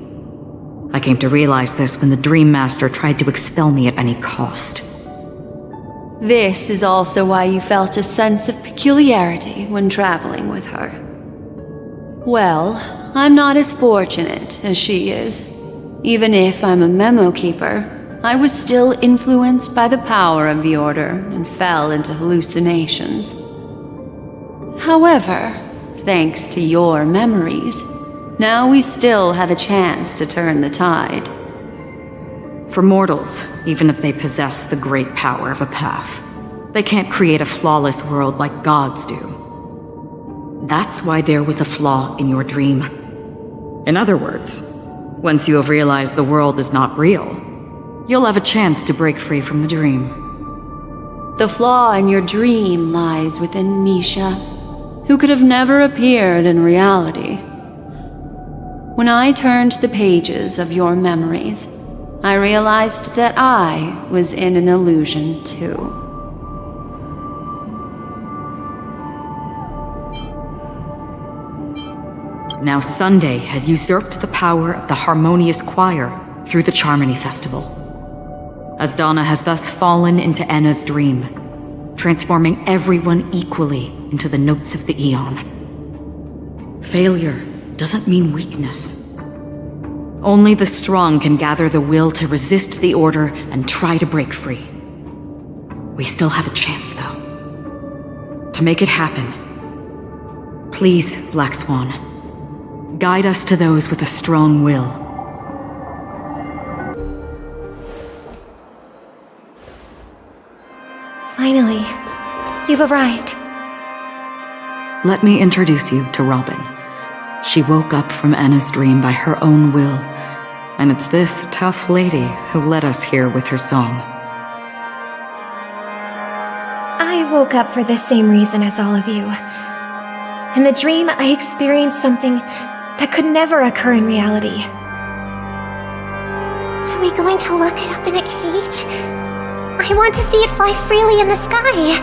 I came to realize this when the Dream Master tried to expel me at any cost. This is also why you felt a sense of peculiarity when traveling with her. Well, I'm not as fortunate as she is. Even if I'm a memo keeper, I was still influenced by the power of the Order and fell into hallucinations. However, thanks to your memories, now we still have a chance to turn the tide. For mortals, even if they possess the great power of a path, they can't create a flawless world like gods do. That's why there was a flaw in your dream. In other words, once you have realized the world is not real, you'll have a chance to break free from the dream. The flaw in your dream lies within Misha, who could have never appeared in reality. When I turned the pages of your memories, I realized that I was in an illusion too. Now Sunday has usurped the power of the Harmonious Choir through the Charmony Festival. As Donna has thus fallen into Enna's dream, transforming everyone equally into the notes of the Aeon. Failure doesn't mean weakness. Only the strong can gather the will to resist the Order and try to break free. We still have a chance, though. To make it happen, please, Black Swan, guide us to those with a strong will. Finally, you've arrived. Let me introduce you to Robin. She woke up from Enna's dream by her own will, and it's this tough lady who led us here with her song. I woke up for the same reason as all of you. In the dream, I experienced something that could never occur in reality. Are we going to lock it up in a cage? I want to see it fly freely in the sky.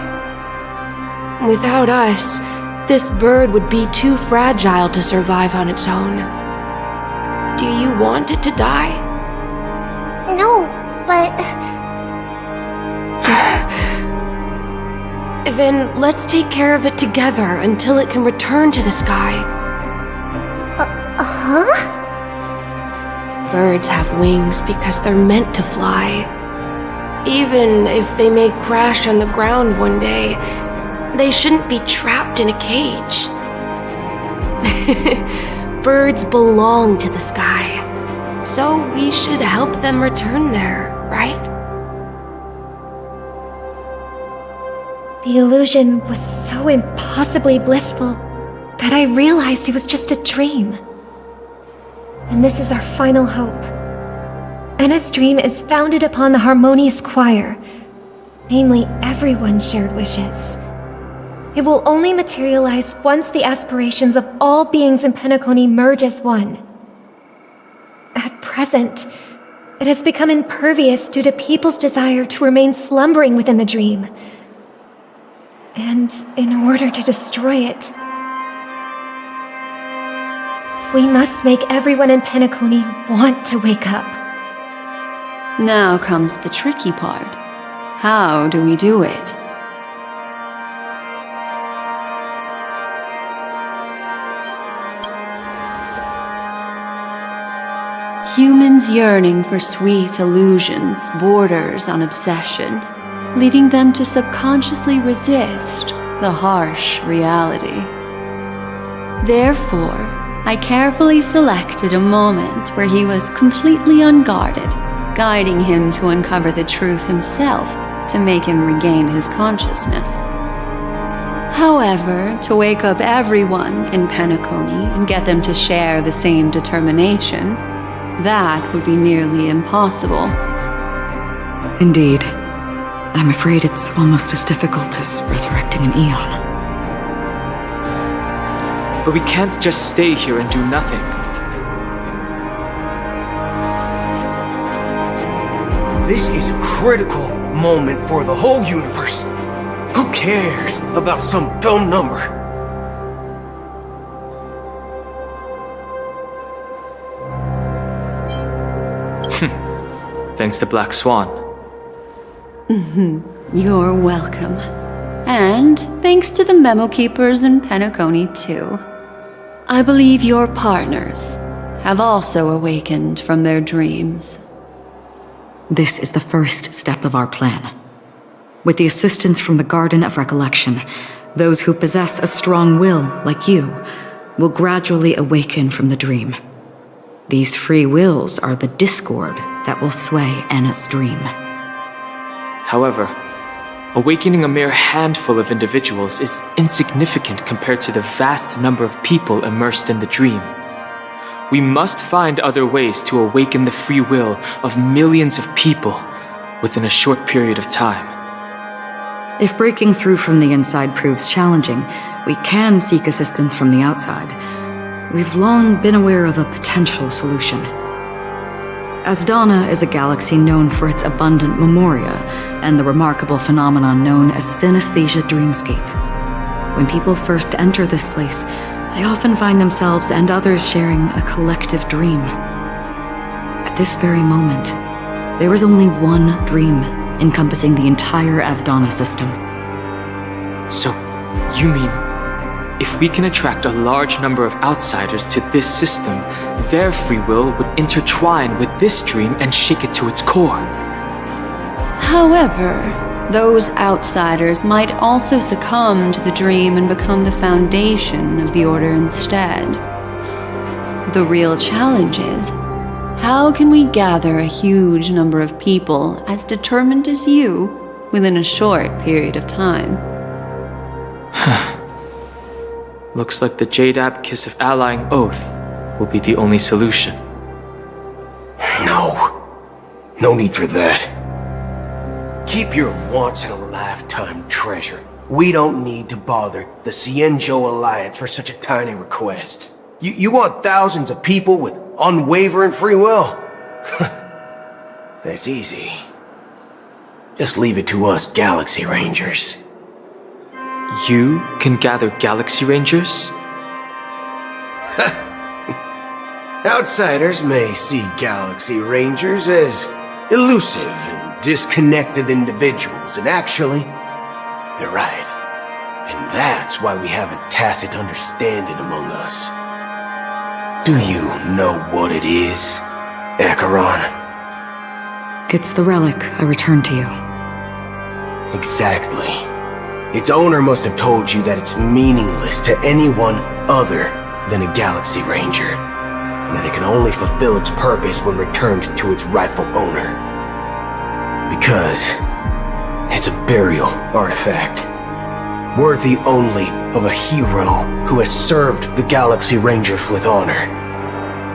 Without us, this bird would be too fragile to survive on its own. Do you want it to die? No, but... Then let's take care of it together until it can return to the sky. Huh? Birds have wings because they're meant to fly. Even if they may crash on the ground one day, they shouldn't be trapped in a cage. Birds belong to the sky, so we should help them return there, right? The illusion was so impossibly blissful that I realized it was just a dream. And this is our final hope. Enna's dream is founded upon the Harmonious Choir, namely everyone's shared wishes. It will only materialize once the aspirations of all beings in Penacony merge as one. At present, it has become impervious due to people's desire to remain slumbering within the dream. And in order to destroy it, we must make everyone in Penacony want to wake up. Now comes the tricky part. How do we do it? Humans yearning for sweet illusions borders on obsession, leading them to subconsciously resist the harsh reality. Therefore, I carefully selected a moment where he was completely unguarded, guiding him to uncover the truth himself to make him regain his consciousness. However, to wake up everyone in Penacony and get them to share the same determination, that would be nearly impossible. Indeed. I'm afraid it's almost as difficult as resurrecting an Eon. But we can't just stay here and do nothing. This is a critical moment for the whole universe. Who cares about some dumb number? Thanks to Black Swan. You're welcome. And thanks to the memo keepers in Penacony, too. I believe your partners have also awakened from their dreams. This is the first step of our plan. With the assistance from the Garden of Recollection, those who possess a strong will, like you, will gradually awaken from the dream. These free wills are the discord that will sway Anna's dream. However, awakening a mere handful of individuals is insignificant compared to the vast number of people immersed in the dream. We must find other ways to awaken the free will of millions of people within a short period of time. If breaking through from the inside proves challenging, we can seek assistance from the outside. We've long been aware of a potential solution. Asdana is a galaxy known for its abundant memoria and the remarkable phenomenon known as synesthesia dreamscape. When people first enter this place, they often find themselves and others sharing a collective dream. At this very moment, there is only one dream encompassing the entire Asdana system. So, you mean, if we can attract a large number of outsiders to this system, their free will would intertwine with this dream and shake it to its core. However, those outsiders might also succumb to the dream and become the foundation of the Order instead. The real challenge is, how can we gather a huge number of people as determined as you within a short period of time? Looks like the Jade Abacus of Allying Oath will be the only solution. No need for that. Keep your once-in-a-lifetime treasure. We don't need to bother the Cienjo Alliance for such a tiny request. You want thousands of people with unwavering free will? That's easy. Just leave it to us Galaxy Rangers. You can gather Galaxy Rangers? Outsiders may see Galaxy Rangers as elusive and disconnected individuals, and actually, they're right. And that's why we have a tacit understanding among us. Do you know what it is, Acheron? It's the relic I returned to you. Exactly. Its owner must have told you that it's meaningless to anyone other than a Galaxy Ranger, and that it can only fulfill its purpose when returned to its rightful owner. Because it's a burial artifact, worthy only of a hero who has served the Galaxy Rangers with honor.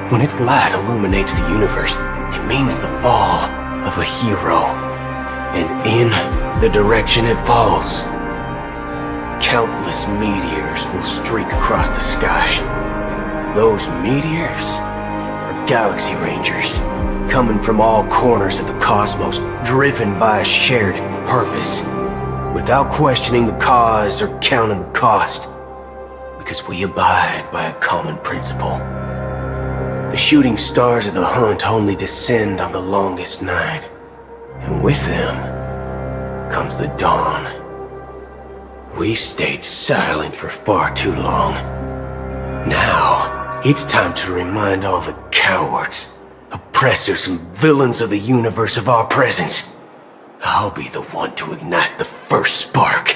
When its light illuminates the universe, it means the fall of a hero, and in the direction it falls, countless meteors will streak across the sky. Those meteors are Galaxy Rangers, coming from all corners of the cosmos, driven by a shared purpose, without questioning the cause or counting the cost, because we abide by a common principle. The shooting stars of the hunt only descend on the longest night, and with them comes the dawn. We've stayed silent for far too long. Now, it's time to remind all the cowards, oppressors and villains of the universe of our presence, I'll be the one to ignite the first spark.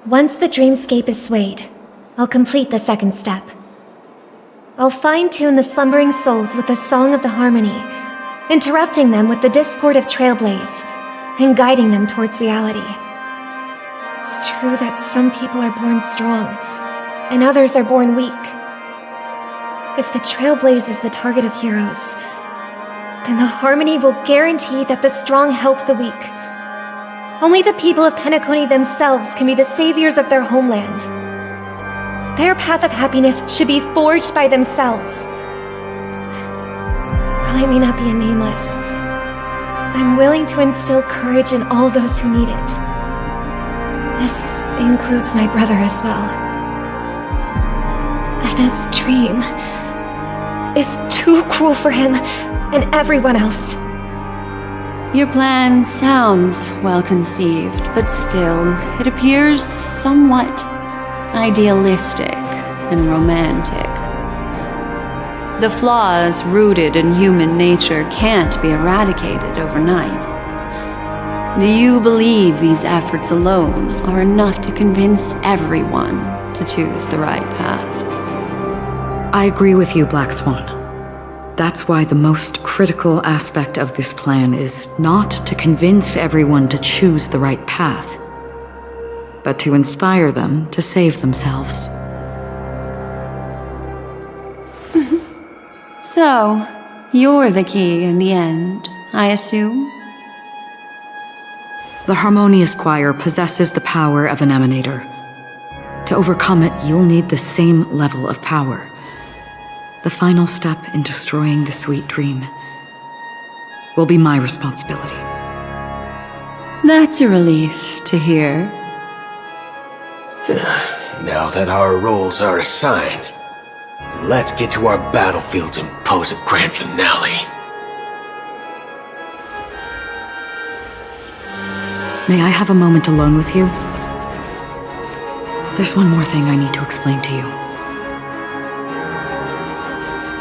Once the dreamscape is swayed, I'll complete the second step. I'll fine-tune the slumbering souls with the Song of the Harmony, interrupting them with the discord of Trailblaze, and guiding them towards reality. It's true that some people are born strong, and others are born weak. If the Trailblaze is the target of heroes, then the Harmony will guarantee that the strong help the weak. Only the people of Penacony themselves can be the saviors of their homeland. Their path of happiness should be forged by themselves. While I may not be a nameless, I'm willing to instill courage in all those who need it. This includes my brother as well. And his dream is too cruel for him and everyone else. Your plan sounds well conceived, but still, it appears somewhat idealistic and romantic. The flaws rooted in human nature can't be eradicated overnight. Do you believe these efforts alone are enough to convince everyone to choose the right path? I agree with you, Black Swan. That's why the most critical aspect of this plan is not to convince everyone to choose the right path, but to inspire them to save themselves. So, you're the key in the end, I assume? The Harmonious Choir possesses the power of an emanator. To overcome it, you'll need the same level of power. The final step in destroying the sweet dream will be my responsibility. That's a relief to hear. Now that our roles are assigned, let's get to our battlefields and pose a grand finale. May I have a moment alone with you? There's one more thing I need to explain to you.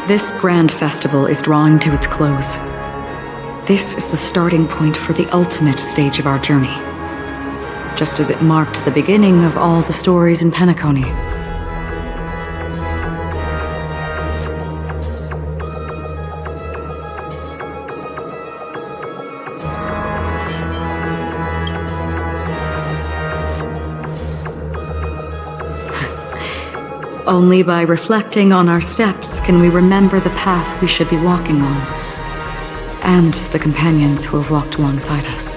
This grand festival is drawing to its close. This is the starting point for the ultimate stage of our journey, just as it marked the beginning of all the stories in Penacony. Only by reflecting on our steps can we remember the path we should be walking on, and the companions who have walked alongside us.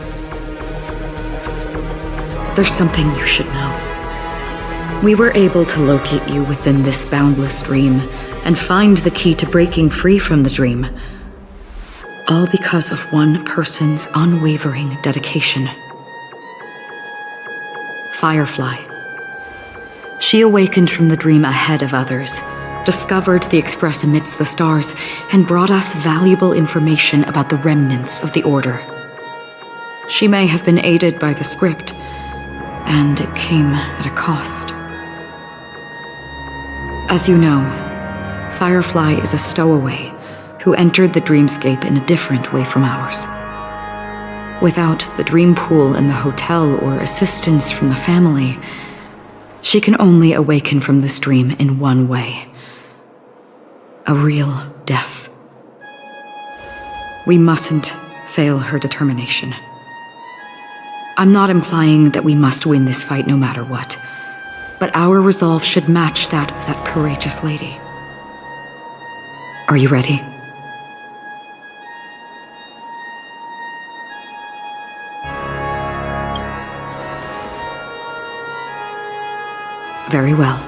There's something you should know. We were able to locate you within this boundless dream and find the key to breaking free from the dream, all because of one person's unwavering dedication. Firefly. She awakened from the dream ahead of others, discovered the Express amidst the stars, and brought us valuable information about the remnants of the Order. She may have been aided by the script, and it came at a cost. As you know, Firefly is a stowaway who entered the dreamscape in a different way from ours. Without the dream pool in the hotel or assistance from the family, she can only awaken from this dream in one way: a real death. We mustn't fail her determination. I'm not implying that we must win this fight no matter what, but our resolve should match that of that courageous lady. Are you ready? Very well.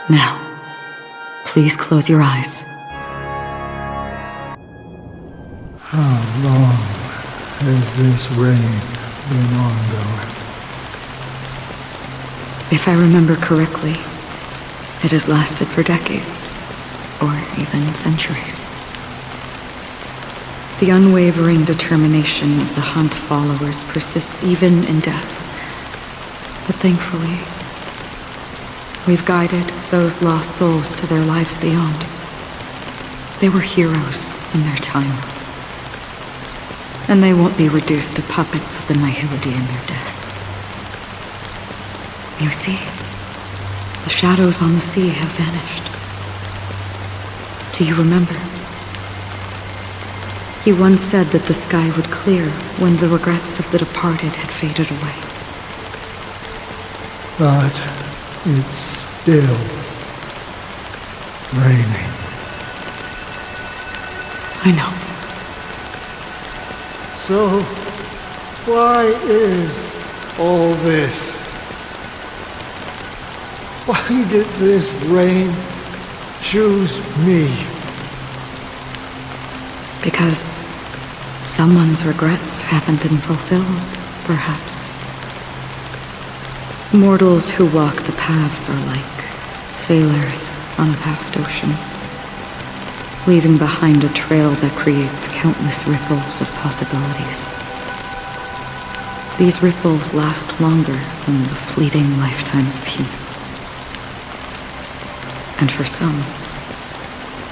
Now, please close your eyes. How long has this reign been ongoing? If I remember correctly, it has lasted for decades, or even centuries. The unwavering determination of the Hunt followers persists even in death. But thankfully, we've guided those lost souls to their lives beyond. They were heroes in their time. And they won't be reduced to puppets of the Nihility in their death. You see, the shadows on the sea have vanished. Do you remember? He once said that the sky would clear when the regrets of the departed had faded away. But it's still raining. I know. So, why is all this? Why did this rain choose me? Because someone's regrets haven't been fulfilled, perhaps. Mortals who walk the paths are like sailors on a vast ocean, leaving behind a trail that creates countless ripples of possibilities. These ripples last longer than the fleeting lifetimes of humans. And for some,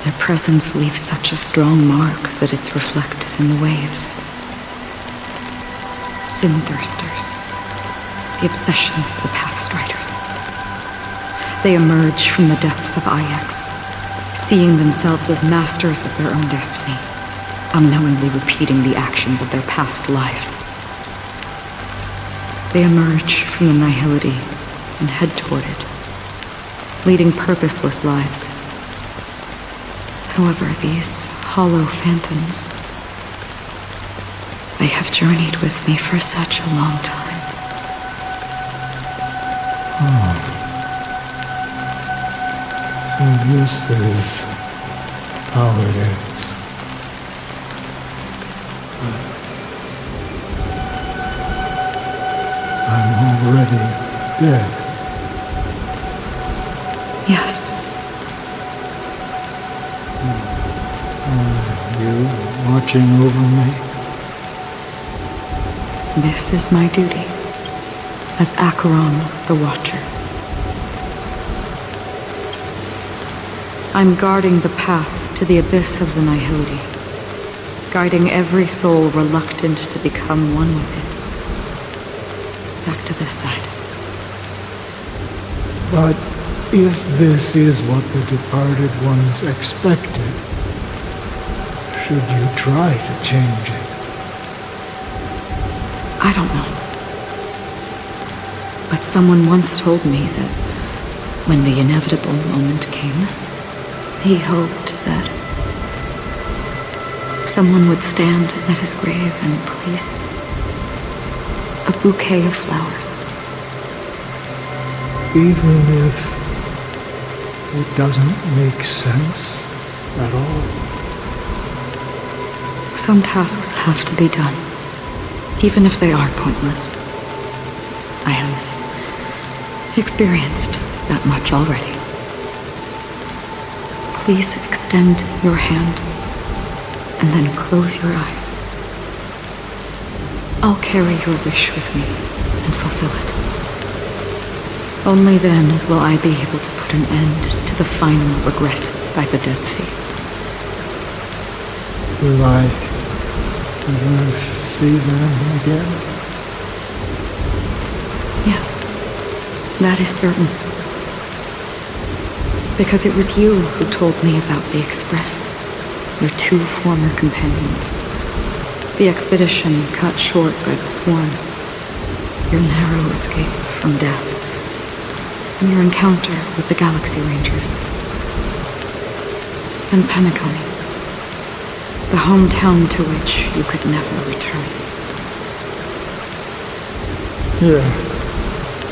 their presence leaves such a strong mark that it's reflected in the waves. Sin-thirsters, the obsessions of the Pathstriders. They emerge from the depths of Ix, seeing themselves as masters of their own destiny, unknowingly repeating the actions of their past lives. They emerge from the Nihility and head toward it, leading purposeless lives. However, these hollow phantoms, they have journeyed with me for such a long time. So this is how it is. I'm already dead. Yes. Are you watching over me? This is my duty as Acheron the Watcher. I'm guarding the path to the abyss of the Nihility, guiding every soul reluctant to become one with it. Back to this side. But if this is what the departed ones expected, should you try to change it? I don't know. But someone once told me that when the inevitable moment came, he hoped that someone would stand at his grave and place a bouquet of flowers. Even if it doesn't make sense at all? Some tasks have to be done, even if they are pointless. I have experienced that much already. Please extend your hand and then close your eyes. I'll carry your wish with me and fulfill it. Only then will I be able to put an end to the final regret by the Dead Sea. Will I ever see them again? Yes, that is certain. Because it was you who told me about the Express, your two former companions. The expedition cut short by the Swan, your narrow escape from death, and your encounter with the Galaxy Rangers. And Penacony, the hometown to which you could never return. Yeah,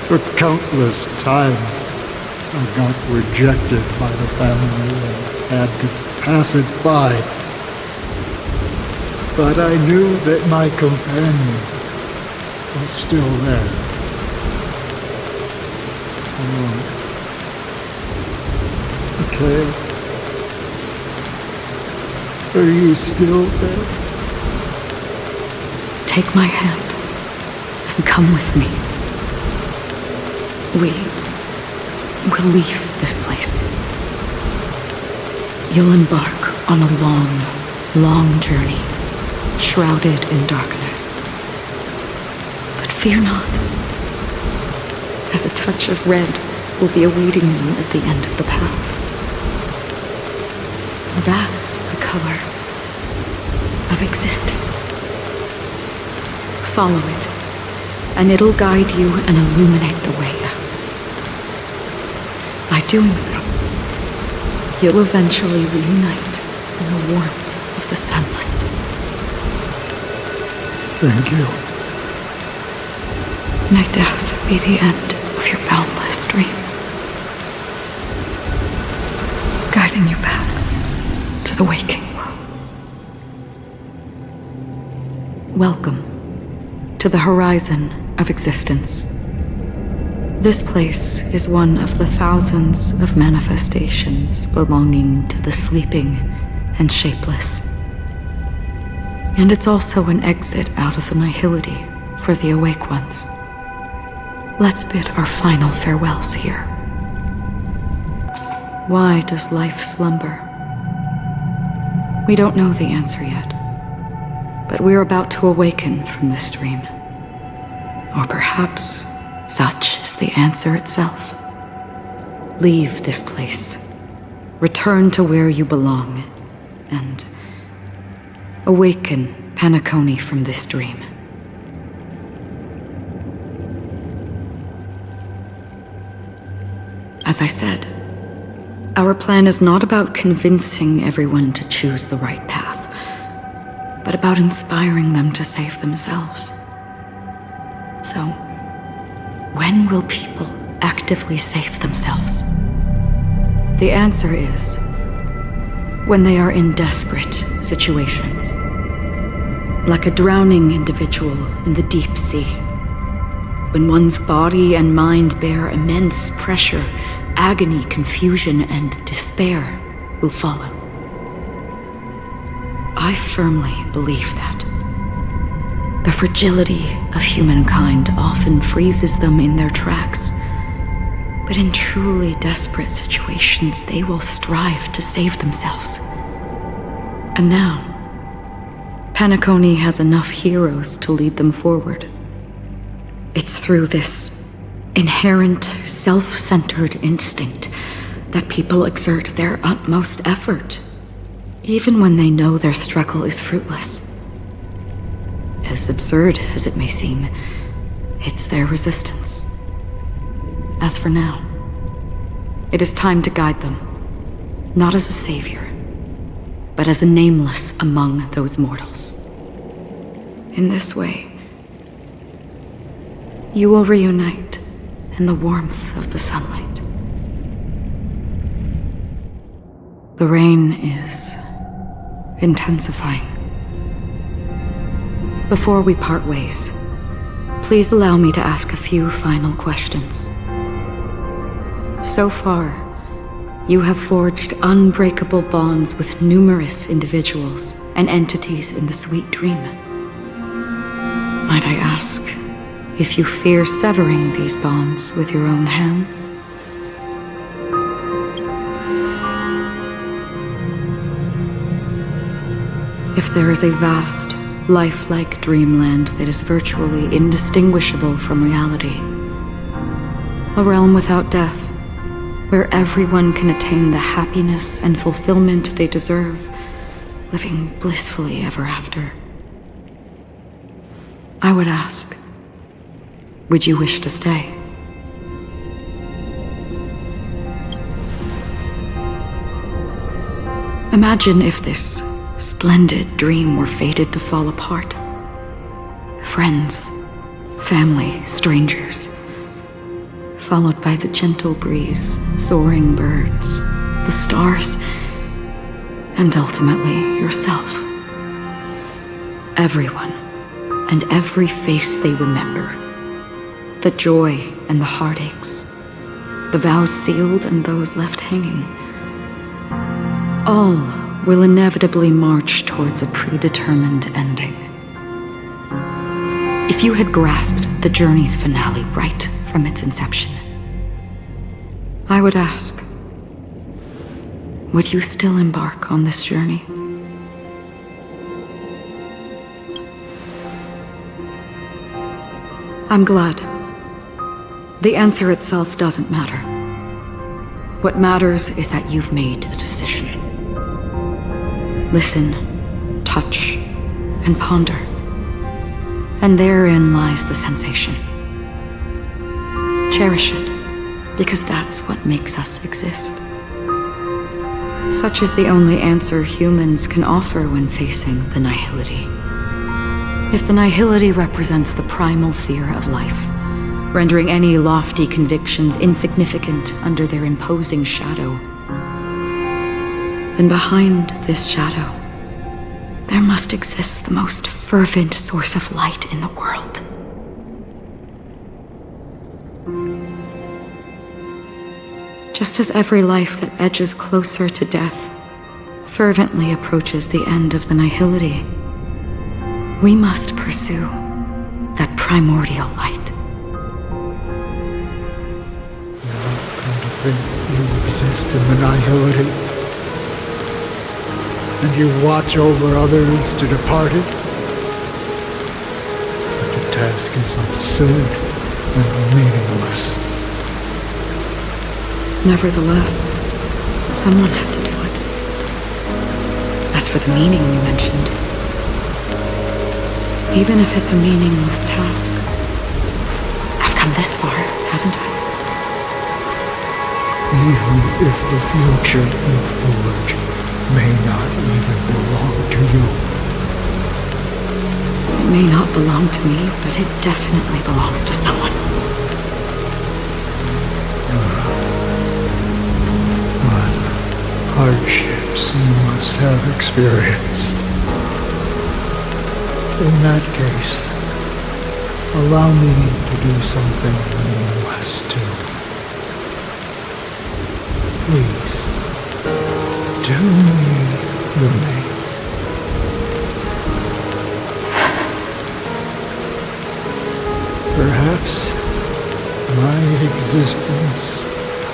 for countless times I got rejected by the family and had to pass it by. But I knew that my companion was still there. Okay. Are you still there? Take my hand and come with me. We'll leave this place. You'll embark on a long, long journey, shrouded in darkness. But fear not, as a touch of red will be awaiting you at the end of the path. That's the color of existence. Follow it, and it'll guide you and illuminate the way out. By doing so, you'll eventually reunite in the warmth of the sunlight. Thank you. May death be the end of your boundless dream, guiding you back to the waking world. Welcome to the horizon of existence. This place is one of the thousands of manifestations belonging to the sleeping and shapeless. And it's also an exit out of the nihility for the awake ones. Let's bid our final farewells here. Why does life slumber? We don't know the answer yet, but we're about to awaken from this dream. Or perhaps such is the answer itself. Leave this place, return to where you belong, and awaken Penacony from this dream. As I said, our plan is not about convincing everyone to choose the right path, but about inspiring them to save themselves. So, when will people actively save themselves? The answer is when they are in desperate situations. Like a drowning individual in the deep sea. When one's body and mind bear immense pressure, agony, confusion, and despair will follow. I firmly believe that. The fragility of humankind often freezes them in their tracks. But in truly desperate situations, they will strive to save themselves. And now, Penacony has enough heroes to lead them forward. It's through this inherent, self-centered instinct that people exert their utmost effort, even when they know their struggle is fruitless. As absurd as it may seem, it's their resistance. As for now, it is time to guide them, not as a savior, but as a nameless among those mortals. In this way, you will reunite in the warmth of the sunlight. The rain is intensifying. Before we part ways, please allow me to ask a few final questions. So far, you have forged unbreakable bonds with numerous individuals and entities in the sweet dream. Might I ask if you fear severing these bonds with your own hands? If there is a vast, lifelike dreamland that is virtually indistinguishable from reality, a realm without death, where everyone can attain the happiness and fulfillment they deserve, living blissfully ever after, I would ask, would you wish to stay? Imagine if this splendid dream were fated to fall apart. Friends, family, strangers, followed by the gentle breeze, soaring birds, the stars, and ultimately yourself. Everyone, and every face they remember. The joy and the heartaches, the vows sealed and those left hanging. All will inevitably march towards a predetermined ending. If you had grasped the journey's finale right from its inception, I would ask, would you still embark on this journey? I'm glad. The answer itself doesn't matter. What matters is that you've made a decision. Listen, touch, and ponder. And therein lies the sensation. Cherish it, because that's what makes us exist. Such is the only answer humans can offer when facing the nihility. If the nihility represents the primal fear of life, rendering any lofty convictions insignificant under their imposing shadow, then behind this shadow, there must exist the most fervent source of light in the world. Just as every life that edges closer to death fervently approaches the end of the nihility, we must pursue that primordial light. Think you exist in the nihility, and you watch over others to depart it? Such a task is absurd and meaningless. Nevertheless, someone had to do it. As for the meaning you mentioned, even if it's a meaningless task, I've come this far, haven't I? Even if the future you forge may not even belong to you. It may not belong to me, but it definitely belongs to someone. What hardships you must have experienced. In that case, allow me to do something meaningless too. Please, tell me your name. Perhaps my existence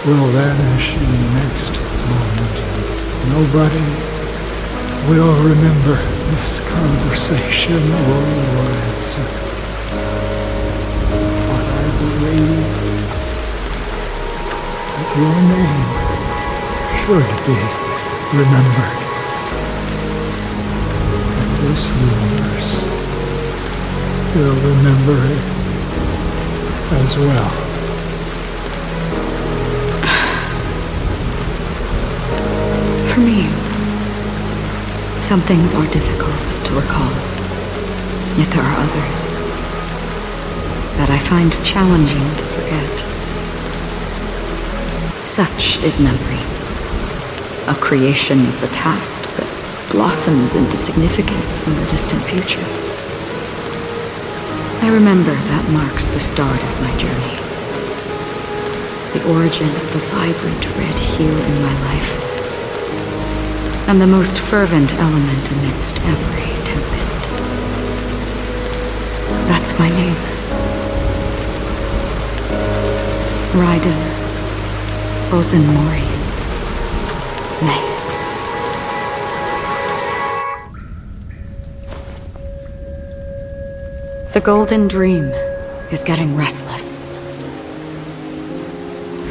will vanish in the next moment. Nobody will remember this conversation or your answer. But I believe that your name should be remembered. And this universe will remember it as well. For me, some things are difficult to recall, yet there are others that I find challenging to forget. Such is memory. A creation of the past that blossoms into significance in the distant future. I remember that marks the start of my journey. The origin of the vibrant red hue in my life. And the most fervent element amidst every tempest. That's my name. Raiden Ozen Mori. May. The Golden Dream is getting restless.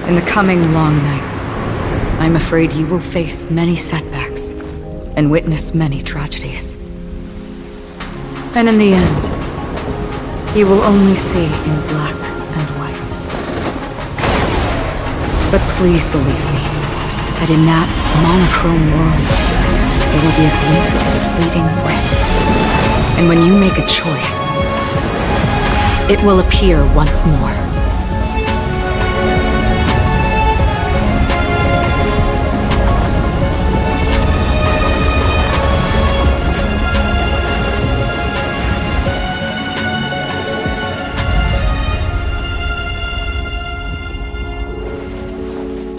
In the coming long nights, I'm afraid you will face many setbacks and witness many tragedies. And in the end, you will only see in black and white. But please believe me, that in that monochrome world, there will be a glimpse of fleeting red. And when you make a choice, it will appear once more.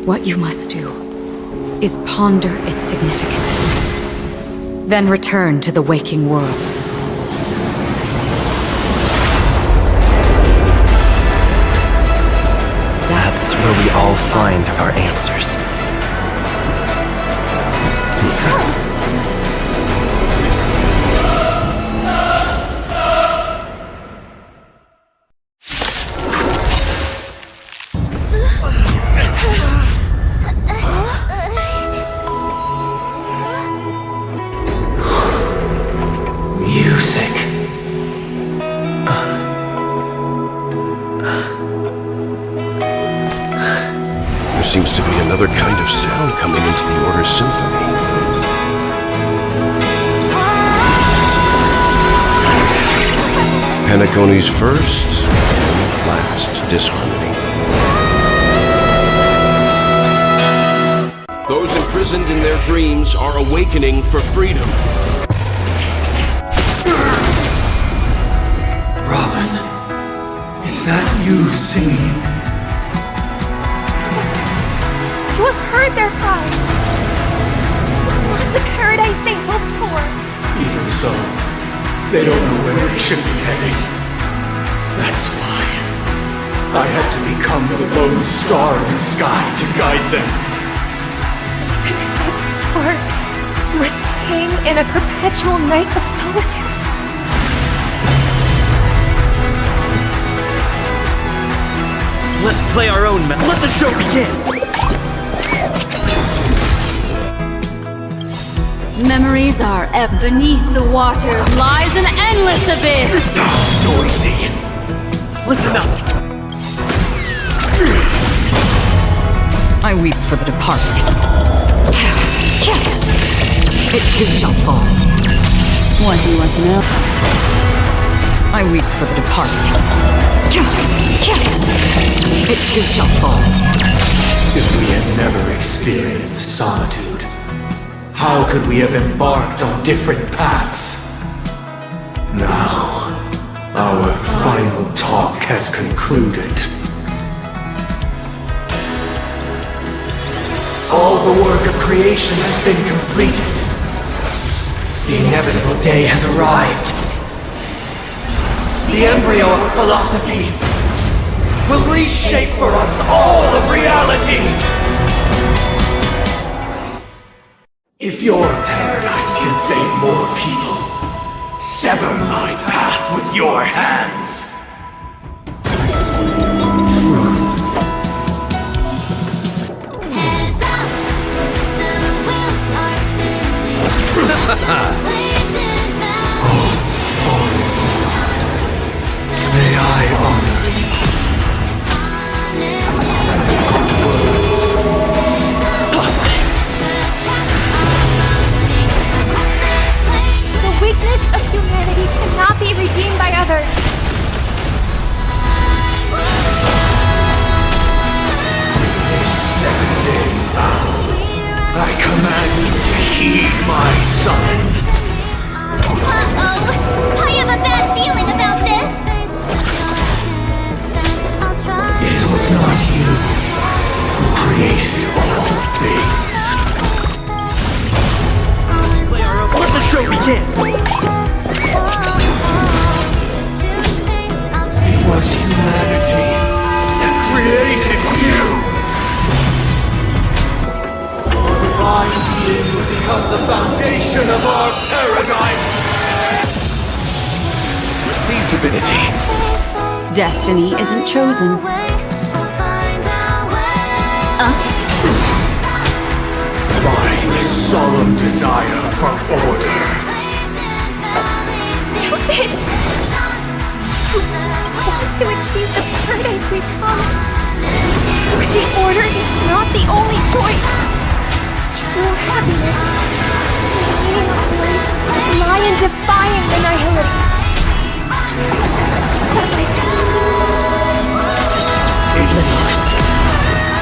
What you must do is ponder its significance, then return to the waking world. That's where we all find our answers. another kind of sound coming into the Order's symphony. Penacony's first and last disharmony. Those imprisoned in their dreams are awakening for freedom. Robin, is that you singing? You have heard their cries. This is not the paradise they hoped for. Even so, they don't know where they should be heading. That's why I had to become the lone star in the sky to guide them. That star must hang in a perpetual night of solitude. Let's play our own map. Let the show begin! Memories are beneath the waters lies an endless abyss. Noisy. Listen up. I weep for the departed. It too shall fall. What do you want to know? I weep for the departed. It too shall fall. If we had never experienced solitude, how could we have embarked on different paths? Now, our final talk has concluded. All the work of creation has been completed. The inevitable day has arrived. The embryo of philosophy will reshape for us all of reality. If your paradise can save more people, sever my path with your hands. May I honor The weakness of humanity cannot be redeemed by others. second day vow. I command you to heed my summons. Uh-oh! I have a bad feeling about this! It was not you who created all things. Let the show begin! It was humanity that created you. Divine being will become the foundation of our paradise. Receive divinity. Destiny isn't chosen. My solemn desire for order. Stop it! You want to achieve the paradise we promised. But the order is not the only choice. True happiness, the meaning of life, lie in defying the nihility.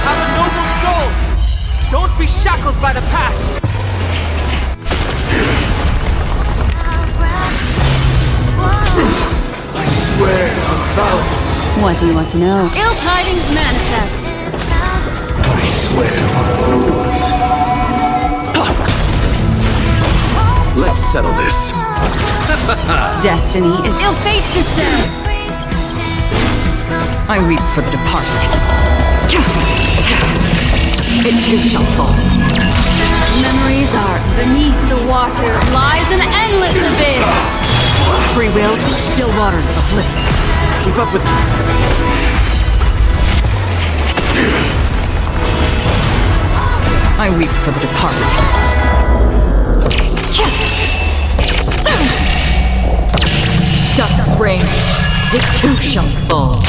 Have a noble soul! Don't be shackled by the past! I swear on vows. What do you want to know? Ill tidings manifest. I swear on oaths. Let's settle this. Destiny is ill fate descends. I weep for the departed. It too shall fall. Memories are beneath the water lies an endless abyss. Free will, still waters of oblivion. Keep up with me. I weep for the departed. Dust's reign, it too shall fall.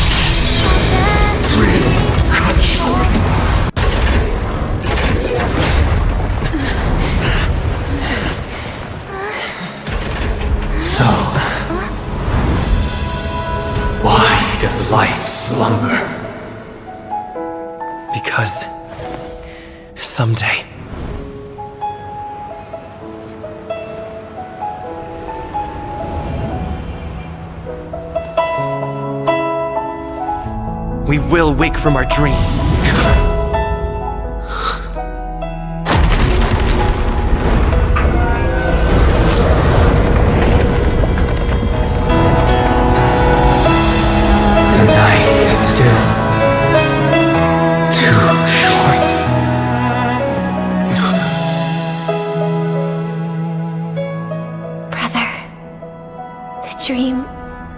we will wake from our dreams. The night is still too short. Brother, the dream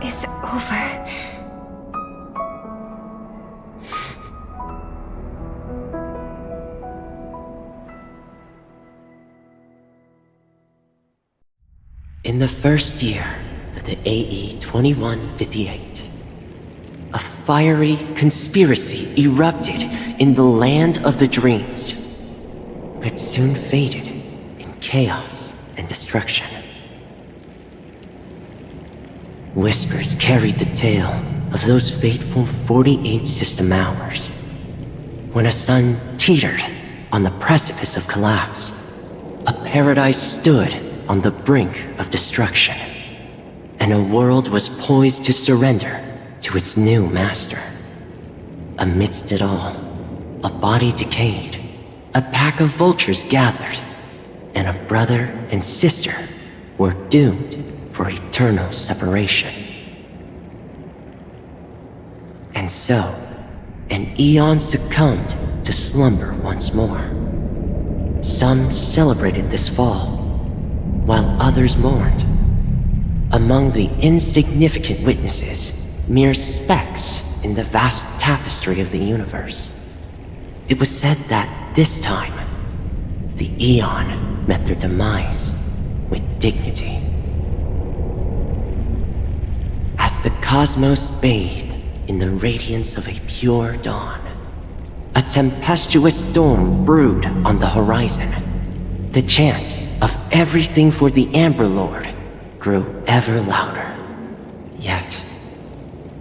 is over. In the first year of the AE 2158, a fiery conspiracy erupted in the land of the dreams, but soon faded in chaos and destruction. Whispers carried the tale of those fateful 48 system hours, when a sun teetered on the precipice of collapse. A paradise stood on the brink of destruction, and a world was poised to surrender to its new master. Amidst it all, a body decayed, a pack of vultures gathered, and a brother and sister were doomed for eternal separation. And so, an eon succumbed to slumber once more. Some celebrated this fall, while others mourned. Among the insignificant witnesses, mere specks in the vast tapestry of the universe. It was said that this time, the Eon met their demise with dignity. As the cosmos bathed in the radiance of a pure dawn, a tempestuous storm brewed on the horizon. The chant of everything for the Amber Lord grew ever louder. Yet,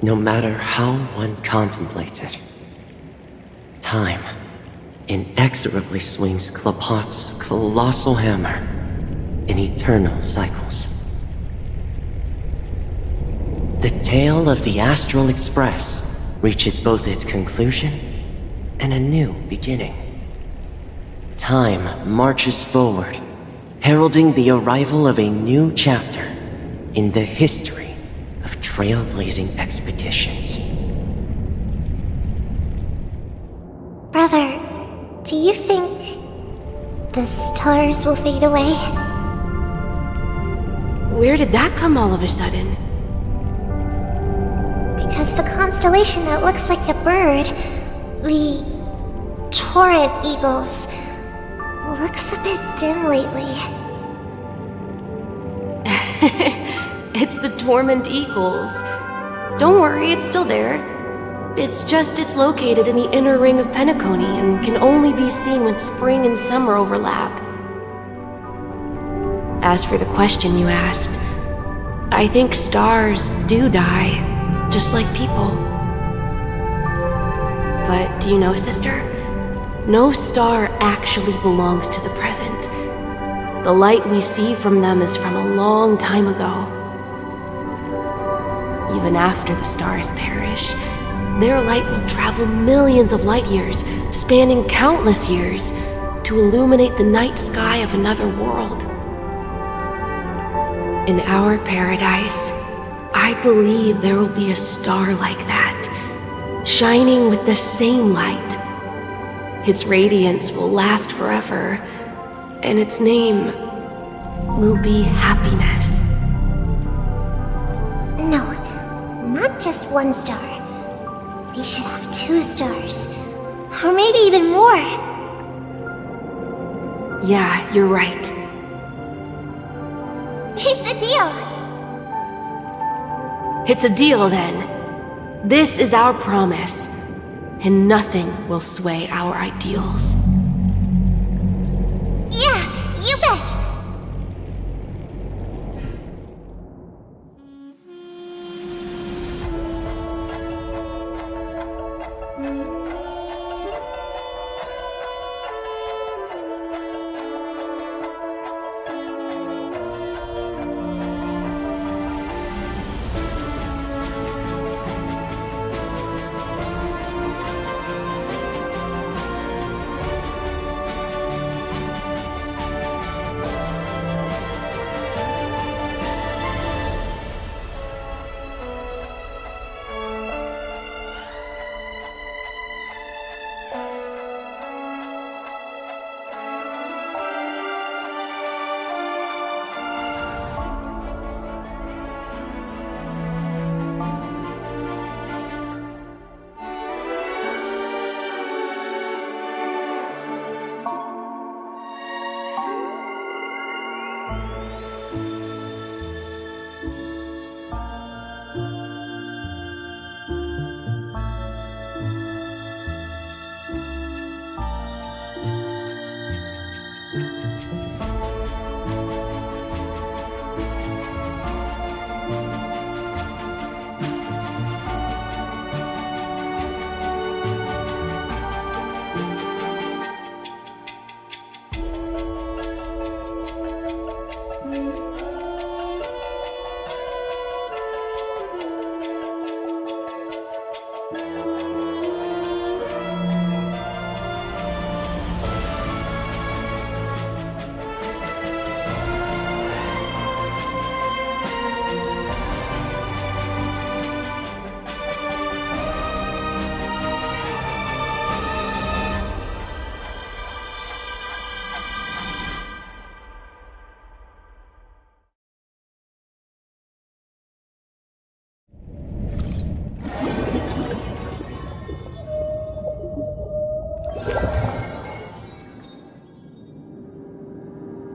no matter how one contemplates it, time inexorably swings Klapot's colossal hammer in eternal cycles. The tale of the Astral Express reaches both its conclusion and a new beginning. Time marches forward, heralding the arrival of a new chapter in the history of trailblazing expeditions. Brother, do you think the stars will fade away? Where did that come all of a sudden? Because the constellation that looks like a bird, the Torrent Eagles, looks a bit dim lately. It's the Torment Eagles. Don't worry, it's still there. It's just it's located in the inner ring of Penacony and can only be seen when spring and summer overlap. As for the question you asked, I think stars do die, just like people. But do you know, sister? No star actually belongs to the present. The light we see from them is from a long time ago. Even after the stars perish, their light will travel millions of light years, spanning countless years, to illuminate the night sky of another world. In our paradise, I believe there will be a star like that, shining with the same light. Its radiance will last forever, and its name will be happiness. No, not just one star. We should have 2 stars. Or maybe even more. Yeah, you're right. It's a deal. It's a deal then. This is our promise, and nothing will sway our ideals. Yeah, you bet.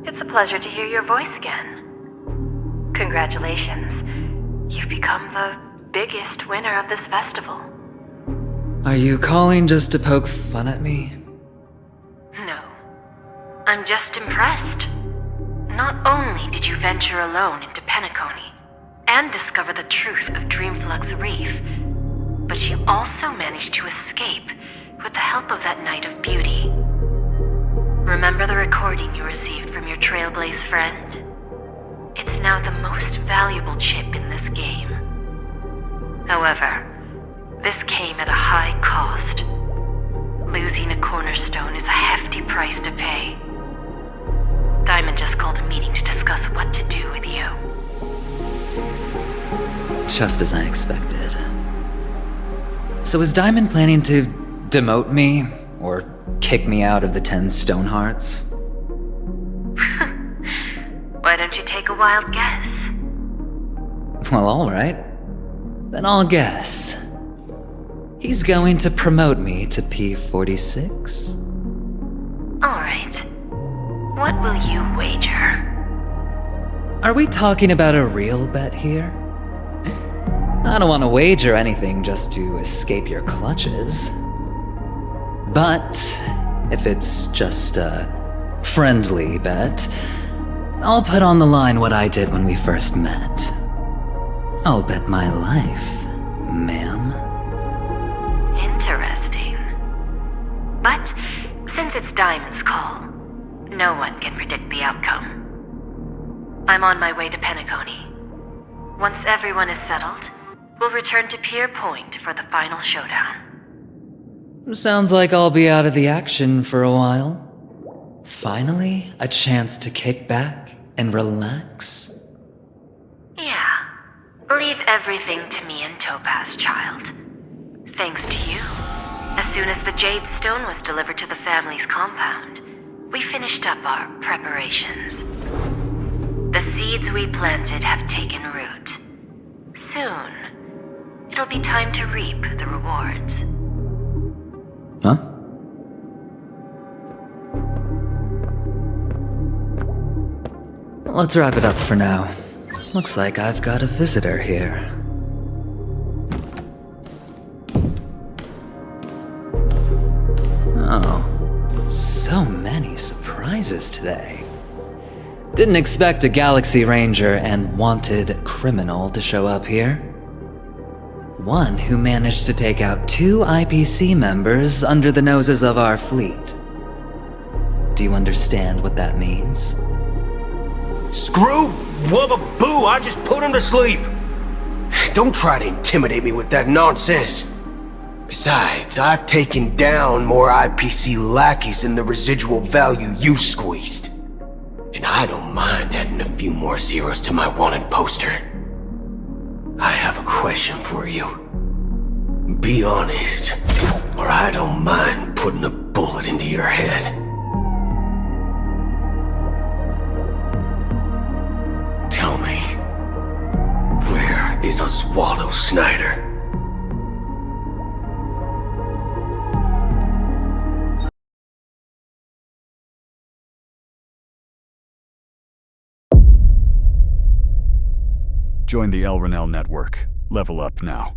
It's a pleasure to hear your voice again. Congratulations. You've become the biggest winner of this festival. Are you calling just to poke fun at me? No. I'm just impressed. Not only did you venture alone into Penacony and discover the truth of Dreamflux Reef, but you also managed to escape with the help of that Knight of Beauty. Remember the recording you received from your Trailblaze friend? It's now the most valuable chip in this game. However, this came at a high cost. Losing a cornerstone is a hefty price to pay. Diamond just called a meeting to discuss what to do with you. Just as I expected. So is Diamond planning to demote me, or kick me out of the 10 Stonehearts? Why don't you take a wild guess? Well, alright. Then I'll guess. He's going to promote me to P46? Alright. What will you wager? Are we talking about a real bet here? I don't want to wager anything just to escape your clutches. But if it's just a friendly bet, I'll put on the line what I did when we first met. I'll bet my life, ma'am. Interesting. But since it's Diamond's call, no one can predict the outcome. I'm on my way to Penacony. Once everyone is settled, we'll return to Pier Point for the final showdown. Sounds like I'll be out of the action for a while. Finally, a chance to kick back and relax. Yeah. Leave everything to me and Topaz, child. Thanks to you, as soon as the Jade Stone was delivered to the family's compound, we finished up our preparations. The seeds we planted have taken root. Soon, it'll be time to reap the rewards. Huh? Let's wrap it up for now. Looks like I've got a visitor here. Oh, so many surprises today. Didn't expect a Galaxy Ranger and wanted criminal to show up here. One who managed to take out 2 IPC members under the noses of our fleet. Do you understand what that means? Screw Wubba Boo, I just put him to sleep. Don't try to intimidate me with that nonsense. Besides, I've taken down more IPC lackeys than the residual value you squeezed. And I don't mind adding a few more zeros to my wanted poster. I have a question for you. Be honest, or I don't mind putting a bullet into your head. Tell me, where is Oswaldo Snyder? Join the Elrinell network. Level up now.